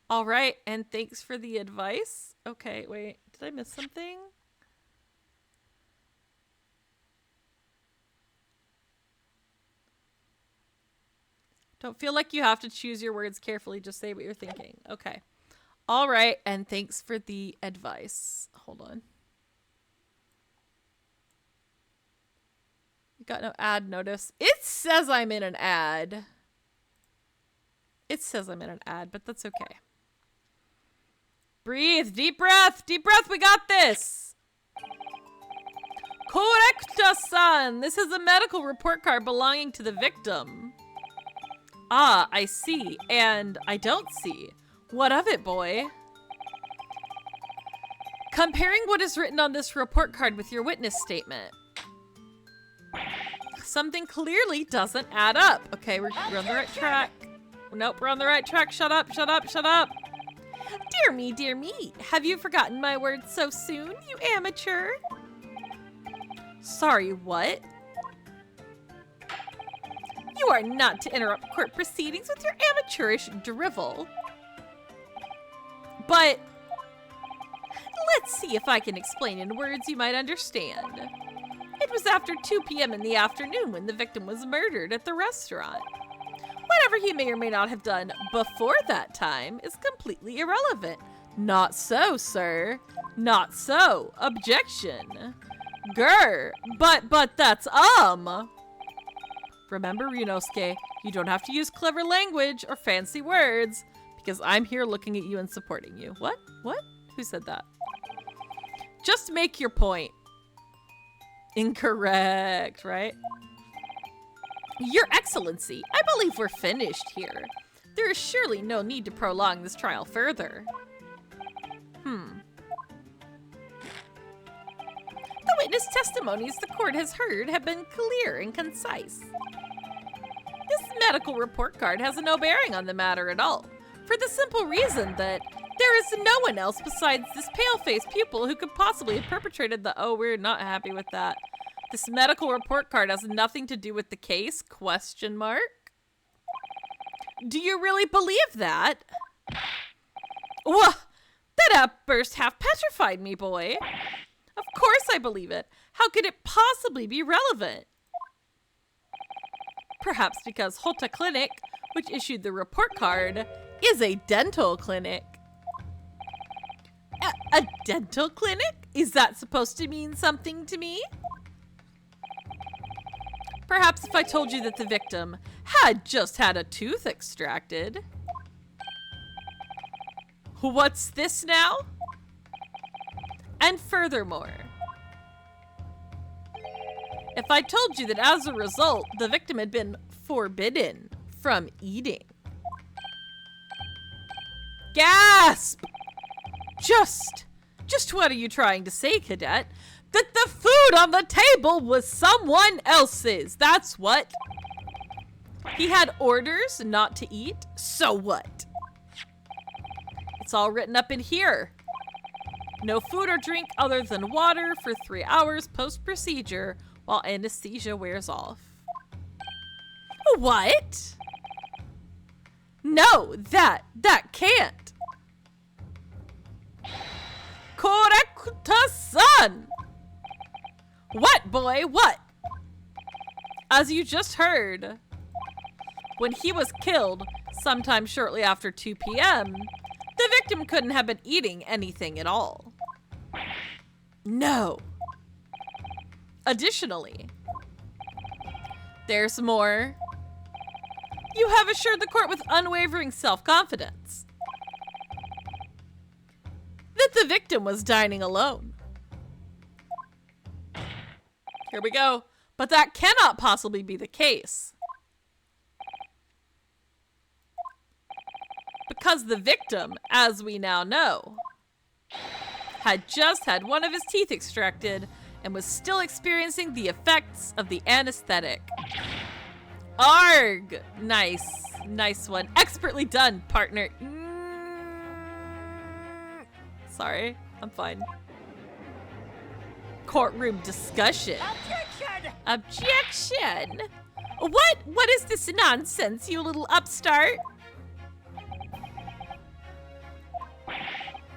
All right, and thanks for the advice. Okay, wait, did I miss something? Don't feel like you have to choose your words carefully. Just say what you're thinking. Okay. All right, and thanks for the advice. Hold on. You got no ad notice. It says I'm in an ad. It says I'm in an ad, but that's okay. Breathe. Deep breath. Deep breath. We got this. Correcta-san. This is a medical report card belonging to the victim. Ah, I see. And I don't see. What of it, boy? Comparing what is written on this report card with your witness statement. Something clearly doesn't add up. Okay, we're on the right track. Nope, we're on the right track. Shut up, shut up, shut up. Dear me, dear me. Have you forgotten my words so soon, you amateur? Sorry, what? You are not to interrupt court proceedings with your amateurish drivel. But let's see if I can explain in words you might understand. It was after 2 p.m. in the afternoon when the victim was murdered at the restaurant. Whatever he may or may not have done before that time is completely irrelevant. Not so, sir. Not so. Objection. Grr. But that's Remember, Ryunosuke, you don't have to use clever language or fancy words because I'm here looking at you and supporting you. What? What? Who said that? Just make your point. Incorrect, right? Your Excellency, I believe we're finished here. There is surely no need to prolong this trial further. The witness testimonies the court has heard have been clear and concise. This medical report card has no bearing on the matter at all, for the simple reason that there is no one else besides this pale-faced pupil who could possibly have perpetrated the— oh, we're not happy with that. This medical report card has nothing to do with the case? Question mark. Do you really believe that? Whoa, that outburst half petrified me, boy. Of course I believe it. How could it possibly be relevant? Perhaps because Hota Clinic, which issued the report card, is a dental clinic. A dental clinic? Is that supposed to mean something to me? Perhaps if I told you that the victim had just had a tooth extracted. What's this now? And furthermore, if I told you that as a result, the victim had been forbidden from eating. Gasp! Just what are you trying to say, cadet? That the food on the table was someone else's, that's what. He had orders not to eat, so what? It's all written up in here. No food or drink other than water for 3 hours post-procedure while anesthesia wears off. What? No, that can't. Correcta-san! What, boy? What? As you just heard, when he was killed sometime shortly after 2 p.m., the victim couldn't have been eating anything at all. No. Additionally, there's more. You have assured the court with unwavering self-confidence that the victim was dining alone. Here we go. But that cannot possibly be the case, because the victim, as we now know, had just had one of his teeth extracted and was still experiencing the effects of the anesthetic. Arg! Nice. Nice one. Expertly done, partner. Sorry, I'm fine. Courtroom discussion. Objection! What is this nonsense, you little upstart?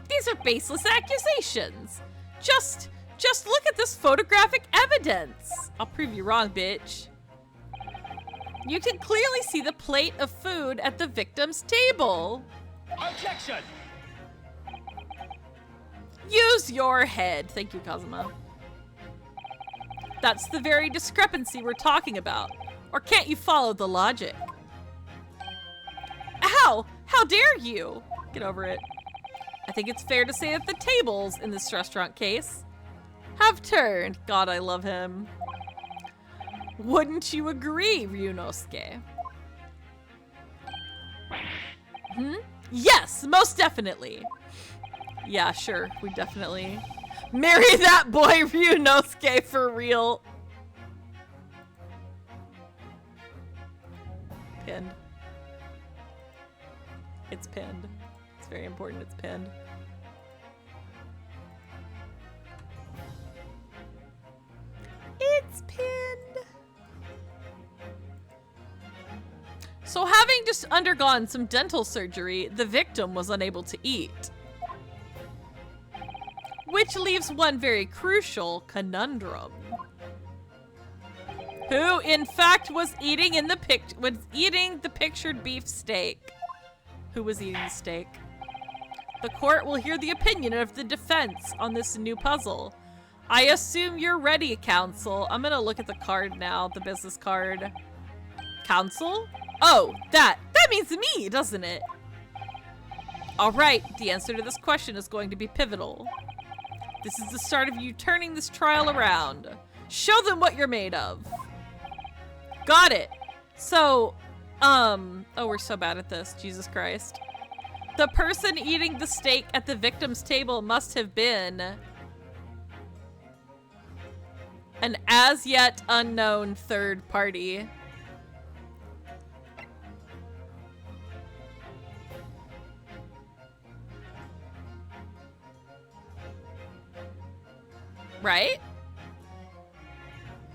These are baseless accusations. Just look at this photographic evidence. I'll prove you wrong, bitch. You can clearly see the plate of food at the victim's table. Objection! Use your head. Thank you, Kazuma. That's the very discrepancy we're talking about. Or can't you follow the logic? Ow! How dare you? Get over it. I think it's fair to say that the tables in this restaurant case have turned. God, I love him. Wouldn't you agree, Ryunosuke? Yes, most definitely. Yeah, sure, we definitely marry that boy Ryunosuke for real. Pinned. It's pinned. It's very important, it's pinned. It's pinned. So having just undergone some dental surgery, the victim was unable to eat. Which leaves one very crucial conundrum. Who, in fact, was eating the pictured beef steak? Who was eating the steak? The court will hear the opinion of the defense on this new puzzle. I assume you're ready, counsel. I'm gonna look at the card now, the business card. Counsel? Oh, that means me, doesn't it? All right, the answer to this question is going to be pivotal. This is the start of you turning this trial around. Show them what you're made of. Got it. So, oh, we're so bad at this. Jesus Christ. The person eating the steak at the victim's table must have been an as yet unknown third party. Right?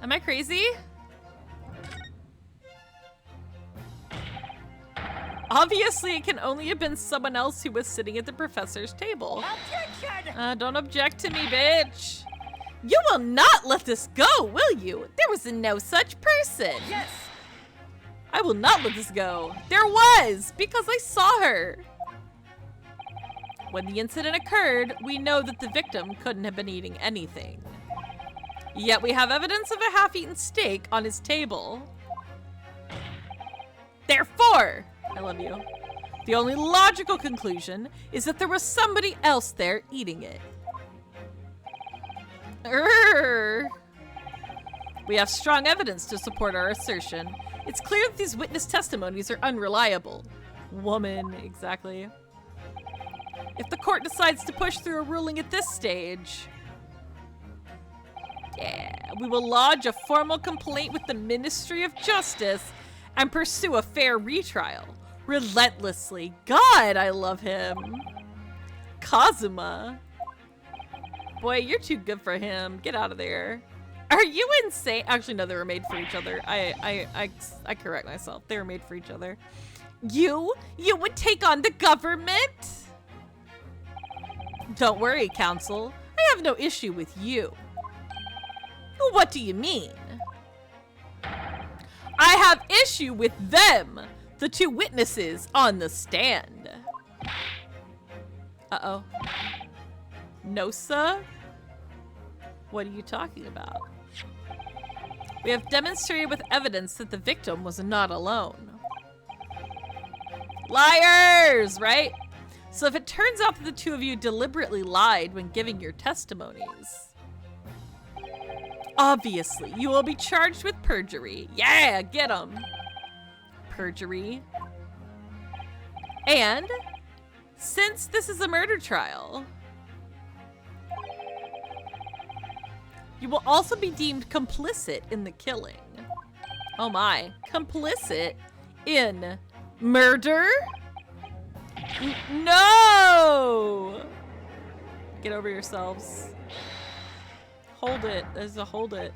Am I crazy? Obviously, it can only have been someone else who was sitting at the professor's table. Objection! Don't object to me, bitch. You will not let this go, will you? There was no such person. Yes! I will not let this go. There was, because I saw her. When the incident occurred, we know that the victim couldn't have been eating anything. Yet we have evidence of a half-eaten steak on his table. Therefore, I love you. The only logical conclusion is that there was somebody else there eating it. We have strong evidence to support our assertion. It's clear that these witness testimonies are unreliable. Woman, exactly. If the court decides to push through a ruling at this stage, we will lodge a formal complaint with the Ministry of Justice and pursue a fair retrial. Relentlessly. God, I love him. Kazuma. Boy, you're too good for him. Get out of there. Are you insane? Actually, no, they were made for each other. I correct myself. They were made for each other. You would take on the government? Don't worry, counsel. I have no issue with you. What do you mean? I have issue with them, the two witnesses on the stand. Uh-oh. No, sir? What are you talking about? We have demonstrated with evidence that the victim was not alone. Liars, right? So if it turns out that the two of you deliberately lied when giving your testimonies, obviously you will be charged with perjury. Yeah, get 'em. Perjury. And since this is a murder trial, you will also be deemed complicit in the killing. Oh my, complicit in murder? No! Get over yourselves. Hold it. There's a hold it.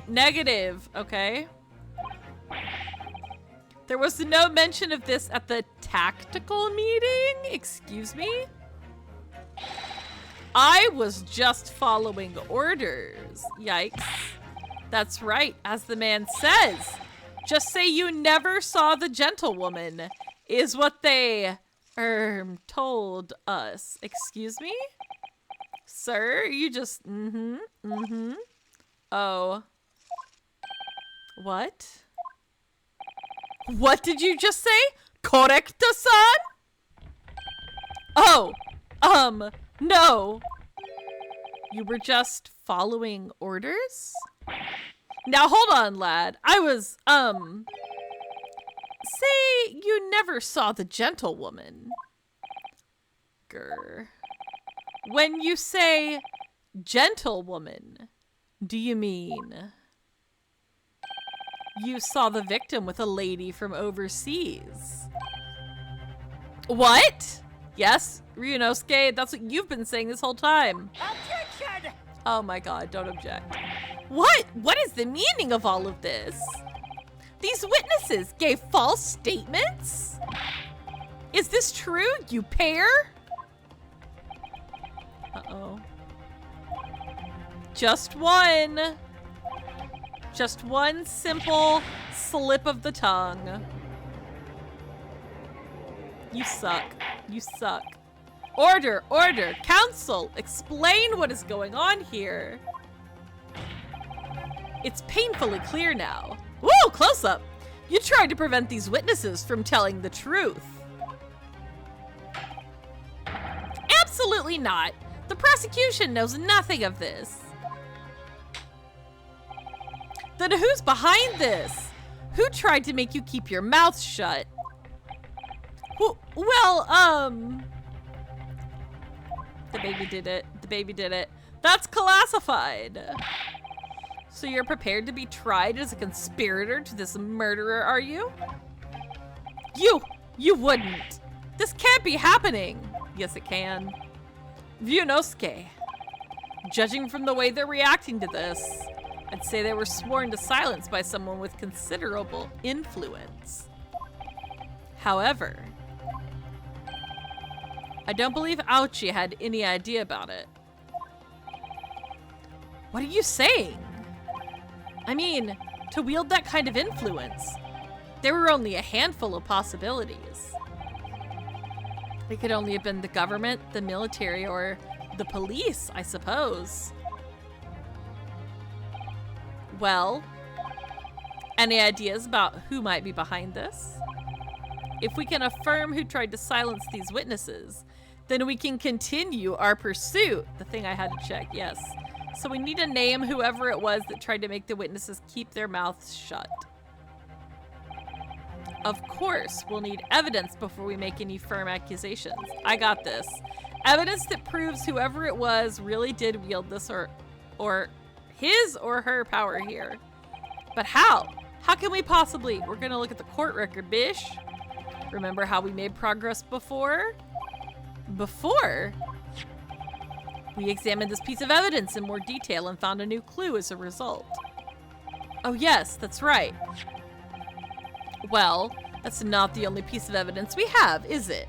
Negative, okay. There was no mention of this at the tactical meeting? Excuse me? I was just following orders. Yikes. That's right, as the man says. Just say you never saw the gentlewoman, is what they, told us. Excuse me? Sir, you just, Oh. What? What did you just say? Correcto-san? Oh, no. You were just following orders? Now hold on, lad. I was, say you never saw the gentlewoman. Grr. When you say gentlewoman, do you mean you saw the victim with a lady from overseas? What? Yes, Ryunosuke, that's what you've been saying this whole time. Objection! Oh my god, don't object. What? What is the meaning of all of this? These witnesses gave false statements? Is this true, you pair? Uh-oh. Just one. Just one simple slip of the tongue. You suck. You suck. Order, order, counsel, explain what is going on here. It's painfully clear now. Woo, close up. You tried to prevent these witnesses from telling the truth. Absolutely not. The prosecution knows nothing of this. Then who's behind this? Who tried to make you keep your mouth shut? Well, the baby did it. The baby did it. That's classified. So you're prepared to be tried as a conspirator to this murderer, are you? You wouldn't. This can't be happening. Yes, it can. Ryunosuke, judging from the way they're reacting to this, I'd say they were sworn to silence by someone with considerable influence. However, I don't believe Aochi had any idea about it. What are you saying? I mean, to wield that kind of influence, there were only a handful of possibilities. It could only have been the government, the military, or the police, I suppose. Well, any ideas about who might be behind this? If we can affirm who tried to silence these witnesses, then we can continue our pursuit. The thing I had to check, yes. So we need to name whoever it was that tried to make the witnesses keep their mouths shut. Of course, we'll need evidence before we make any firm accusations. I got this. Evidence that proves whoever it was really did wield this or his or her power here. But how? How can we possibly? We're gonna look at the court record, bish. Remember how we made progress before? We examined this piece of evidence in more detail and found a new clue as a result. Oh yes, that's right. Well, that's not the only piece of evidence we have, is it?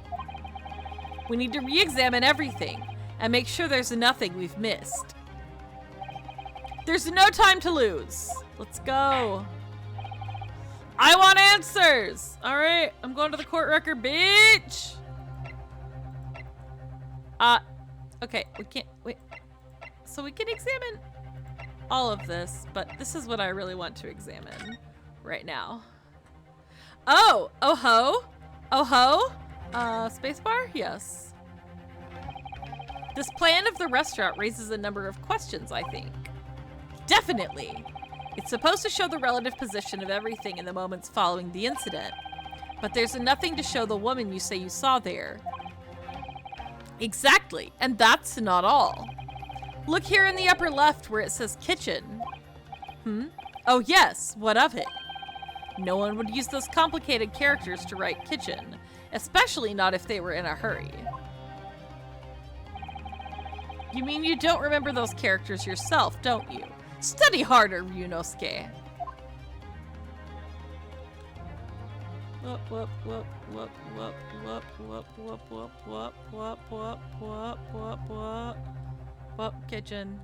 We need to re-examine everything and make sure there's nothing we've missed. There's no time to lose. Let's go. I want answers. All right, I'm going to the court record, bitch. Okay, we can't, wait. So we can examine all of this, but this is what I really want to examine right now. Oh, oh ho, spacebar? Yes. This plan of the restaurant raises a number of questions, I think. Definitely. It's supposed to show the relative position of everything in the moments following the incident, but there's nothing to show the woman you say you saw there. Exactly, and that's not all. Look here in the upper left where it says kitchen. Oh yes, what of it? No one would use those complicated characters to write kitchen, especially not if they were in a hurry. You mean you don't remember those characters yourself, don't you? Study harder, Ryunosuke. Whoop, whoop, whoop, whoop, whoop, whoop, whoop, whoop, whoop, whoop, whoop, whoop, whoop, whoop, whoop. Whoop, kitchen.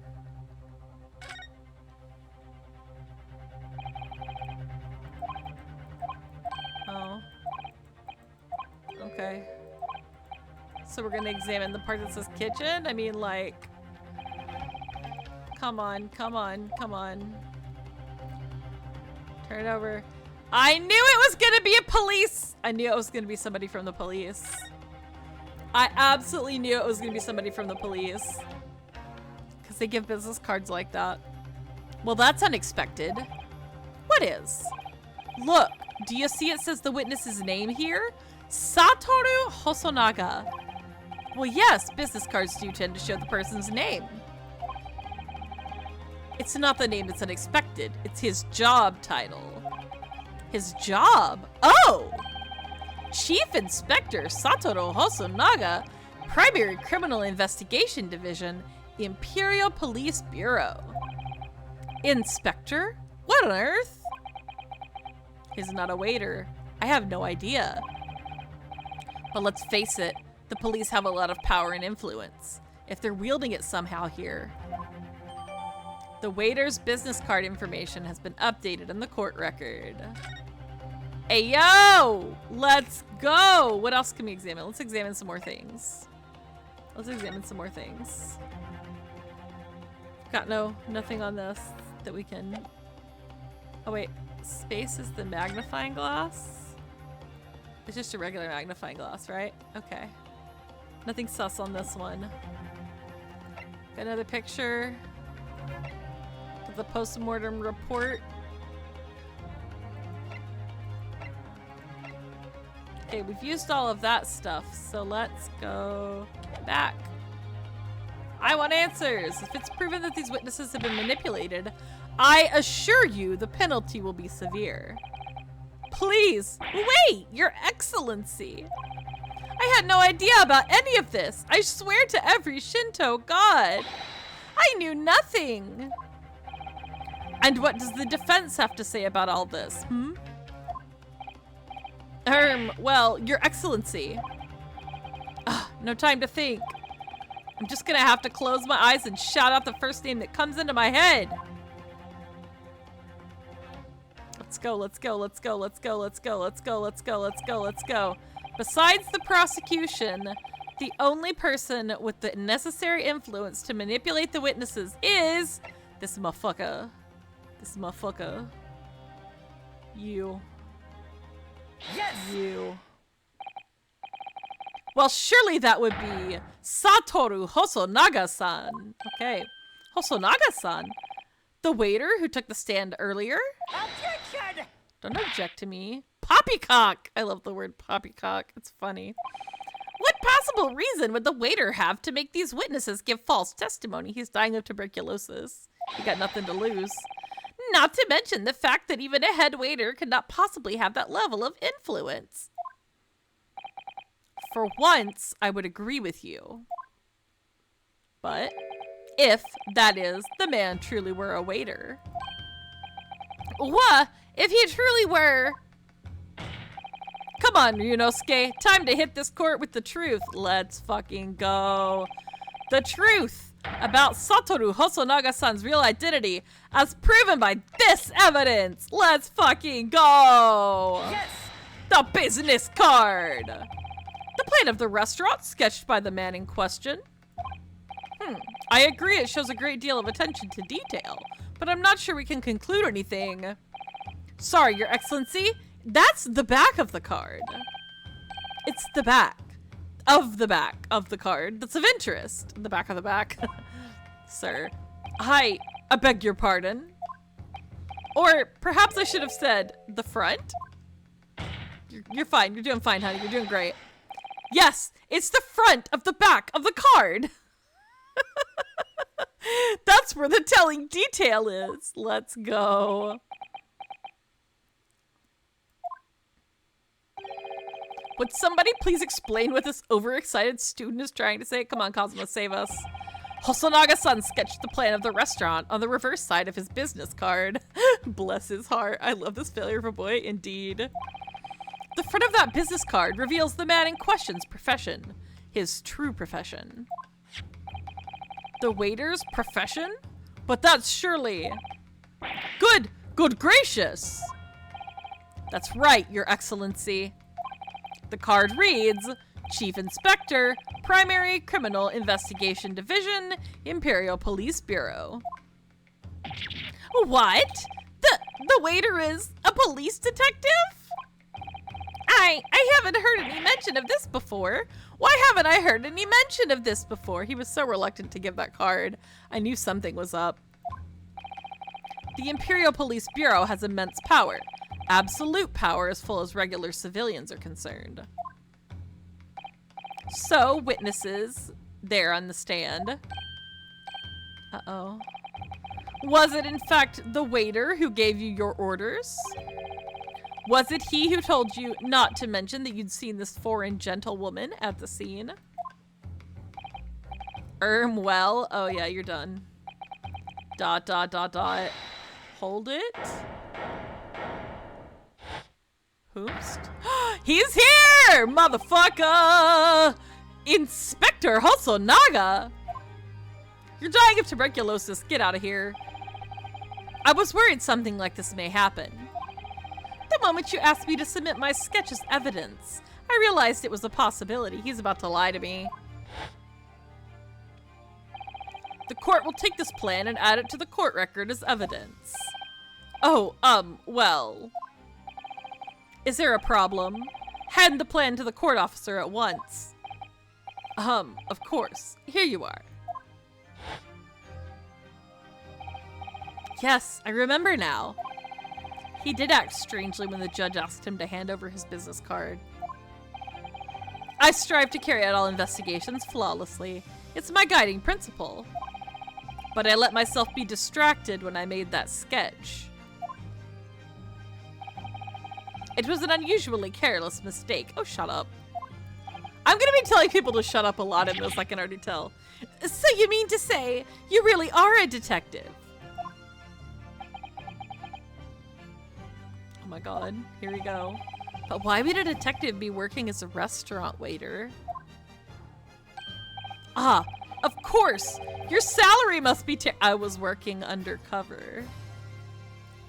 Oh. Okay. So we're gonna examine the part that says kitchen? I mean, like... Come on, come on, come on. Turn it over. I knew it was gonna be a police! I knew it was gonna be somebody from the police. I absolutely knew it was gonna be somebody from the police. Because they give business cards like that. Well, that's unexpected. What is? Look, do you see it says the witness's name here? Satoru Hosonaga. Well, yes, business cards do tend to show the person's name. It's not the name that's unexpected. It's his job title. His job? Oh! Chief Inspector Satoru Hosonaga, Primary Criminal Investigation Division, Imperial Police Bureau. Inspector? What on earth? He's not a waiter. I have no idea. But let's face it, the police have a lot of power and influence. If they're wielding it somehow here. The waiter's business card information has been updated in the court record. Hey, yo! Let's go! What else can we examine? Let's examine some more things. Let's examine some more things. Got nothing on this that we can... Oh, wait. Space is the magnifying glass? It's just a regular magnifying glass, right? Okay. Nothing sus on this one. Got another picture of the post-mortem report. Okay, we've used all of that stuff, so let's go back. I want answers. If it's proven that these witnesses have been manipulated, I assure you the penalty will be severe. Please, wait, Your Excellency. I had no idea about any of this. I swear to every Shinto god. I knew nothing. And what does the defense have to say about all this, well, Your Excellency. No time to think. I'm just gonna have to close my eyes and shout out the first name that comes into my head. Let's go, let's go, let's go, let's go, let's go, let's go, let's go, let's go, let's go. Besides the prosecution, the only person with the necessary influence to manipulate the witnesses is this motherfucker. This motherfucker. You. Yes! You. Well, surely that would be Satoru Hosonaga-san. Okay. Hosonaga-san? The waiter who took the stand earlier? Objection! Don't object to me. Poppycock! I love the word poppycock. It's funny. What possible reason would the waiter have to make these witnesses give false testimony? He's dying of tuberculosis. He got nothing to lose. Not to mention the fact that even a head waiter could not possibly have that level of influence. For once, I would agree with you. But if, that is, the man truly were a waiter. What? If he truly were... Come on, Ryunosuke. Time to hit this court with the truth. Let's fucking go. The truth. about Satoru Hosonaga-san's real identity as proven by this evidence. Let's fucking go. Yes! The business card. The plan of the restaurant sketched by the man in question. I agree it shows a great deal of attention to detail, but I'm not sure we can conclude anything. Sorry, Your Excellency. That's the back of the card. It's the back of the card that's of interest. The back of the back. Sir. I beg your pardon. Or perhaps I should have said the front? You're fine. You're doing fine, honey. You're doing great. Yes, it's the front of the back of the card. That's where the telling detail is. Let's go. Would somebody please explain what this overexcited student is trying to say? Come on, Cosmo, save us. Hosonaga-san sketched the plan of the restaurant on the reverse side of his business card. Bless his heart. I love this failure of a boy, indeed. The front of that business card reveals the man in question's profession. His true profession. The waiter's profession? But that's surely... Good gracious! That's right, Your Excellency. The card reads, Chief Inspector, Primary Criminal Investigation Division, Imperial Police Bureau. What? The waiter is a police detective? I haven't heard any mention of this before. Why haven't I heard any mention of this before? He was so reluctant to give that card. I knew something was up. The Imperial Police Bureau has immense power. Absolute power as full as regular civilians are concerned. So, witnesses there on the stand. Uh-oh. Was it in fact the waiter who gave you your orders? Was it he who told you not to mention that you'd seen this foreign gentlewoman at the scene? Well, oh yeah, you're done. ... Hold it. Oops. He's here, motherfucker! Inspector Hosonaga! You're dying of tuberculosis. Get out of here. I was worried something like this may happen. The moment you asked me to submit my sketch as evidence, I realized it was a possibility. He's about to lie to me. The court will take this plan and add it to the court record as evidence. Oh, well... Is there a problem? Hand the plan to the court officer at once. Of course. Here you are. Yes, I remember now. He did act strangely when the judge asked him to hand over his business card. I strive to carry out all investigations flawlessly. It's my guiding principle. But I let myself be distracted when I made that sketch. It was an unusually careless mistake. Oh, shut up. I'm gonna be telling people to shut up a lot in this, I can already tell. So you mean to say you really are a detective? Oh my god, here we go. But why would a detective be working as a restaurant waiter? Ah, of course! Your salary must be I was working undercover.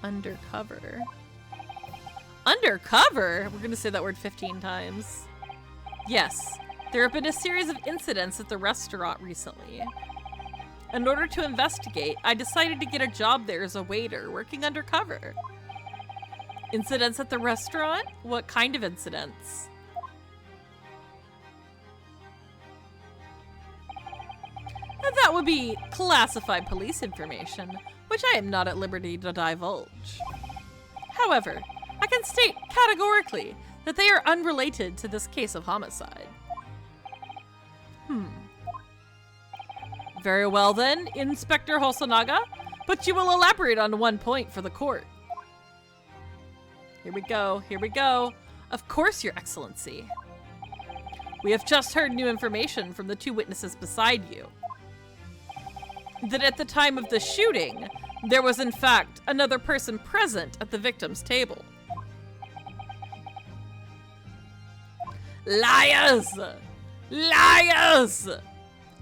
Undercover? Undercover? We're gonna say that word 15 times. Yes, there have been a series of incidents at the restaurant recently. In order to investigate, I decided to get a job there as a waiter, working undercover. Incidents at the restaurant? What kind of incidents? That would be classified police information, which I am not at liberty to divulge. However, I can state categorically that they are unrelated to this case of homicide. Very well then, Inspector Hosonaga, but you will elaborate on one point for the court. Here we go, here we go. Of course, Your Excellency. We have just heard new information from the two witnesses beside you. That at the time of the shooting, there was in fact another person present at the victim's table. Liars! Liars!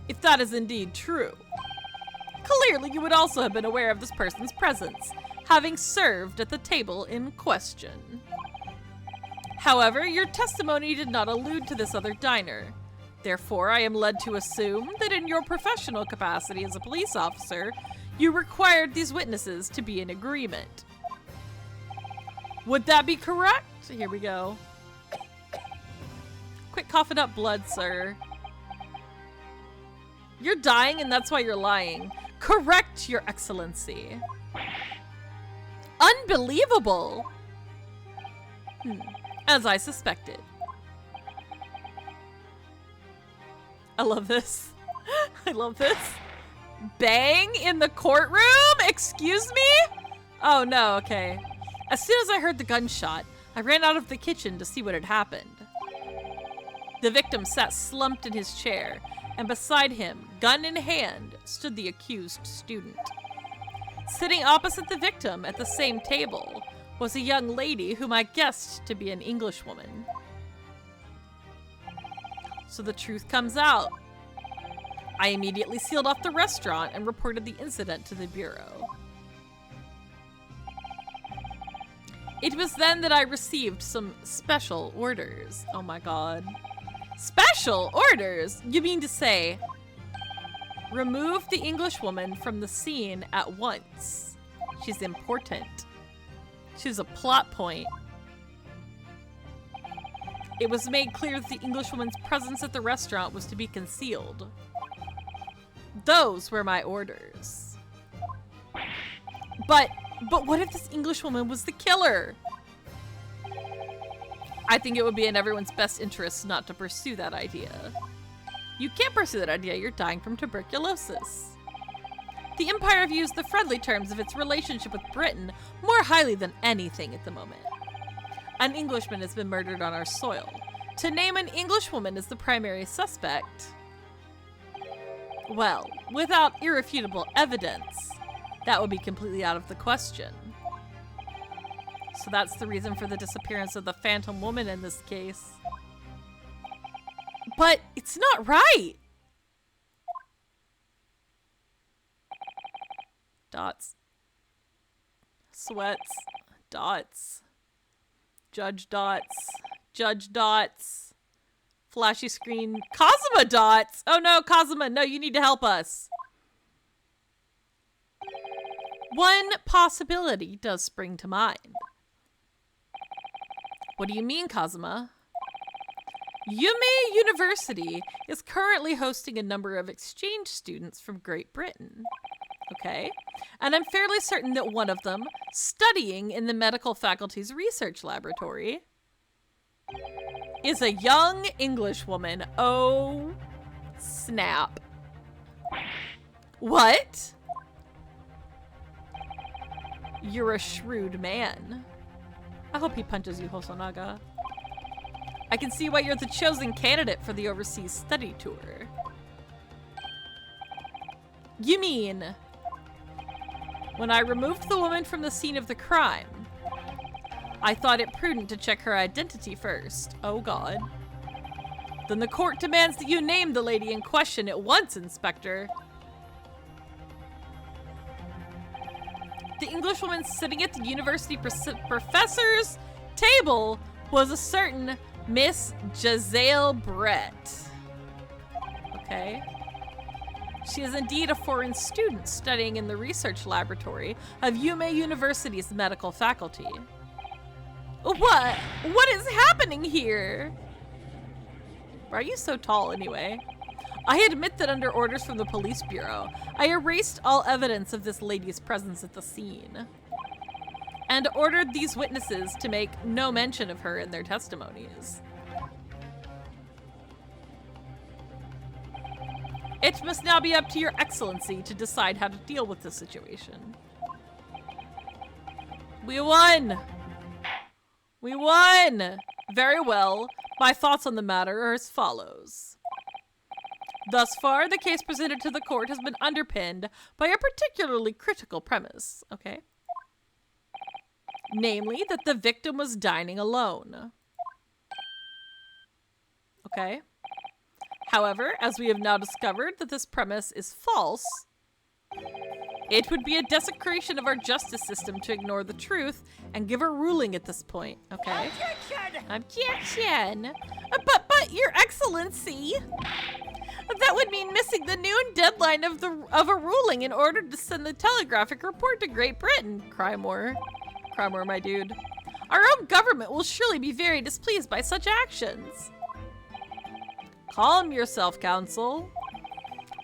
if that is indeed true. Clearly, you would also have been aware of this person's presence, having served at the table in question. However, your testimony did not allude to this other diner. Therefore, I am led to assume that in your professional capacity as a police officer, you required these witnesses to be in agreement. Would that be correct? Here we go. Quit coughing up blood, sir. You're dying and that's why you're lying. Correct, Your Excellency. Unbelievable! As I suspected. I love this. I love this. Bang in the courtroom? Excuse me? Oh no, okay. As soon as I heard the gunshot, I ran out of the kitchen to see what had happened. The victim sat slumped in his chair, and beside him, gun in hand, stood the accused student. Sitting opposite the victim at the same table was a young lady whom I guessed to be an Englishwoman. So the truth comes out. I immediately sealed off the restaurant and reported the incident to the bureau. It was then that I received some special orders. Oh my god. Special orders? You mean to say, remove the Englishwoman from the scene at once. She's important. She's a plot point. It was made clear that the Englishwoman's presence at the restaurant was to be concealed. Those were my orders. But what if this Englishwoman was the killer? I think it would be in everyone's best interest not to pursue that idea. You can't pursue that idea, you're dying from tuberculosis. The Empire views the friendly terms of its relationship with Britain more highly than anything at the moment. An Englishman has been murdered on our soil. To name an Englishwoman as the primary suspect, well, without irrefutable evidence, that would be completely out of the question. So that's the reason for the disappearance of the Phantom Woman in this case. But it's not right! Dots. Sweats. Dots. Judge dots. Judge dots. Flashy screen. Kazuma dots! Oh no, Kazuma, no, you need to help us. One possibility does spring to mind. What do you mean, Kazuma? Yume University is currently hosting a number of exchange students from Great Britain. Okay? And I'm fairly certain that one of them, studying in the medical faculty's research laboratory, is a young Englishwoman. Oh, snap. What? You're a shrewd man. I hope he punches you, Hosonaga. I can see why you're the chosen candidate for the overseas study tour. You mean, when I removed the woman from the scene of the crime, I thought it prudent to check her identity first. Oh god. Then the court demands that you name the lady in question at once, Inspector. The Englishwoman sitting at the university professor's table was a certain Miss Giselle Brett. Okay. She is indeed a foreign student studying in the research laboratory of Yume University's medical faculty. What? What is happening here? Why are you so tall anyway? I admit that under orders from the police bureau, I erased all evidence of this lady's presence at the scene and ordered these witnesses to make no mention of her in their testimonies. It must now be up to Your Excellency to decide how to deal with the situation. We won! We won! Very well. My thoughts on the matter are as follows. Thus far, the case presented to the court has been underpinned by a particularly critical premise, okay? Namely, that the victim was dining alone. Okay? However, as we have now discovered that this premise is false, it would be a desecration of our justice system to ignore the truth and give a ruling at this point. Okay. Objection! Objection! But, Your Excellency, that would mean missing the noon deadline of a ruling in order to send the telegraphic report to Great Britain. Crymore, my dude. Our own government will surely be very displeased by such actions. Calm yourself, Council.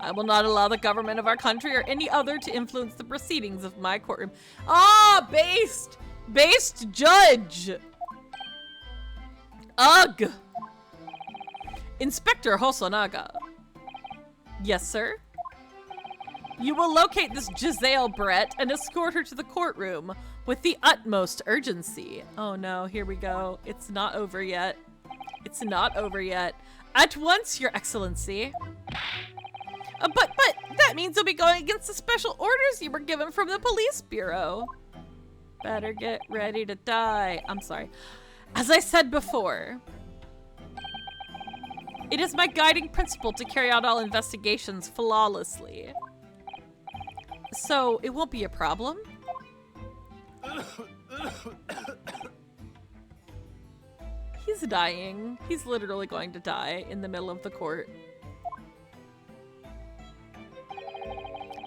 I will not allow the government of our country or any other to influence the proceedings of my courtroom. Ah, based judge. Ugh. Inspector Hosonaga. Yes, sir? You will locate this Giselle Brett and escort her to the courtroom with the utmost urgency. Oh no, here we go. It's not over yet. It's not over yet. At once, Your Excellency. But that means you'll be going against the special orders you were given from the police bureau. Better get ready to die. I'm sorry. As I said before, it is my guiding principle to carry out all investigations flawlessly. So it won't be a problem. He's dying. He's literally going to die in the middle of the court.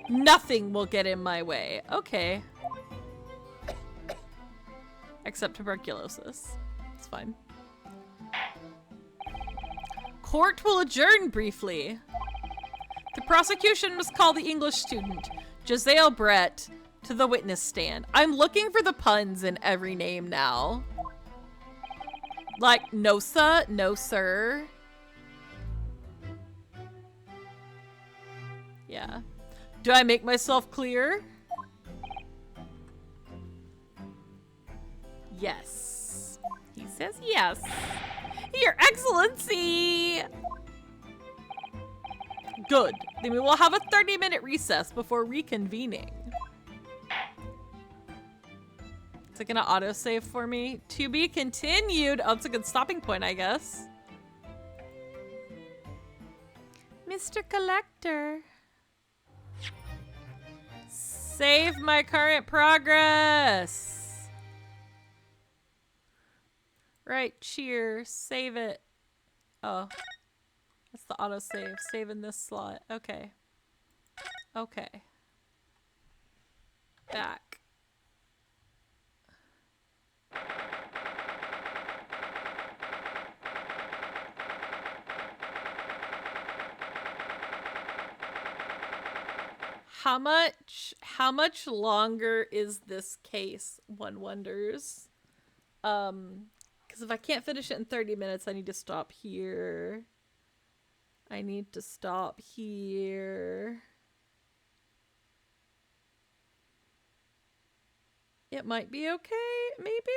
Nothing will get in my way. Okay. Except tuberculosis. It's fine. Court will adjourn briefly. The prosecution must call the English student, Giselle Brett, to the witness stand. I'm looking for the puns in every name now. Like, no sir, no sir. Yeah. Do I make myself clear? Yes. He says yes. Your Excellency! Good. Then we will have a 30-minute recess before reconvening. Is it gonna autosave for me? To be continued. Oh, it's a good stopping point, I guess. Mr. Collector. Save my current progress. Right, cheer. Save it. Oh. That's the autosave. Save in this slot. Okay. Okay. Back. How much longer is this case, one wonders? Because if I can't finish it in 30 minutes, I need to stop here. I need to stop here. It might be okay, maybe?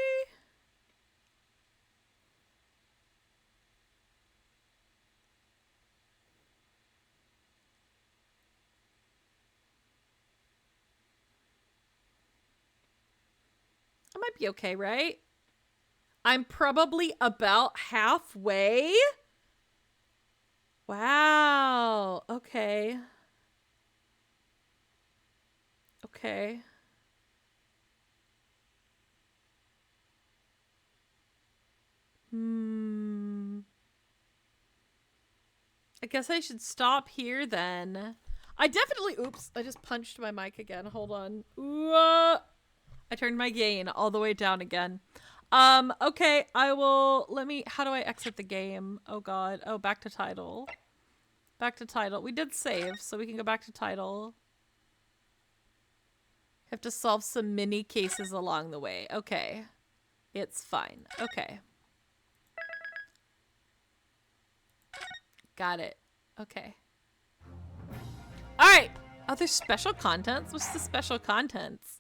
I might be okay, right? I'm probably about halfway. Wow. Okay. Okay. I guess I should stop here then. I definitely, oops, I just punched my mic again. Hold on. Ooh, I turned my gain all the way down again. Okay, I will, how do I exit the game? Oh god. Oh, back to title. Back to title. We did save, so we can go back to title. Have to solve some mini cases along the way. Okay. It's fine. Okay. Got it. Okay. Alright! Other special contents? What's the special contents?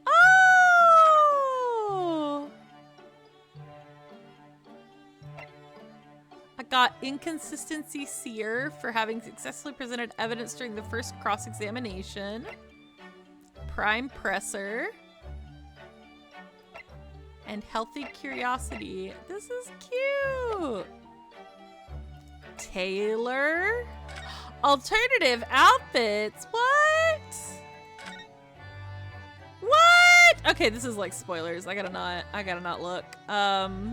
Oh! I got inconsistency seer for having successfully presented evidence during the first cross-examination. Prime presser. And healthy curiosity. This is cute! Taylor. Alternative outfits. What? What? Okay, this is like spoilers. I gotta not look. The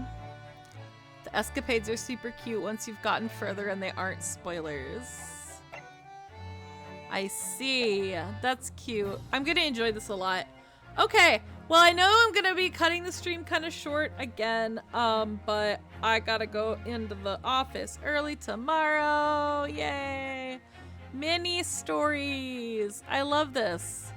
escapades are super cute once you've gotten further and they aren't spoilers. I see. That's cute. I'm gonna enjoy this a lot. Okay, well, I know I'm gonna be cutting the stream kind of short again, but I gotta go into the office early tomorrow. Yay! Mini stories. I love this.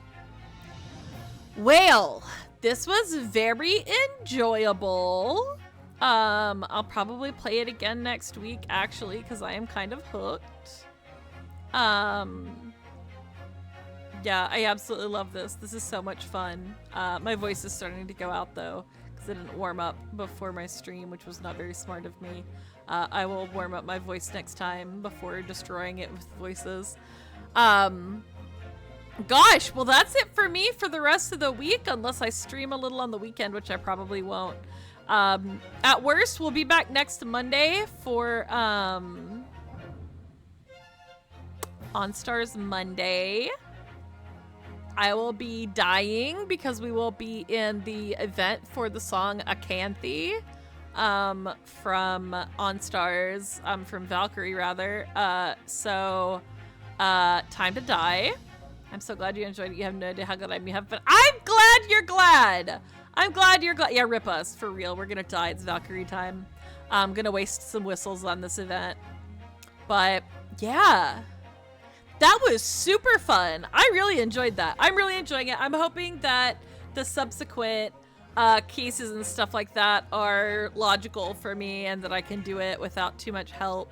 Well, this was very enjoyable. I'll probably play it again next week, actually, because I am kind of hooked. Yeah, I absolutely love this. This is so much fun. My voice is starting to go out, though, because I didn't warm up before my stream, which was not very smart of me. I will warm up my voice next time before destroying it with voices. Gosh, well, that's it for me for the rest of the week, unless I stream a little on the weekend, which I probably won't. At worst, we'll be back next Monday for OnStars Monday. I will be dying because we will be in the event for the song Acanthe from OnStars, from Valkyrie rather. So time to die. I'm so glad you enjoyed it. You have no idea how glad I'm but I'm glad you're glad. I'm glad you're glad. Yeah, rip us for real. We're gonna die. It's Valkyrie time. I'm gonna waste some whistles on this event. But yeah. That was super fun. I really enjoyed that. I'm really enjoying it. I'm hoping that the subsequent cases and stuff like that are logical for me and that I can do it without too much help.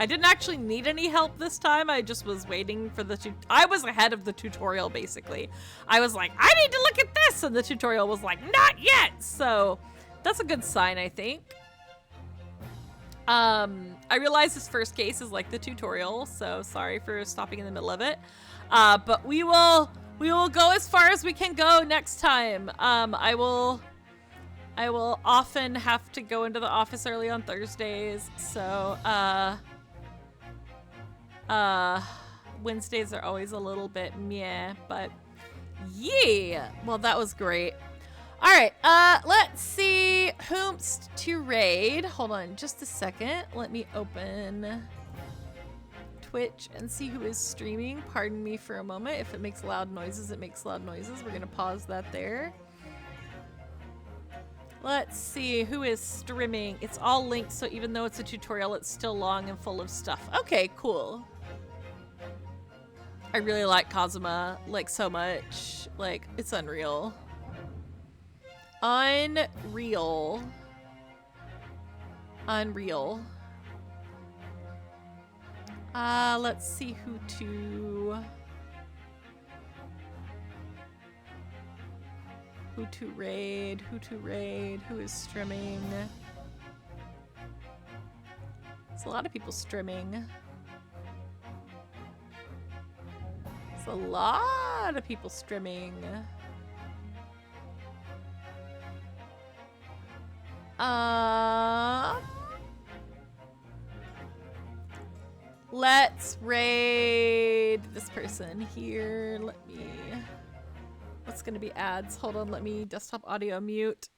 I didn't actually need any help this time. I just was waiting for I was ahead of the tutorial, basically. I was like, I need to look at this! And the tutorial was like, not yet! So that's a good sign, I think. I realize this first case is like the tutorial, so sorry for stopping in the middle of it. But we will go as far as we can go next time. I will often have to go into the office early on Thursdays, so Wednesdays are always a little bit meh, but yeah. Well, that was great. All right, let's see whomst to raid. Hold on just a second. Let me open Twitch and see who is streaming. Pardon me for a moment. If it makes loud noises, it makes loud noises. We're gonna pause that there. Let's see who is streaming. It's all linked, so even though it's a tutorial, it's still long and full of stuff. Okay, cool. I really like Kazuma, like, so much. Like, it's unreal. Unreal. Let's see who to raid, who is streaming. There's a lot of people streaming. Let's raid this person here. What's gonna be ads? Hold on, let me desktop audio mute.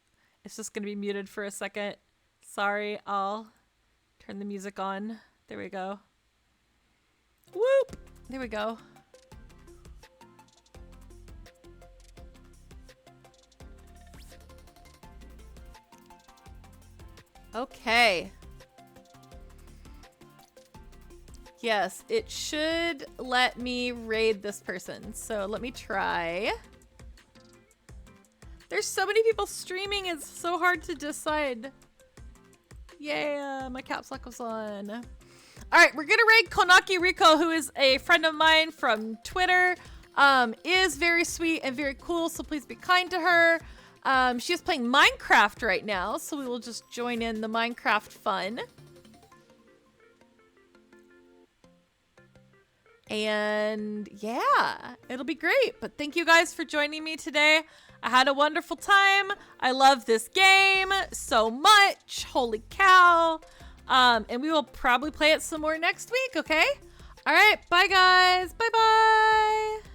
It's just gonna be muted for a second. Sorry, I'll turn the music on. There we go. Whoop! There we go. Okay. Yes, it should let me raid this person. So let me try. There's so many people streaming, it's so hard to decide. Yeah, my caps lock was on. All right, we're gonna raid Konaki Riko, who is a friend of mine from Twitter. Is very sweet and very cool, so please be kind to her. She is playing Minecraft right now, so we will just join in the Minecraft fun. And yeah, it'll be great. But thank you guys for joining me today. I had a wonderful time. I love this game so much. Holy cow. And we will probably play it some more next week, okay? All right, bye guys. Bye-bye.